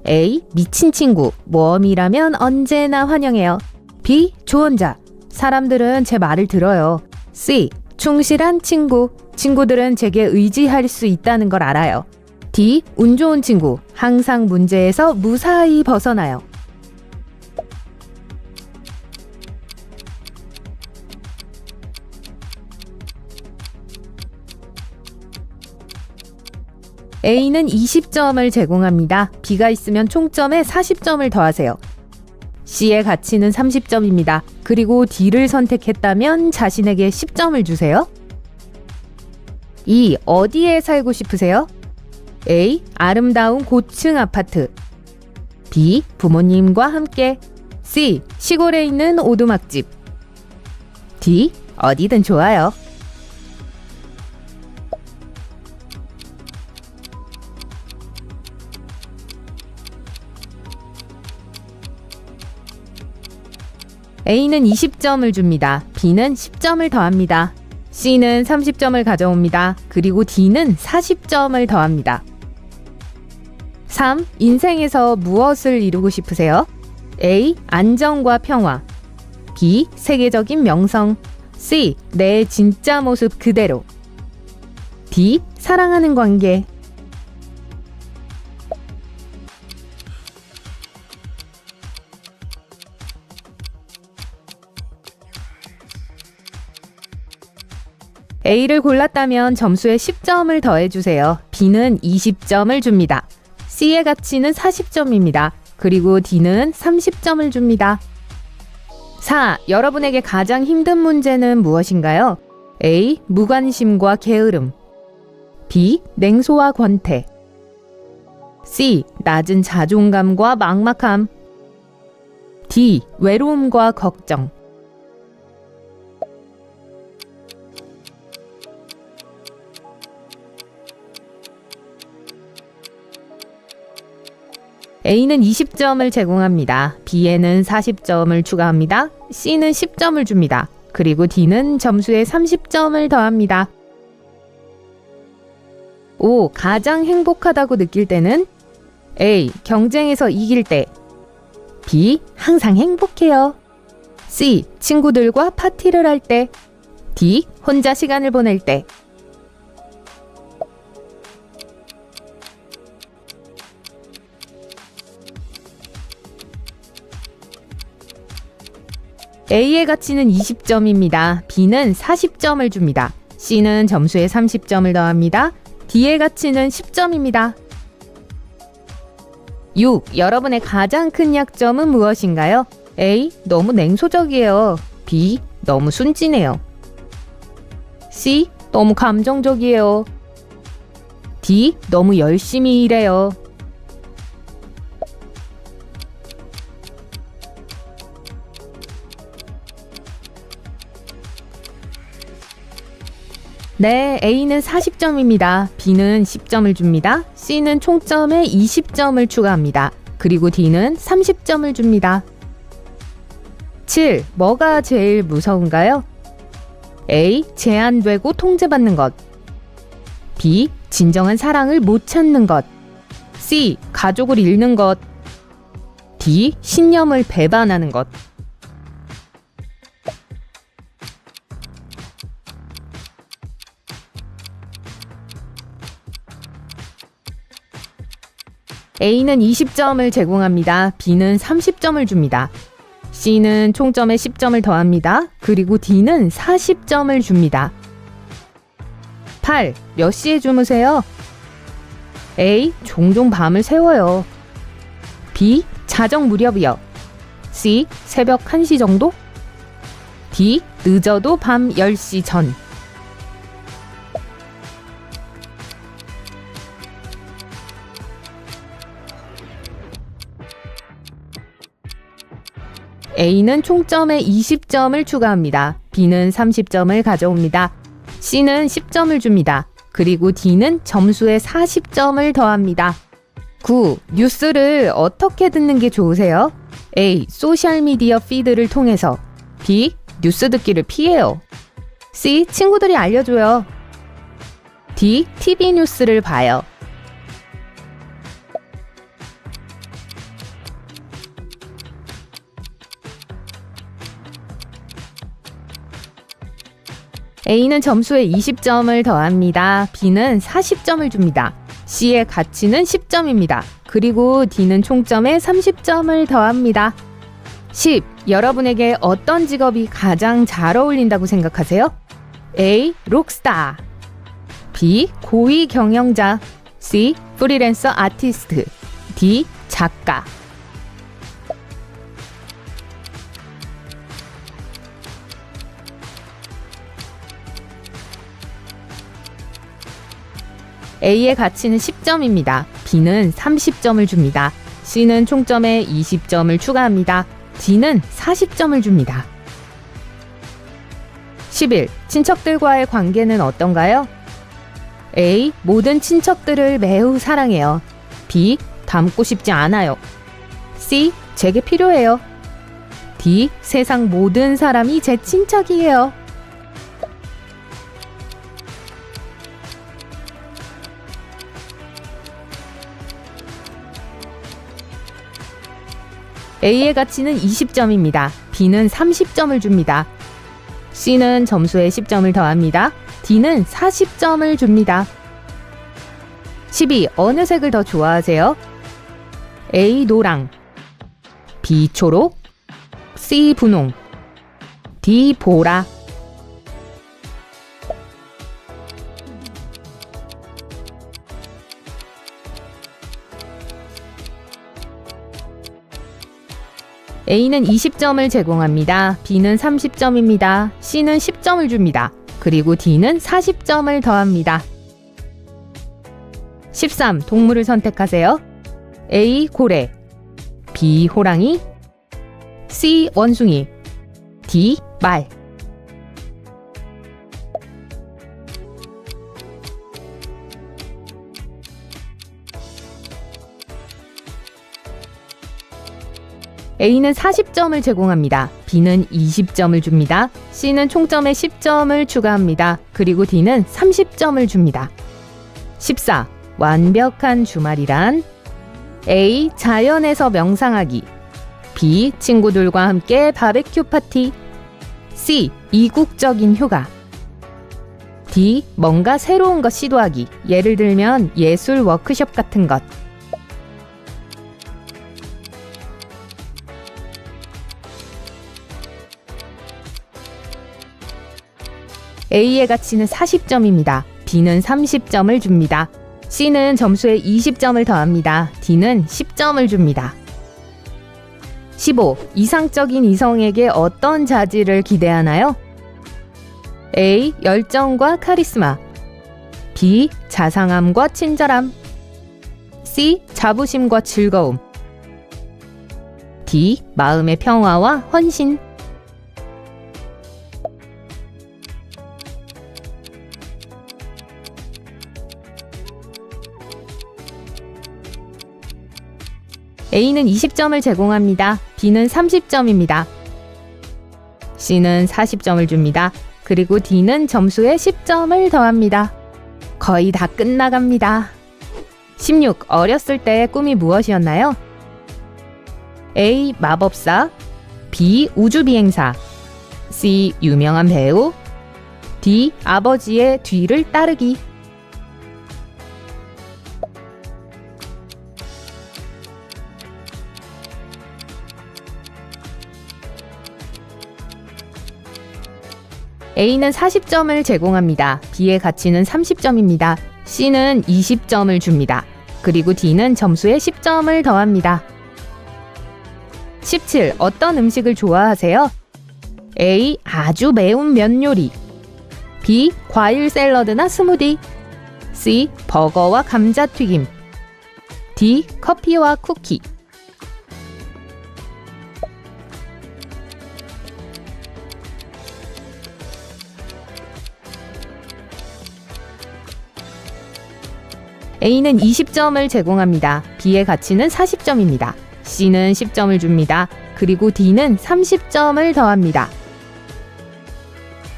A. 미친 친구, 모험이라면 언제나 환영해요. B. 조언자, 사람들은 제 말을 들어요. C. 충실한 친구, 친구들은 제게 의지할 수 있다는 걸 알아요. D. 운 좋은 친구, 항상 문제에서 무사히 벗어나요. A는 20점을 제공합니다. B가 있으면 총점에 40점을 더하세요. C의 가치는 30점입니다. 그리고 D를 선택했다면 자신에게 10점을 주세요. 2. 어디에 살고 싶으세요? A. 아름다운 고층 아파트. B. 부모님과 함께. C. 시골에 있는 오두막집. D. 어디든 좋아요. A는 20점을 줍니다. B는 10점을 더합니다. C는 30점을 가져옵니다. 그리고 D는 40점을 더합니다. 3. 인생에서 무엇을 이루고 싶으세요? A. 안정과 평화. B. 세계적인 명성. C. 내 진짜 모습 그대로. D. 사랑하는 관계. A를 골랐다면 점수에 10점을 더해주세요. B는 20점을 줍니다. C의 가치는 40점입니다. 그리고 D는 30점을 줍니다. 4. 여러분에게 가장 힘든 문제는 무엇인가요? A. 무관심과 게으름. B. 냉소와 권태. C. 낮은 자존감과 막막함. D. 외로움과 걱정. A는 20점을 제공합니다. B에는 40점을 추가합니다. C는 10점을 줍니다. 그리고 D는 점수에 30점을 더합니다. 5. 가장 행복하다고 느낄 때는 A. 경쟁에서 이길 때. B. 항상 행복해요. C. 친구들과 파티를 할 때. D. 혼자 시간을 보낼 때. A의 가치는 20점입니다. B는 40점을 줍니다. C는 점수에 30점을 더합니다. D의 가치는 10점입니다. 6. 여러분의 가장 큰 약점은 무엇인가요? A. 너무 냉소적이에요. B. 너무 순진해요. C. 너무 감정적이에요. D. 너무 열심히 일해요. 네, A는 40점입니다. B는 10점을 줍니다. C는 총점에 20점을 추가합니다. 그리고 D는 30점을 줍니다. 7. 뭐가 제일 무서운가요? A. 제한되고 통제받는 것. B. 진정한 사랑을 못 찾는 것. C. 가족을 잃는 것. D. 신념을 배반하는 것. A는 20점을 제공합니다. B는 30점을 줍니다. C는 총점에 10점을 더합니다. 그리고 D는 40점을 줍니다. 8. 몇 시에 주무세요? A. 종종 밤을 새워요. B. 자정 무렵이요. C. 새벽 1시 정도? D. 늦어도 밤 10시 전. A는 총점에 20점을 추가합니다. B는 30점을 가져옵니다. C는 10점을 줍니다. 그리고 D는 점수에 40점을 더합니다. 9. 뉴스를 어떻게 듣는 게 좋으세요? A. 소셜미디어 피드를 통해서. B. 뉴스 듣기를 피해요. C. 친구들이 알려줘요. D. TV 뉴스를 봐요. A는 점수에 20점을 더합니다. B는 40점을 줍니다. C의 가치는 10점입니다. 그리고 D는 총점에 30점을 더합니다. 10. 여러분에게 어떤 직업이 가장 잘 어울린다고 생각하세요? A. 록스타. B. 고위 경영자. C. 프리랜서 아티스트. D. 작가. A의 가치는 10점입니다. B는 30점을 줍니다. C는 총점에 20점을 추가합니다. D는 40점을 줍니다. 11. 친척들과의 관계는 어떤가요? A. 모든 친척들을 매우 사랑해요. B. 닮고 싶지 않아요. C. 제게 필요해요. D. 세상 모든 사람이 제 친척이에요. A의 가치는 20점입니다. B는 30점을 줍니다. C는 점수에 10점을 더합니다. D는 40점을 줍니다. 12. 어느 색을 더 좋아하세요? A. 노랑, B. 초록, C. 분홍, D. 보라. A는 20점을 제공합니다. B는 30점입니다. C는 10점을 줍니다. 그리고 D는 40점을 더합니다. 13. 동물을 선택하세요. A. 고래, B. 호랑이, C. 원숭이, D. 말. A는 40점을 제공합니다. B는 20점을 줍니다. C는 총점에 10점을 추가합니다. 그리고 D는 30점을 줍니다. 14. 완벽한 주말이란 A. 자연에서 명상하기, B. 친구들과 함께 바베큐 파티, C. 이국적인 휴가, D. 뭔가 새로운 것 시도하기, 예를 들면 예술 워크숍 같은 것. A의 가치는 40점입니다. B는 30점을 줍니다. C는 점수에 20점을 더합니다. D는 10점을 줍니다. 15. 이상적인 이성에게 어떤 자질을 기대하나요? A. 열정과 카리스마, B. 자상함과 친절함, C. 자부심과 즐거움, D. 마음의 평화와 헌신. A는 20점을 제공합니다. B는 30점입니다. C는 40점을 줍니다. 그리고 D는 점수에 10점을 더합니다. 거의 다 끝나갑니다. 16. 어렸을 때의 꿈이 무엇이었나요? A. 마법사, B. 우주비행사, C. 유명한 배우, D. 아버지의 뒤를 따르기. A는 40점을 제공합니다. B의 가치는 30점입니다. C는 20점을 줍니다. 그리고 D는 점수에 10점을 더합니다. 17. 어떤 음식을 좋아하세요? A. 아주 매운 면 요리, B. 과일 샐러드나 스무디, C. 버거와 감자튀김, D. 커피와 쿠키. A는 20점을 제공합니다. B의 가치는 40점입니다. C는 10점을 줍니다. 그리고 D는 30점을 더합니다.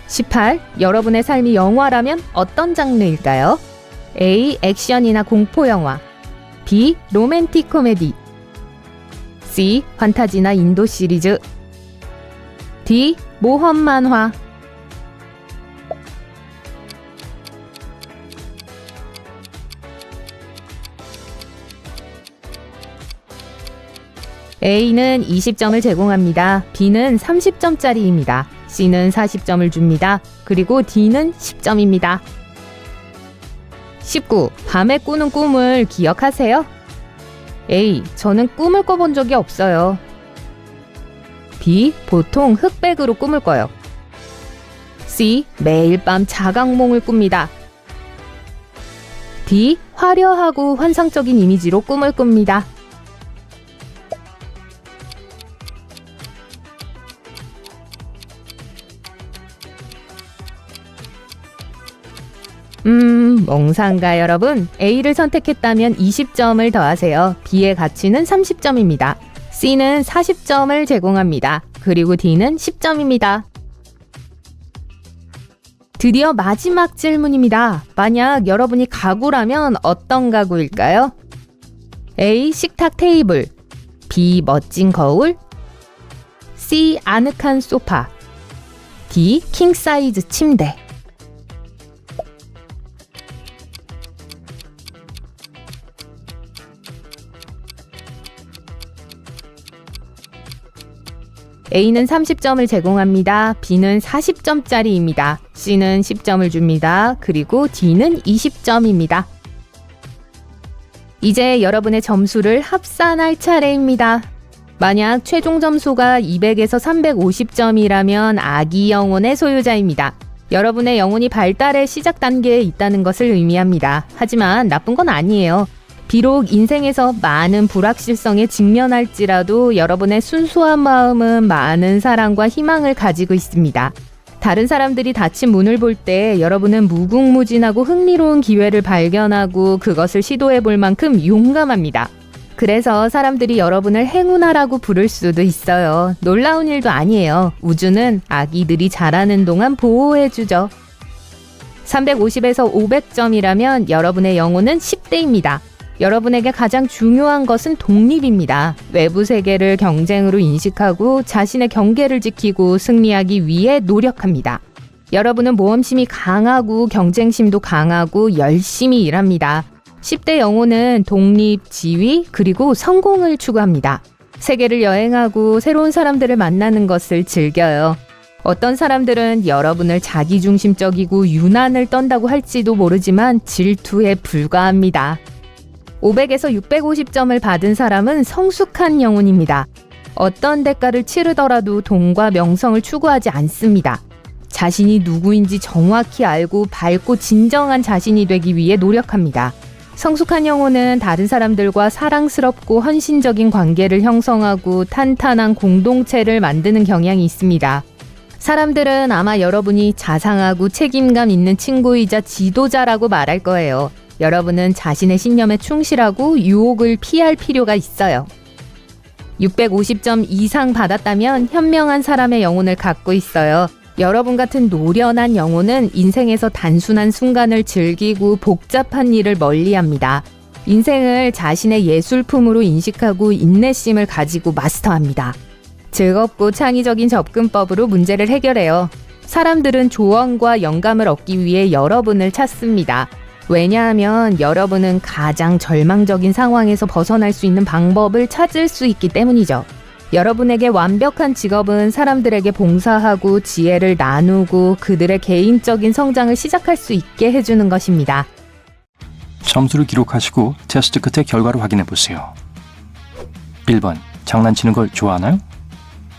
18. 여러분의 삶이 영화라면 어떤 장르일까요? A. 액션이나 공포 영화, B. 로맨틱 코미디, C. 판타지나 인도 시리즈, D. 모험 만화. A는 20점을 제공합니다. B는 30점짜리입니다. C는 40점을 줍니다. 그리고 D는 10점입니다. 19. 밤에 꾸는 꿈을 기억하세요? A. 저는 꿈을 꿔본 적이 없어요. B. 보통 흑백으로 꿈을 꿔요. C. 매일 밤 자각몽을 꿉니다. D. 화려하고 환상적인 이미지로 꿈을 꿉니다. 멍상가 여러분, A를 선택했다면 20점을 더하세요. B의 가치는 30점입니다. C는 40점을 제공합니다. 그리고 D는 10점입니다. 드디어 마지막 질문입니다. 만약 여러분이 가구라면 어떤 가구일까요? A. 식탁 테이블, B. 멋진 거울, C. 아늑한 소파, D. 킹 사이즈 침대. A는 30점을 제공합니다. B는 40점짜리입니다. C는 10점을 줍니다. 그리고 D는 20점입니다. 이제 여러분의 점수를 합산할 차례입니다. 만약 최종 점수가 200에서 350점이라면 아기 영혼의 소유자입니다. 여러분의 영혼이 발달의 시작 단계에 있다는 것을 의미합니다. 하지만 나쁜 건 아니에요. 비록 인생에서 많은 불확실성에 직면할지라도 여러분의 순수한 마음은 많은 사랑과 희망을 가지고 있습니다. 다른 사람들이 닫힌 문을 볼 때 여러분은 무궁무진하고 흥미로운 기회를 발견하고 그것을 시도해 볼 만큼 용감합니다. 그래서 사람들이 여러분을 행운아라고 부를 수도 있어요. 놀라운 일도 아니에요. 우주는 아기들이 자라는 동안 보호해주죠. 350에서 500점이라면 여러분의 영혼은 10대입니다. 여러분에게 가장 중요한 것은 독립입니다. 외부 세계를 경쟁으로 인식하고 자신의 경계를 지키고 승리하기 위해 노력합니다. 여러분은 모험심이 강하고 경쟁심도 강하고 열심히 일합니다. 10대 영혼은 독립, 지위, 그리고 성공을 추구합니다. 세계를 여행하고 새로운 사람들을 만나는 것을 즐겨요. 어떤 사람들은 여러분을 자기중심적이고 유난을 떤다고 할지도 모르지만 질투에 불과합니다. 500에서 650점을 받은 사람은 성숙한 영혼입니다. 어떤 대가를 치르더라도 돈과 명성을 추구하지 않습니다. 자신이 누구인지 정확히 알고 밝고 진정한 자신이 되기 위해 노력합니다. 성숙한 영혼은 다른 사람들과 사랑스럽고 헌신적인 관계를 형성하고 탄탄한 공동체를 만드는 경향이 있습니다. 사람들은 아마 여러분이 자상하고 책임감 있는 친구이자 지도자라고 말할 거예요. 여러분은 자신의 신념에 충실하고 유혹을 피할 필요가 있어요. 650점 이상 받았다면 현명한 사람의 영혼을 갖고 있어요. 여러분 같은 노련한 영혼은 인생에서 단순한 순간을 즐기고 복잡한 일을 멀리합니다. 인생을 자신의 예술품으로 인식하고 인내심을 가지고 마스터합니다. 즐겁고 창의적인 접근법으로 문제를 해결해요. 사람들은 조언과 영감을 얻기 위해 여러분을 찾습니다. 왜냐하면 여러분은 가장 절망적인 상황에서 벗어날 수 있는 방법을 찾을 수 있기 때문이죠. 여러분에게 완벽한 직업은 사람들에게 봉사하고 지혜를 나누고 그들의 개인적인 성장을 시작할 수 있게 해주는 것입니다. 점수를 기록하시고 테스트 끝에 결과를 확인해 보세요. 1번. 장난치는 걸 좋아하나요?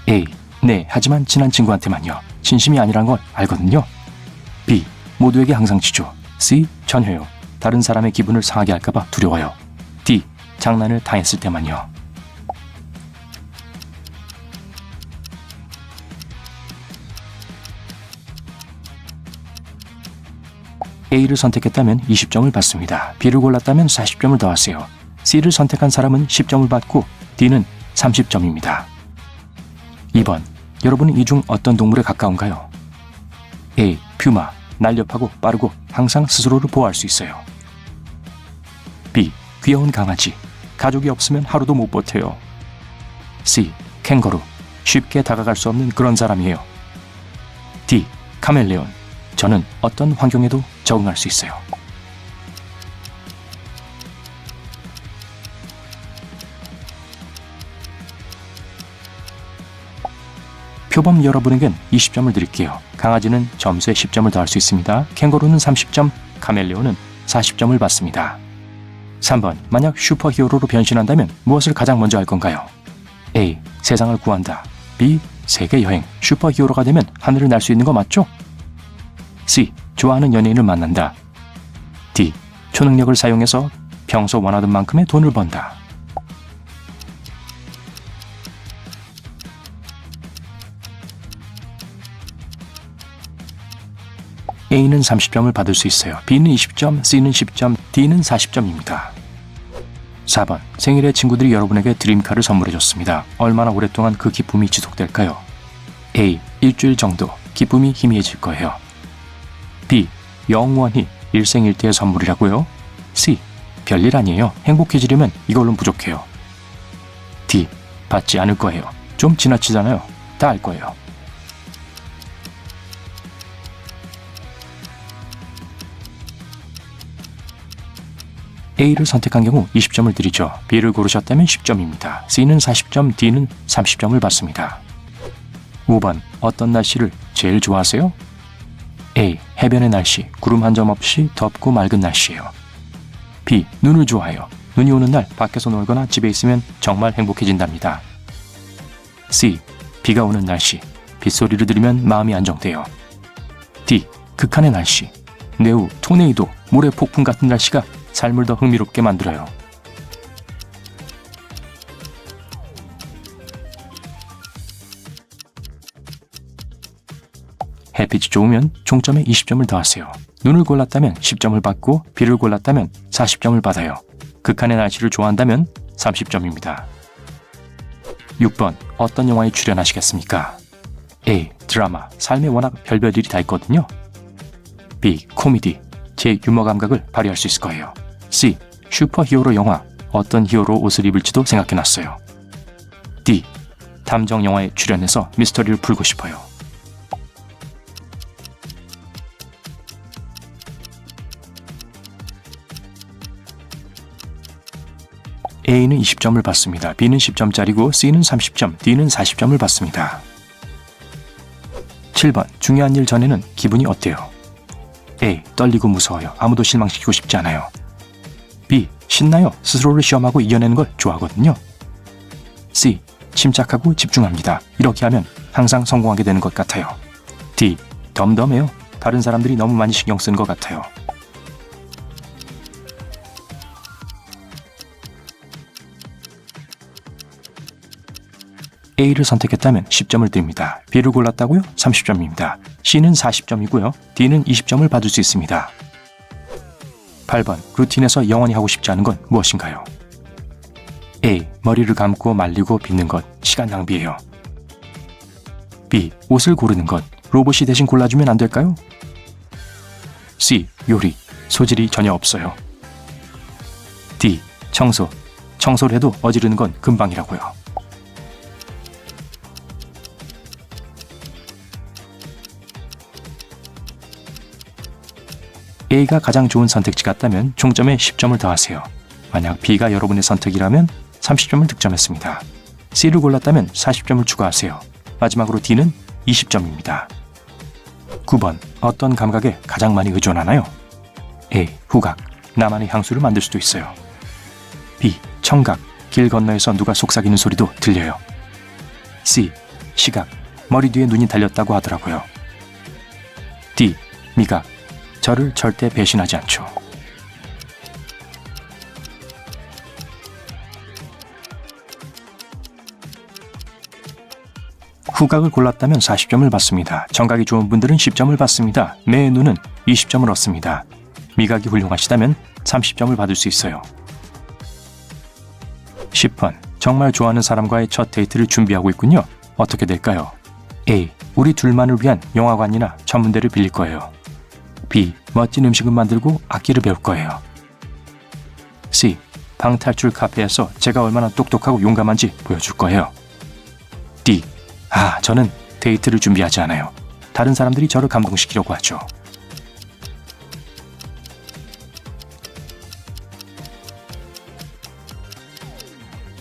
A. 네, 하지만 친한 친구한테만요. 진심이 아니란 걸 알거든요. B. 모두에게 항상 치죠. C. 전혀요. 다른 사람의 기분을 상하게 할까봐 두려워요. D. 장난을 당했을 때만요. A를 선택했다면 20점을 받습니다. B를 골랐다면 40점을 더하세요. C를 선택한 사람은 10점을 받고 D는 30점입니다. 2번. 여러분은 이 중 어떤 동물에 가까운가요? A. 퓨마. 날렵하고 빠르고 항상 스스로를 보호할 수 있어요. B. 귀여운 강아지. 가족이 없으면 하루도 못 버텨요. C. 캥거루. 쉽게 다가갈 수 없는 그런 사람이에요. D. 카멜레온. 저는 어떤 환경에도 적응할 수 있어요. 표범 여러분에겐 20점을 드릴게요. 강아지는 점수에 10점을 더할 수 있습니다. 캥거루는 30점, 카멜레온은 40점을 받습니다. 3번. 만약 슈퍼히어로로 변신한다면 무엇을 가장 먼저 할 건가요? A. 세상을 구한다. B. 세계 여행. 슈퍼히어로가 되면 하늘을 날 수 있는 거 맞죠? C. 좋아하는 연예인을 만난다. D. 초능력을 사용해서 평소 원하던 만큼의 돈을 번다. A는 30점을 받을 수 있어요. B는 20점, C는 10점, D는 40점입니다. 4번. 생일에 친구들이 여러분에게 드림카를 선물해줬습니다. 얼마나 오랫동안 그 기쁨이 지속될까요? A. 일주일 정도. 기쁨이 희미해질 거예요. B. 영원히 일생일대의 선물이라고요? C. 별일 아니에요. 행복해지려면 이걸로는 부족해요. D. 받지 않을 거예요. 좀 지나치잖아요. 다 알 거예요. A를 선택한 경우 20점을 드리죠. B를 고르셨다면 10점입니다. C는 40점, D는 30점을 받습니다. 5번. 어떤 날씨를 제일 좋아하세요? A. 해변의 날씨, 구름 한 점 없이 덥고 맑은 날씨예요. B. 눈을 좋아해요. 눈이 오는 날 밖에서 놀거나 집에 있으면 정말 행복해진답니다. C. 비가 오는 날씨, 빗소리를 들으면 마음이 안정돼요. D. 극한의 날씨, 뇌우, 토네이도, 모래 폭풍 같은 날씨가 삶을 더 흥미롭게 만들어요. 햇빛이 좋으면 총점에 20점을 더하세요. 눈을 골랐다면 10점을 받고 비를 골랐다면 40점을 받아요. 극한의 날씨를 좋아한다면 30점입니다. 6번. 어떤 영화에 출연하시겠습니까? A. 드라마, 삶에 워낙 별별 일이 다 있거든요. B. 코미디, 제 유머 감각을 발휘할 수 있을 거예요. C. 슈퍼히어로 영화, 어떤 히어로 옷을 입을지도 생각해놨어요. D. 탐정 영화에 출연해서 미스터리를 풀고 싶어요. A는 20점을 받습니다. B는 10점짜리고 C는 30점, D는 40점을 받습니다. 7번. 중요한 일 전에는 기분이 어때요? A. 떨리고 무서워요. 아무도 실망시키고 싶지 않아요. B. 신나요. 스스로를 시험하고 이겨내는 걸 좋아하거든요. C. 침착하고 집중합니다. 이렇게 하면 항상 성공하게 되는 것 같아요. D. 덤덤해요. 다른 사람들이 너무 많이 신경 쓰는 것 같아요. A를 선택했다면 10점을 드립니다. B를 골랐다고요? 30점입니다. C는 40점이고요. D는 20점을 받을 수 있습니다. 8번. 루틴에서 영원히 하고 싶지 않은 건 무엇인가요? A. 머리를 감고 말리고 빗는 것, 시간 낭비예요. B. 옷을 고르는 것, 로봇이 대신 골라주면 안 될까요? C. 요리, 소질이 전혀 없어요. D. 청소, 청소를 해도 어지르는 건 금방이라고요. A가 가장 좋은 선택지 같다면 총점에 10점을 더하세요. 만약 B가 여러분의 선택이라면 30점을 득점했습니다. C를 골랐다면 40점을 추가하세요. 마지막으로 D는 20점입니다. 9번. 어떤 감각에 가장 많이 의존하나요? A. 후각, 나만의 향수를 만들 수도 있어요. B. 청각, 길 건너에서 누가 속삭이는 소리도 들려요. C. 시각, 머리 뒤에 눈이 달렸다고 하더라고요. D. 미각, 저를 절대 배신하지 않죠. 후각을 골랐다면 40점을 받습니다. 청각이 좋은 분들은 10점을 받습니다. 매 눈은 20점을 얻습니다. 미각이 훌륭하시다면 30점을 받을 수 있어요. 10번. 정말 좋아하는 사람과의 첫 데이트를 준비하고 있군요. 어떻게 될까요? A. 우리 둘만을 위한 영화관이나 전문대를 빌릴 거예요. B. 멋진 음식을 만들고 악기를 배울 거예요. C. 방탈출 카페에서 제가 얼마나 똑똑하고 용감한지 보여줄 거예요. D. 저는 데이트를 준비하지 않아요. 다른 사람들이 저를 감동시키려고 하죠.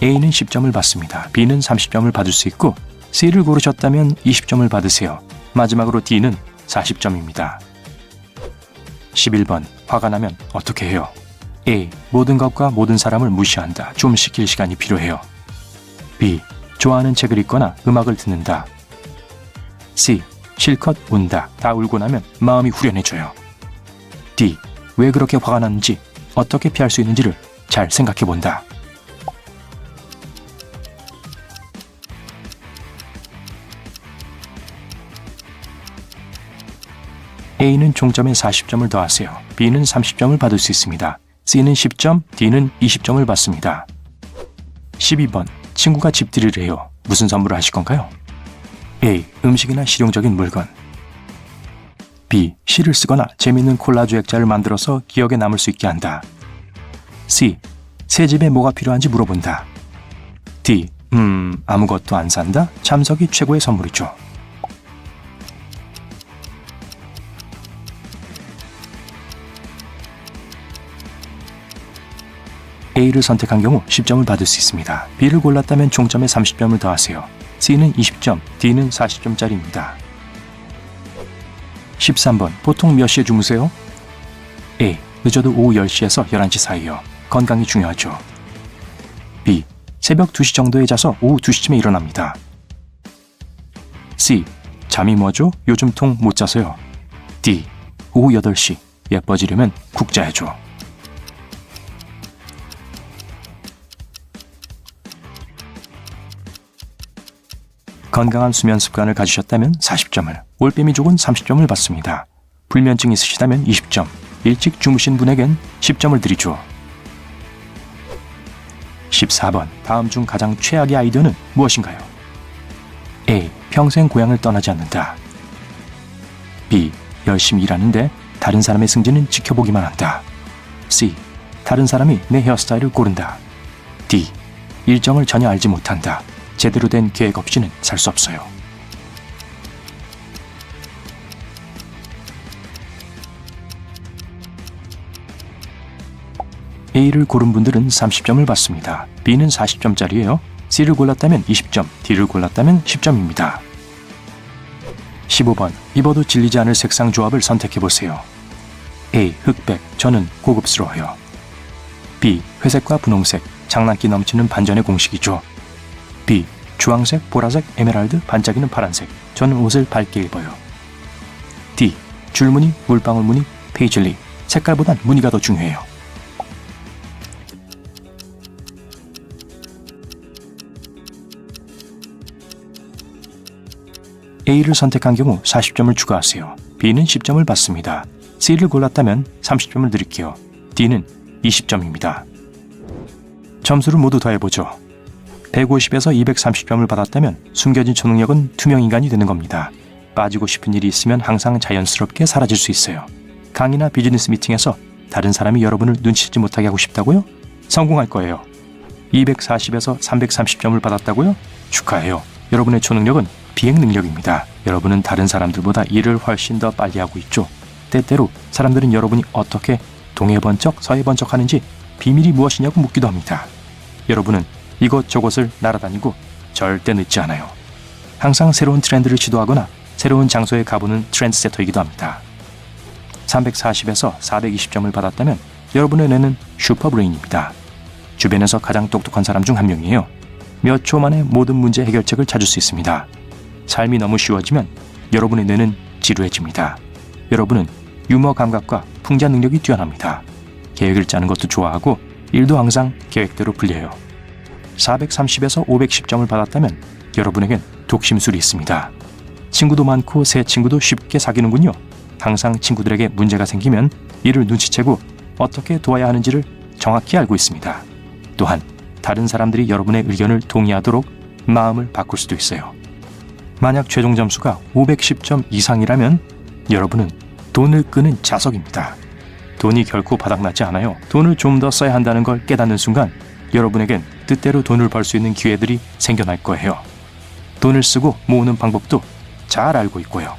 A는 10점을 받습니다. B는 30점을 받을 수 있고 C를 고르셨다면 20점을 받으세요. 마지막으로 D는 40점입니다. 11번. 화가 나면 어떻게 해요? A. 모든 것과 모든 사람을 무시한다. 좀 식힐 시간이 필요해요. B. 좋아하는 책을 읽거나 음악을 듣는다. C. 실컷 운다. 다 울고 나면 마음이 후련해져요. D. 왜 그렇게 화가 났는지 어떻게 피할 수 있는지를 잘 생각해 본다. A는 종점에 40점을 더하세요. B는 30점을 받을 수 있습니다. C는 10점, D는 20점을 받습니다. 12번. 친구가 집들이를 해요. 무슨 선물을 하실 건가요? A. 음식이나 실용적인 물건. B. 시를 쓰거나 재미있는 콜라주 액자를 만들어서 기억에 남을 수 있게 한다. C. 새 집에 뭐가 필요한지 물어본다. D. 아무것도 안 산다? 참석이 최고의 선물이죠. A를 선택한 경우 10점을 받을 수 있습니다. B를 골랐다면 종점에 30점을 더하세요. C는 20점, D는 40점짜리입니다. 13번. 보통 몇 시에 주무세요? A. 늦어도 오후 10시에서 11시 사이요. 건강이 중요하죠. B. 새벽 2시 정도에 자서 오후 2시쯤에 일어납니다. C. 잠이 뭐죠? 요즘 통 못 자서요. D. 오후 8시. 예뻐지려면 국 자야죠. 건강한 수면 습관을 가지셨다면 40점을, 올빼미족은 30점을 받습니다. 불면증 있으시다면 20점, 일찍 주무신 분에겐 10점을 드리죠. 14번. 다음 중 가장 최악의 아이디어는 무엇인가요? A. 평생 고향을 떠나지 않는다. B. 열심히 일하는데 다른 사람의 승진은 지켜보기만 한다. C. 다른 사람이 내 헤어스타일을 고른다. D. 일정을 전혀 알지 못한다. 제대로 된 계획 없이는 살 수 없어요. A를 고른 분들은 30점을 받습니다. B는 40점짜리예요. C를 골랐다면 20점, D를 골랐다면 10점입니다. 15번. 입어도 질리지 않을 색상 조합을 선택해보세요. A. 흑백. 저는 고급스러워요. B. 회색과 분홍색. 장난기 넘치는 반전의 공식이죠. B. 주황색, 보라색, 에메랄드, 반짝이는 파란색. 저는 옷을 밝게 입어요. D. 줄무늬, 물방울 무늬, 페이즐리. 색깔보단 무늬가 더 중요해요. A를 선택한 경우 40점을 추가하세요. B는 10점을 받습니다. C를 골랐다면 30점을 드릴게요. D는 20점입니다. 점수를 모두 더해보죠. 150에서 230점을 받았다면 숨겨진 초능력은 투명인간이 되는 겁니다. 빠지고 싶은 일이 있으면 항상 자연스럽게 사라질 수 있어요. 강의나 비즈니스 미팅에서 다른 사람이 여러분을 눈치채지 못하게 하고 싶다고요? 성공할 거예요. 240에서 330점을 받았다고요? 축하해요. 여러분의 초능력은 비행 능력입니다. 여러분은 다른 사람들보다 일을 훨씬 더 빨리 하고 있죠. 때때로 사람들은 여러분이 어떻게 동해 번쩍 서해 번쩍 하는지 비밀이 무엇이냐고 묻기도 합니다. 여러분은 이곳저곳을 날아다니고 절대 늦지 않아요. 항상 새로운 트렌드를 시도하거나 새로운 장소에 가보는 트렌드세터이기도 합니다. 340에서 420점을 받았다면 여러분의 뇌는 슈퍼브레인입니다. 주변에서 가장 똑똑한 사람 중 한 명이에요. 몇 초 만에 모든 문제 해결책을 찾을 수 있습니다. 삶이 너무 쉬워지면 여러분의 뇌는 지루해집니다. 여러분은 유머 감각과 풍자 능력이 뛰어납니다. 계획을 짜는 것도 좋아하고 일도 항상 계획대로 풀려요. 430에서 510점을 받았다면 여러분에겐 독심술이 있습니다. 친구도 많고 새 친구도 쉽게 사귀는군요. 항상 친구들에게 문제가 생기면 이를 눈치채고 어떻게 도와야 하는지를 정확히 알고 있습니다. 또한 다른 사람들이 여러분의 의견을 동의하도록 마음을 바꿀 수도 있어요. 만약 최종 점수가 510점 이상이라면 여러분은 돈을 끄는 자석입니다. 돈이 결코 바닥나지 않아요. 돈을 좀 더 써야 한다는 걸 깨닫는 순간 여러분에겐 뜻대로 돈을 벌 수 있는 기회들이 생겨날 거예요. 돈을 쓰고 모으는 방법도 잘 알고 있고요.